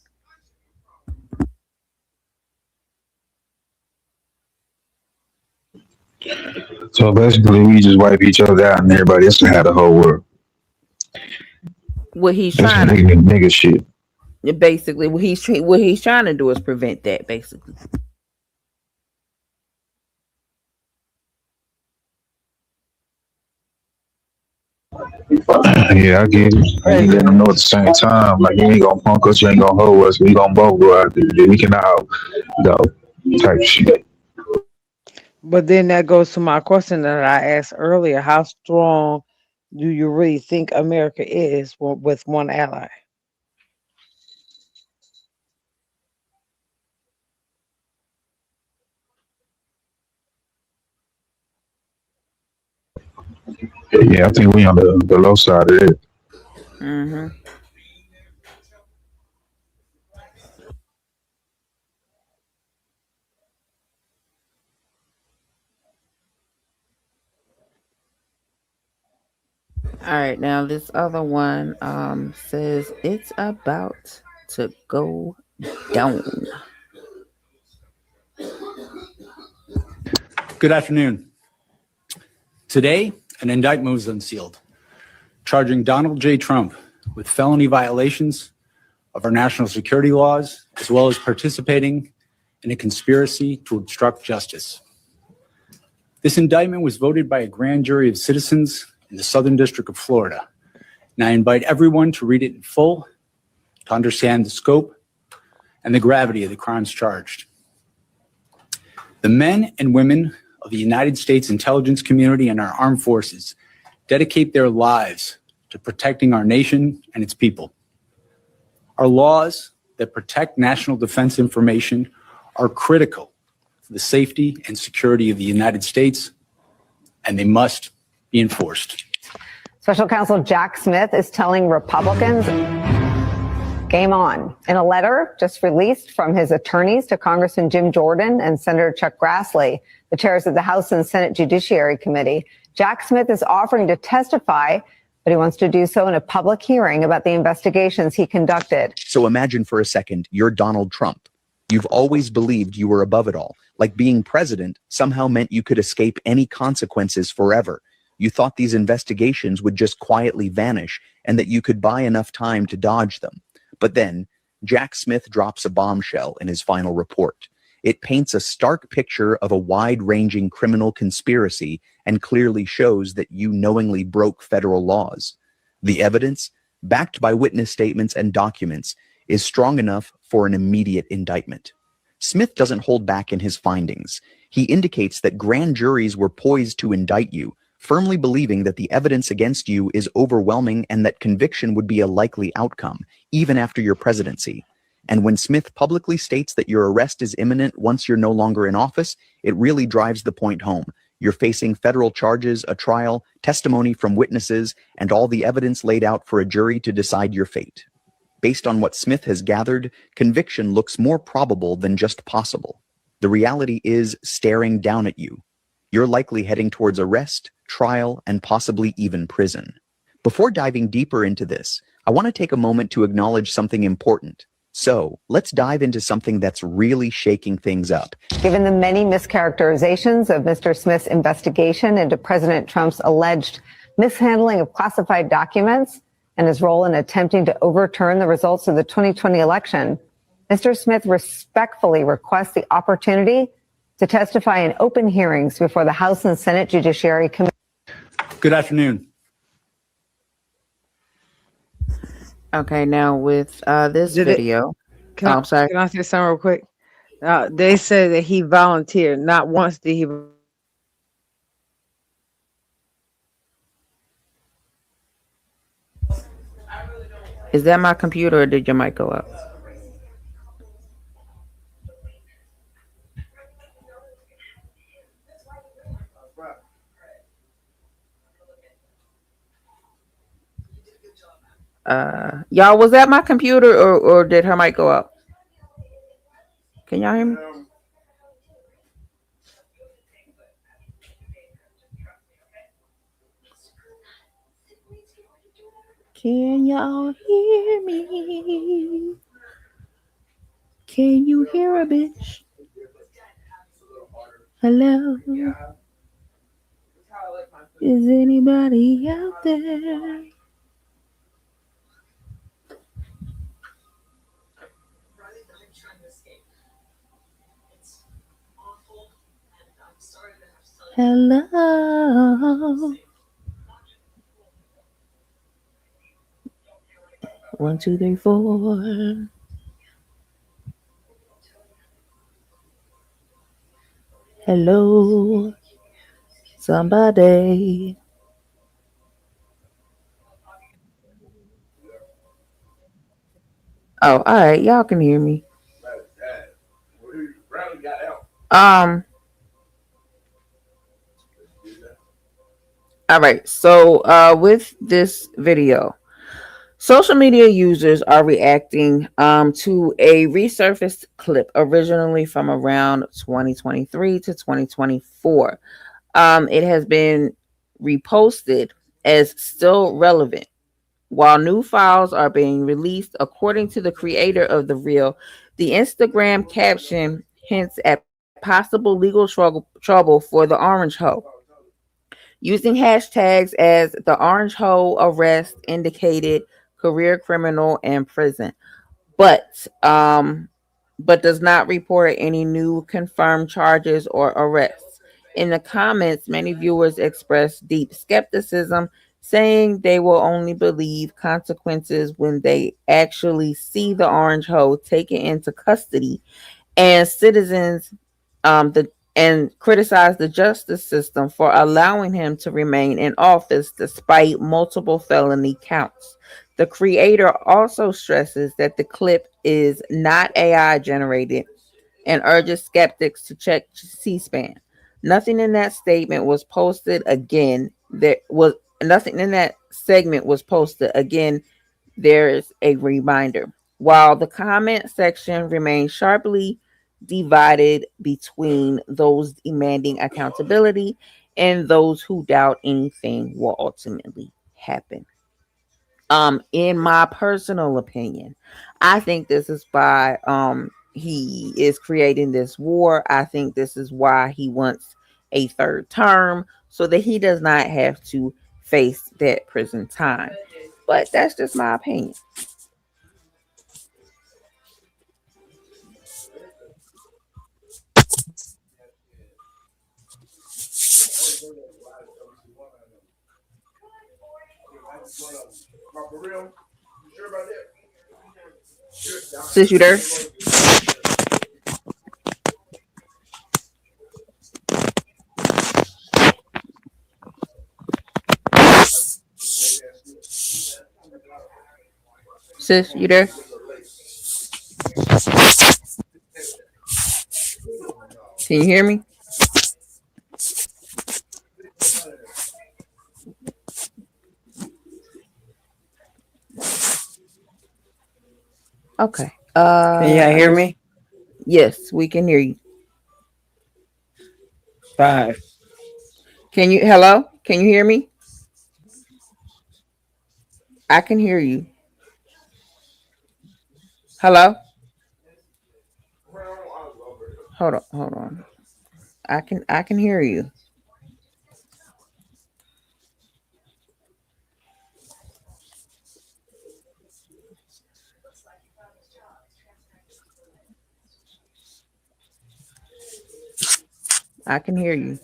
So basically, we just wipe each other out, and everybody else can have the whole world. What he's That's trying to nigga shit. basically what he's trying to do is prevent that, basically. Yeah, I get it. I ain't letting them know at the same time. Like, you ain't gonna punk us, you ain't gonna hold us. We gonna both go out there. We can out, go type shit. But then that goes to my question that I asked earlier. How strong do you really think America is with one ally? Yeah, I think we on the low side of it. Mm-hmm. All right, now this other one says it's about to go down. Good afternoon. Today, an indictment was unsealed, charging Donald J. Trump with felony violations of our national security laws, as well as participating in a conspiracy to obstruct justice. This indictment was voted by a grand jury of citizens in the Southern District of Florida, and I invite everyone to read it in full to understand the scope and the gravity of the crimes charged. The men and women of the United States intelligence community and our armed forces dedicate their lives to protecting our nation and its people. Our laws that protect national defense information are critical to the safety and security of the United States, and they must be enforced. Special Counsel Jack Smith is telling Republicans, game on. In a letter just released from his attorneys to Congressman Jim Jordan and Senator Chuck Grassley, the chairs of the House and Senate Judiciary Committee, Jack Smith is offering to testify, but he wants to do so in a public hearing about the investigations he conducted. So imagine for a second, you're Donald Trump. You've always believed you were above it all, like being president somehow meant you could escape any consequences forever. You thought these investigations would just quietly vanish and that you could buy enough time to dodge them. But then Jack Smith drops a bombshell in his final report. It paints a stark picture of a wide-ranging criminal conspiracy and clearly shows that you knowingly broke federal laws. The evidence, backed by witness statements and documents, is strong enough for an immediate indictment. Smith doesn't hold back in his findings. He indicates that grand juries were poised to indict you, firmly believing that the evidence against you is overwhelming and that conviction would be a likely outcome, even after your presidency. And when Smith publicly states that your arrest is imminent once you're no longer in office, it really drives the point home. You're facing federal charges, a trial, testimony from witnesses, and all the evidence laid out for a jury to decide your fate. Based on what Smith has gathered, conviction looks more probable than just possible. The reality is staring down at you. You're likely heading towards arrest, trial, and possibly even prison. Before diving deeper into this, I want to take a moment to acknowledge something important. So let's dive into something that's really shaking things up. Given the many mischaracterizations of Mr. Smith's investigation into President Trump's alleged mishandling of classified documents and his role in attempting to overturn the results of the 2020 election, Mr. Smith respectfully requests the opportunity to testify in open hearings before the House and Senate Judiciary Committee. Good afternoon. Okay, now with this video. Can I'm sorry. Can I say something real quick? They said that he volunteered. Not once did he. Is that my computer or did your mic go up? Y'all, was that my computer or did her mic go up? Can y'all hear me? Can y'all hear me? Can you hear a bitch? Hello? Is anybody out there? Hello. 1, 2, 3, 4. Hello, somebody. Oh, all right, y'all can hear me. All right. So with this video, social media users are reacting to a resurfaced clip originally from around 2023 to 2024. It has been reposted as still relevant. While new files are being released, according to the creator of the reel, the Instagram caption hints at possible legal trouble for the Orange Hoe. Using hashtags as the Orange Hoe arrest indicated career criminal and prison, but does not report any new confirmed charges or arrests. In the comments, many viewers expressed deep skepticism, saying they will only believe consequences when they actually see the Orange Hoe taken into custody, and citizens and criticize the justice system for allowing him to remain in office despite multiple felony counts. The creator also stresses that the clip is not AI generated and urges skeptics to check C-SPAN. Nothing in that statement was posted again. Nothing in that segment was posted again. There is a reminder. While the comment section remains sharply divided between those demanding accountability and those who doubt anything will ultimately happen. In my personal opinion, I think this is why he is creating this war. I think this is why he wants a third term, so that he does not have to face that prison time. But that's just my opinion. Sis, you there? Sis, you there? Can you hear me? Okay. Can y'all hear me? Yes, we can hear you. 5. Hello? Can you hear me? I can hear you. Hello? Hold on. I can hear you. I can hear you.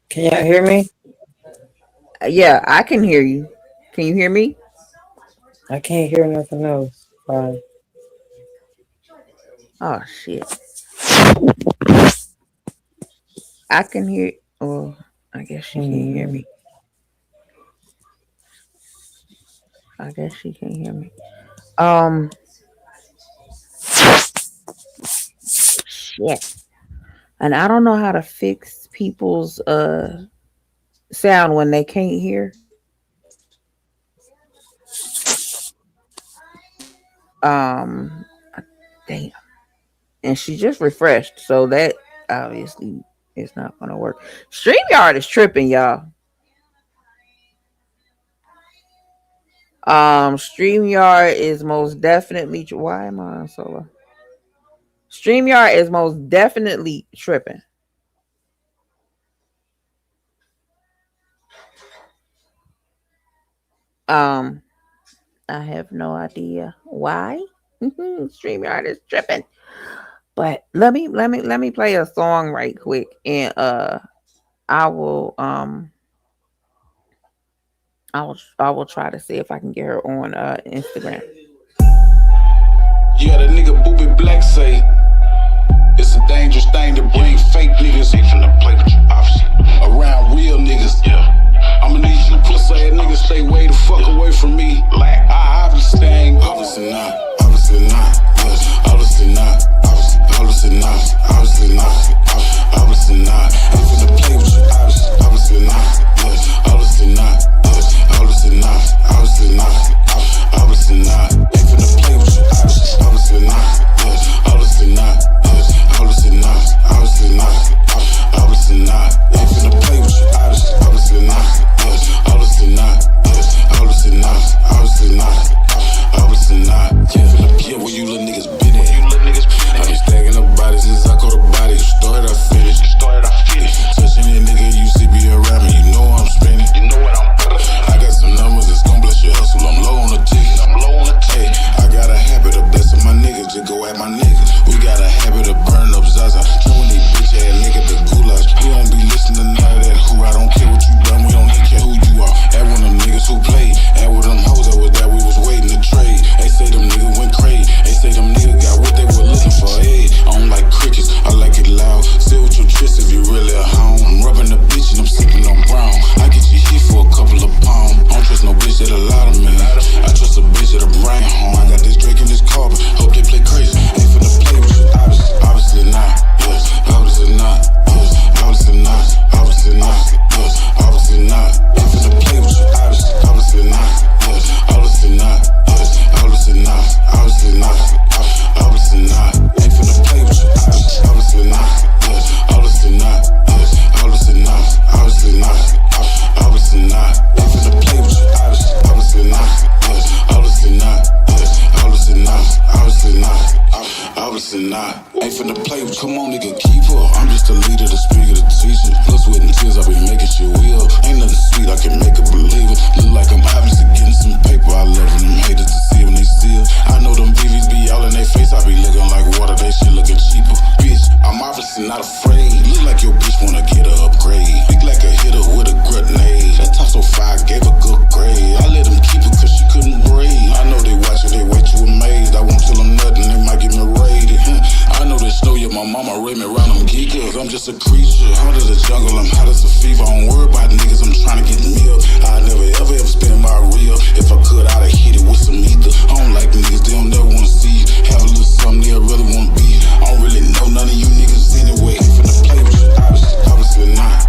Can y'all hear me? Yeah, I can hear you. Can you hear me? I can't hear nothing else. 5. Oh shit. I can hear. Oh, I guess she can't hear me. I guess she can't hear me. Shit. And I don't know how to fix people's sound when they can't hear. Damn. And she just refreshed, so that obviously is not gonna work. StreamYard is tripping, y'all. StreamYard is most definitely. Why am I on solo? StreamYard is most definitely tripping. I have no idea why. StreamYard is tripping. But let me play a song right quick, and I will try to see if I can get her on Instagram. Yeah, the nigga Booby Black say it's a dangerous thing to bring fake niggas around real niggas. Yeah. I'ma need you pussy ass niggas stay way the fuck away from me. Like I obviously ain't. Obviously not. Obviously not. Obviously not. Obviously not. Obviously not. Ain't finna play with you. Come on, nigga, keep up. I'm just the leader, the speaker, the teacher. Plus with and tears, I be making shit real. Ain't nothing sweet, I can make it believe it. Look like I'm obviously getting some paper. I love when them haters to see when they steal. I know them BBs be all in their face. I be looking like water, they shit looking cheaper. Bitch, I'm obviously not afraid. Look like your bitch wanna get a upgrade. Big like a hitter with a grenade. That top so fire gave a good grade. I let them keep it cause she couldn't breathe. I know they watching, they way too amazed. I won't tell them nothing, they might get me raided. I know they snow, yeah, my mama raised me around them geekers. I'm just a creature, hot as a jungle, I'm hot as a fever. I don't worry about niggas, I'm trying to get me up. I never ever spend my real. If I could, I'd have hit it with some ether. I don't like niggas, they don't never wanna see you. Have a little something they really wanna be. I don't really know none of you niggas anyway. Ain't finna play with you, obviously not.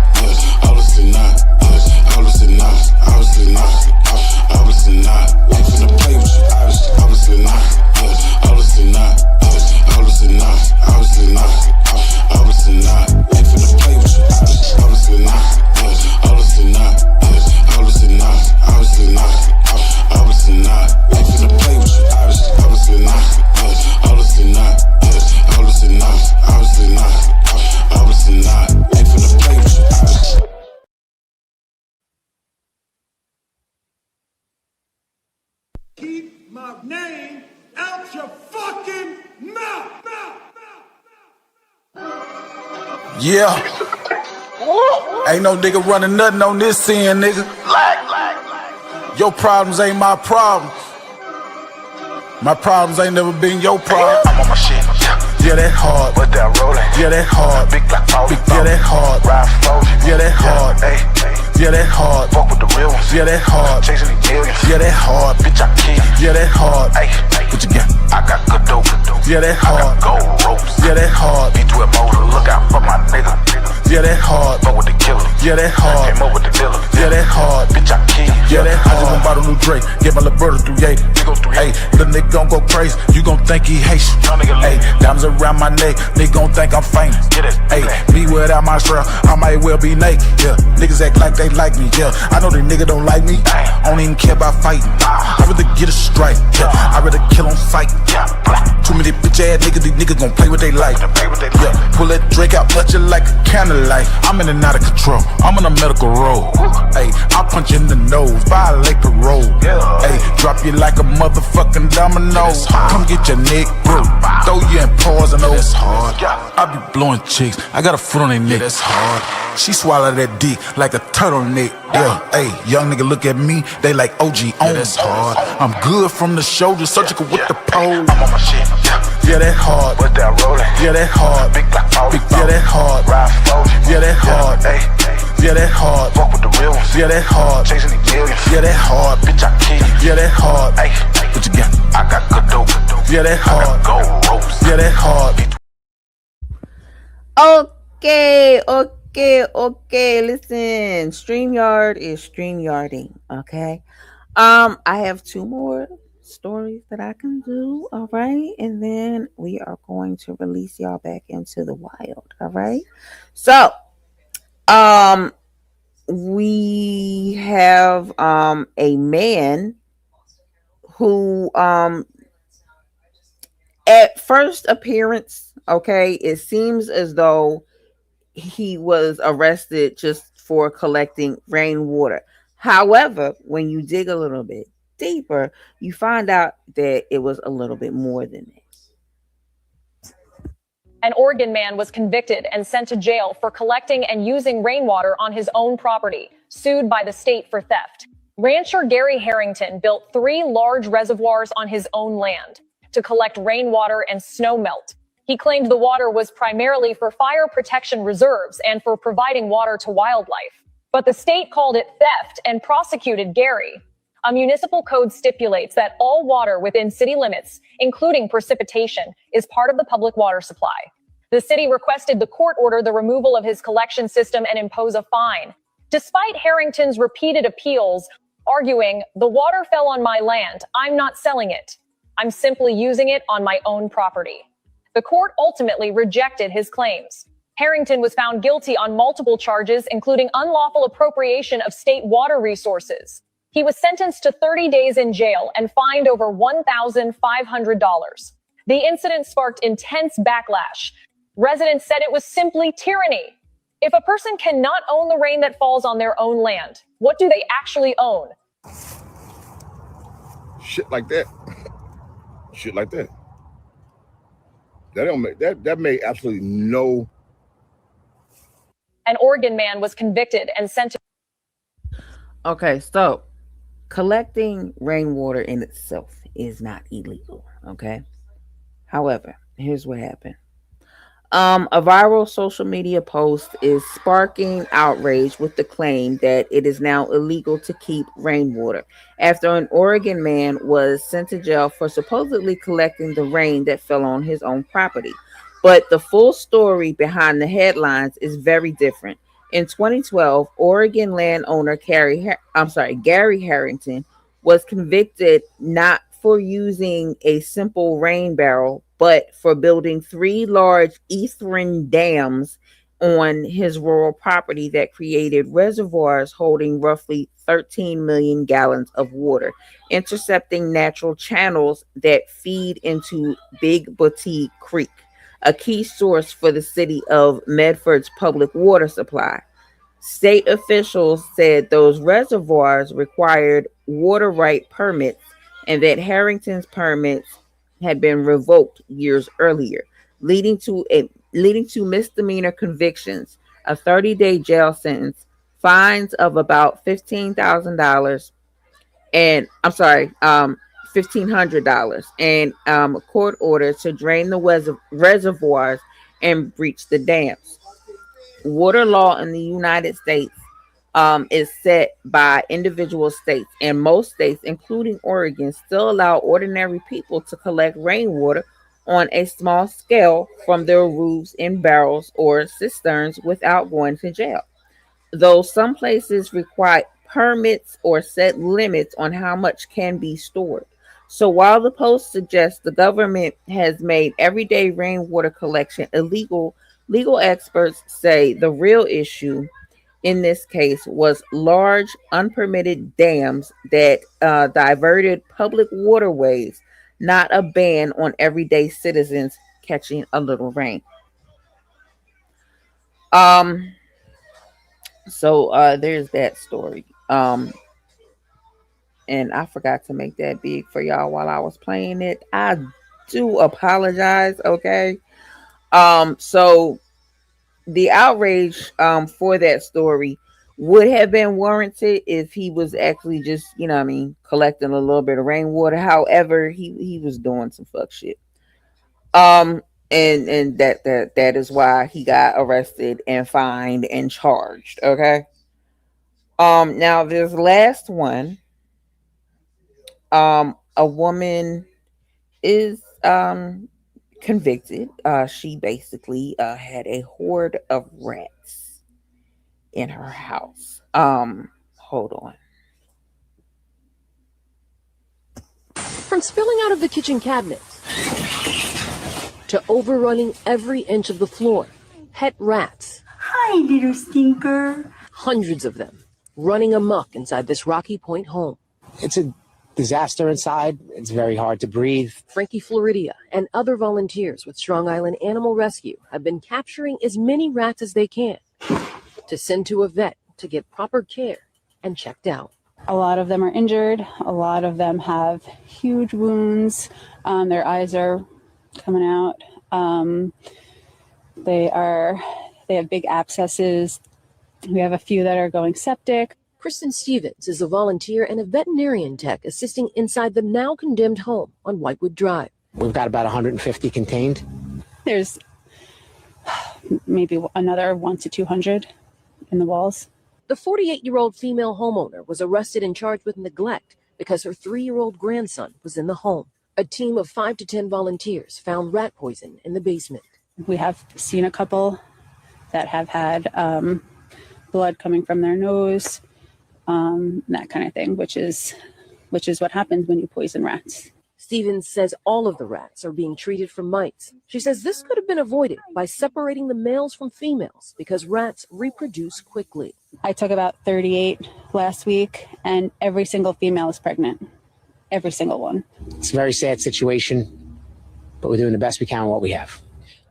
Obviously not. Obviously not. Obviously not. Obviously not. Ain't finna play with you, obviously not. Obviously not. Obviously not. Obviously not. Obviously not. Ain't finna play with you, obviously not. Obviously not. Obviously not. Obviously not. Obviously not. Ain't finna play with you, obviously not. Obviously not. Obviously not. Obviously not. Obviously not. Ain't finna play with you, Keep my name out your fucking mouth. Yeah. Ain't no nigga running nothing on this end, nigga. Your problems ain't my problems. My problems ain't never been your problem. I'm on my shit. Yeah, that hard. But that rolling. Yeah, that hard. Big black ball. Yeah, that hard. Ride for yeah, that hard. Yeah, that hard. Fuck with the real ones. Yeah, that hard. Chasing these millions. Yeah, that hard. Bitch, I kill. Yeah, that hard. What you got? I got good dope. Yeah, that hard. I got gold ropes. Yeah, that hard. B12 motor. Look out for my nigga. Yeah, that hard. Fuck with the killer. Yeah, that hard. Came up with the dealer. Yeah, that hard. Bitch, I kill. Yeah, that hard. I just went bought a new Drake. Get my little brother through 8. Hey, the nigga gon' go crazy. You gon' think he hates you. Hey, diamonds around my neck. Nigga gon' think I'm famous. Hey, me without my strap, I might well be naked. Yeah, niggas act like they like me. Yeah, I know they nigga don't like me. I don't even care about fighting. I rather get a strike. Yeah, I rather kill on sight. Too many bitch ass niggas. These niggas gon' play with they life. Yeah, pull that Drake out, touch it like a candlelight. I'm in and out of control. I'm on a medical road. Hey, I punch in the nose, violate the road. Hey, drop you like a motherfucking domino. Come get your neck broke. Throw you in paws and O's. I be blowing chicks. I got a foot on their neck. That's hard. She swallow that dick like a turtleneck. Yeah, hey, young nigga look at me. They like OG on. That's hard. I'm good from the shoulder, surgical with the pole. I'm on my shit. Yeah, that hard. But that rolling. Yeah, that hard. Big black ball. Yeah, that hard. Ride for yeah, that hard. Yeah, that hard. Fuck with the real ones. Yeah, that hard. Chasing these millions. Yeah, that hard. Bitch, I kill. Yeah, that hard. What you got? I got good dope. Yeah, that hard. I got gold ropes. Yeah, that hard. Okay. Listen, StreamYard is StreamYarding. Okay. I have 2 more stories that I can do. All right. And then we are going to release y'all back into the wild. All right. So, we have a man who at first appearance, okay, it seems as though he was arrested just for collecting rainwater. However, when you dig a little bit deeper, you find out that it was a little bit more than that. An Oregon man was convicted and sent to jail for collecting and using rainwater on his own property, sued by the state for theft. Rancher Gary Harrington built 3 large reservoirs on his own land to collect rainwater and snow melt. He claimed the water was primarily for fire protection reserves and for providing water to wildlife. But the state called it theft and prosecuted Gary. A municipal code stipulates that all water within city limits, including precipitation, is part of the public water supply. The city requested the court order the removal of his collection system and impose a fine. Despite Harrington's repeated appeals, arguing, "The water fell on my land. I'm not selling it. I'm simply using it on my own property." The court ultimately rejected his claims. Harrington was found guilty on multiple charges, including unlawful appropriation of state water resources. He was sentenced to 30 days in jail and fined over $1,500. The incident sparked intense backlash. Residents said it was simply tyranny. If a person cannot own the rain that falls on their own land, what do they actually own? Shit like that. Shit like that. That don't make that made absolutely no. An Oregon man was convicted and sent to. Okay, so collecting rainwater in itself is not illegal. Okay. However, here's what happened. A viral social media post is sparking outrage with the claim that it is now illegal to keep rainwater after an Oregon man was sent to jail for supposedly collecting the rain that fell on his own property. But the full story behind the headlines is very different. In 2012, Oregon landowner Gary Harrington was convicted not for using a simple rain barrel, but for building 3 large earthen dams on his rural property that created reservoirs holding roughly 13 million gallons of water, intercepting natural channels that feed into Big Booty Creek, a key source for the city of Medford's public water supply. State officials said those reservoirs required water right permits and that Harrington's permits had been revoked years earlier, leading to misdemeanor convictions, a 30-day jail sentence, fines of about $1,500, and $1,500, and a court order to drain the reservoirs and breach the dams. Water law in the United States is set by individual states, and most states, including Oregon, still allow ordinary people to collect rainwater on a small scale from their roofs in barrels or cisterns without going to jail. Though some places require permits or set limits on how much can be stored. So while the post suggests the government has made everyday rainwater collection illegal, legal experts say the real issue in this case was large unpermitted dams that diverted public waterways, not a ban on everyday citizens catching a little rain. So there's that story. And I forgot to make that big for y'all while I was playing it. I do apologize, okay? So the outrage for that story would have been warranted if he was actually just, collecting a little bit of rainwater. However, he was doing some fuck shit. And that is why he got arrested and fined and charged, okay? Now this last one, a woman is convicted. She basically had a horde of rats in her house. Hold on. From spilling out of the kitchen cabinets to overrunning every inch of the floor, pet rats. Hi, little stinker. Hundreds of them running amok inside this Rocky Point home. It's a disaster inside. It's very hard to breathe. Frankie Floridia and other volunteers with Strong Island Animal Rescue have been capturing as many rats as they can to send to a vet to get proper care and checked out. A lot of them are injured. A lot of them have huge wounds. Their eyes are coming out. They have big abscesses. We have a few that are going septic. Kristen Stevens is a volunteer and a veterinarian tech assisting inside the now condemned home on Whitewood Drive. We've got about 150 contained. There's maybe another 100 to 200 in the walls. The 48-year-old female homeowner was arrested and charged with neglect because her 3-year-old grandson was in the home. A team of 5 to 10 volunteers found rat poison in the basement. We have seen a couple that have had blood coming from their nose, that kind of thing, which is what happens when you poison rats. Stevens says all of the rats are being treated for mites. She says this could have been avoided by separating the males from females because rats reproduce quickly. I took about 38 last week, and every single female is pregnant. Every single one. It's a very sad situation. but we're doing the best we can with what we have.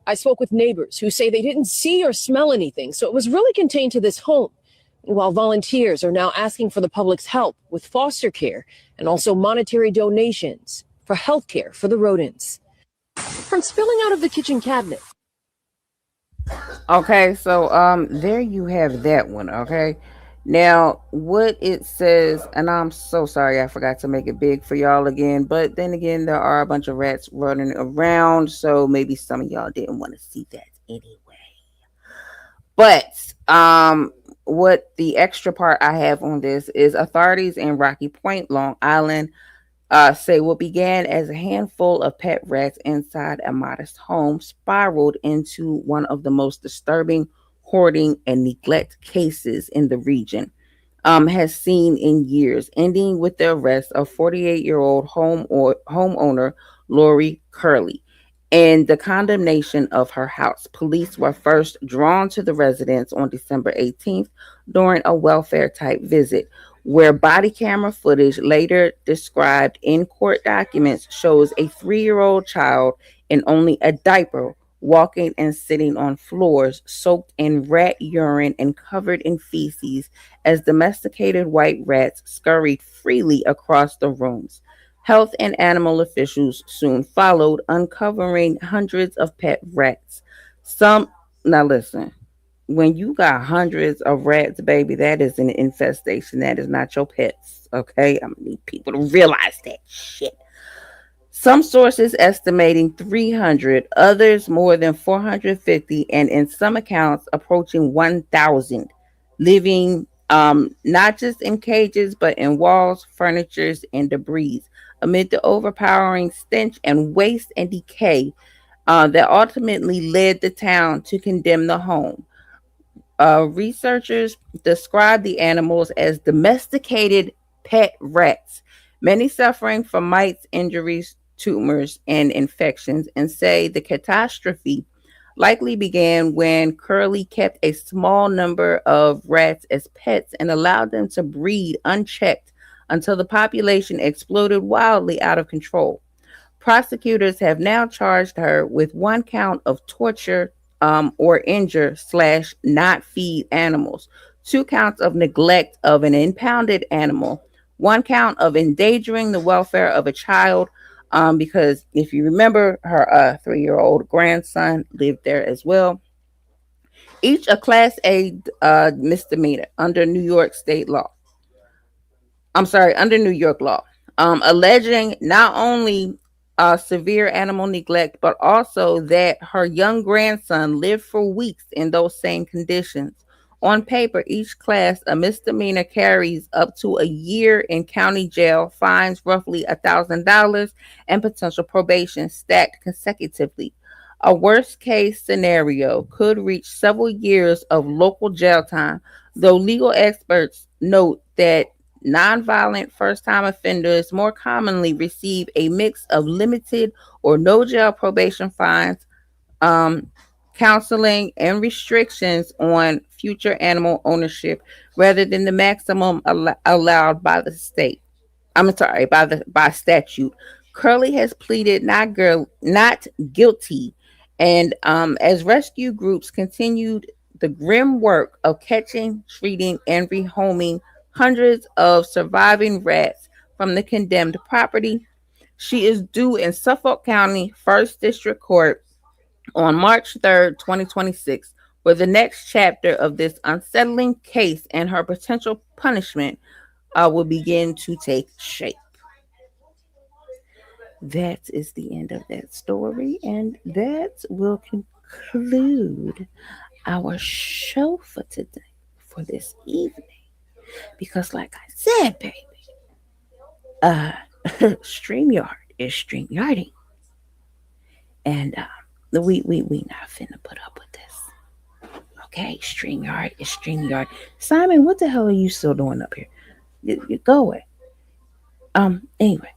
I spoke with neighbors who say they didn't see or smell anything, so it was really contained to this home. While volunteers are now asking for the public's help with foster care and also monetary donations for health care for the rodents. From spilling out of the kitchen cabinet. Okay, so there you have that one. Okay, now what it says, and I'm so sorry I forgot to make it big for y'all again, but then again there are a bunch of rats running around, so maybe some of y'all didn't want to see that anyway. But what the extra part I have on this is authorities in Rocky Point, Long Island, say what began as a handful of pet rats inside a modest home spiraled into one of the most disturbing hoarding and neglect cases in the region has seen in years, ending with the arrest of 48-year-old homeowner Lori Curley and the condemnation of her house. Police were first drawn to the residence on December 18th during a welfare-type visit, where body camera footage later described in court documents shows a 3-year-old child in only a diaper walking and sitting on floors soaked in rat urine and covered in feces as domesticated white rats scurried freely across the rooms. Health and animal officials soon followed, uncovering hundreds of pet rats. Now listen, when you got hundreds of rats, baby, that is an infestation. That is not your pets, okay? I need people to realize that shit. Some sources estimating 300, others more than 450, and in some accounts approaching 1,000, living not just in cages, but in walls, furniture, and debris, amid the overpowering stench and waste and decay that ultimately led the town to condemn the home. Researchers describe the animals as domesticated pet rats, many suffering from mites, injuries, tumors, and infections, and say the catastrophe likely began when Curley kept a small number of rats as pets and allowed them to breed unchecked until the population exploded wildly out of control. Prosecutors have now charged her with 1 count of torture or injure / not feed animals, 2 counts of neglect of an impounded animal, 1 count of endangering the welfare of a child, because if you remember, her 3-year-old grandson lived there as well. Each a Class A misdemeanor under New York state law. Under New York law, alleging not only severe animal neglect, but also that her young grandson lived for weeks in those same conditions. On paper, each class, a misdemeanor carries up to a year in county jail, fines roughly $1,000, and potential probation stacked consecutively. A worst case scenario could reach several years of local jail time, though legal experts note that nonviolent first-time offenders more commonly receive a mix of limited or no jail probation fines, counseling, and restrictions on future animal ownership rather than the maximum allowed by the state. By statute. Curley has pleaded not guilty, and as rescue groups continued the grim work of catching, treating, and rehoming hundreds of surviving rats from the condemned property, she is due in Suffolk County First District Court on March 3rd, 2026, where the next chapter of this unsettling case and her potential punishment will begin to take shape. That is the end of that story, and that will conclude our show for today, for this evening. Because like I said, baby, StreamYard is StreamYarding. And we not finna put up with this. Okay, StreamYard is StreamYard. Simon, what the hell are you still doing up here? You go away. Anyway.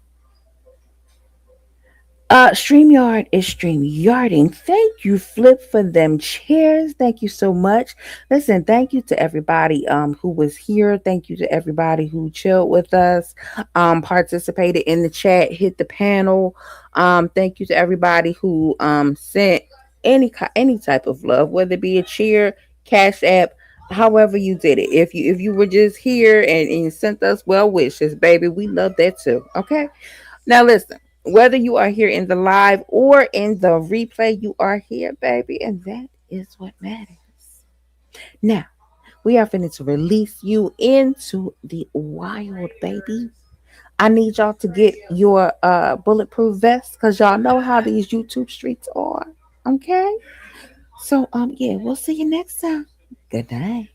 StreamYard is StreamYarding. Thank you, Flip, for them chairs. Thank you so much. Listen, thank you to everybody who was here. Thank you to everybody who chilled with us, participated in the chat, hit the panel. Thank you to everybody who sent any type of love, whether it be a cheer, Cash App, however you did it. If you were just here and you sent us well wishes, baby, we love that too. Okay. Now listen. Whether you are here in the live or in the replay, you are here, baby, and that is what matters. Now, we are finna to release you into the wild, baby. I need y'all to get your bulletproof vests, because y'all know how these YouTube streets are. Okay? So, yeah, we'll see you next time. Good night.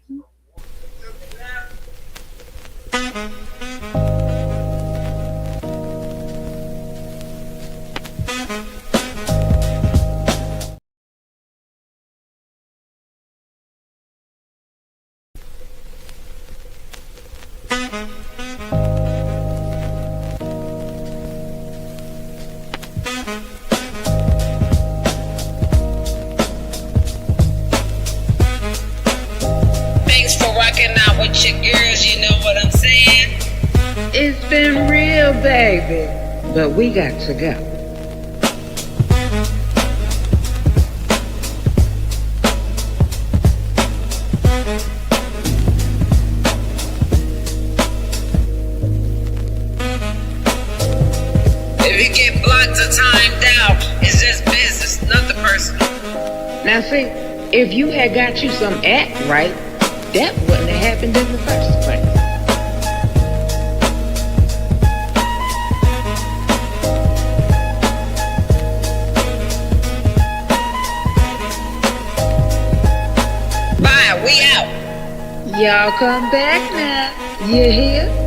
Thanks for rocking out with your girls, you know what I'm saying? It's been real, baby, but we got to go. If you get blocked or timed out, it's just business, nothing personal. Now see, if you had got you some act right, that wouldn't have happened in the first place. Bye, we out. Y'all come back now. You hear?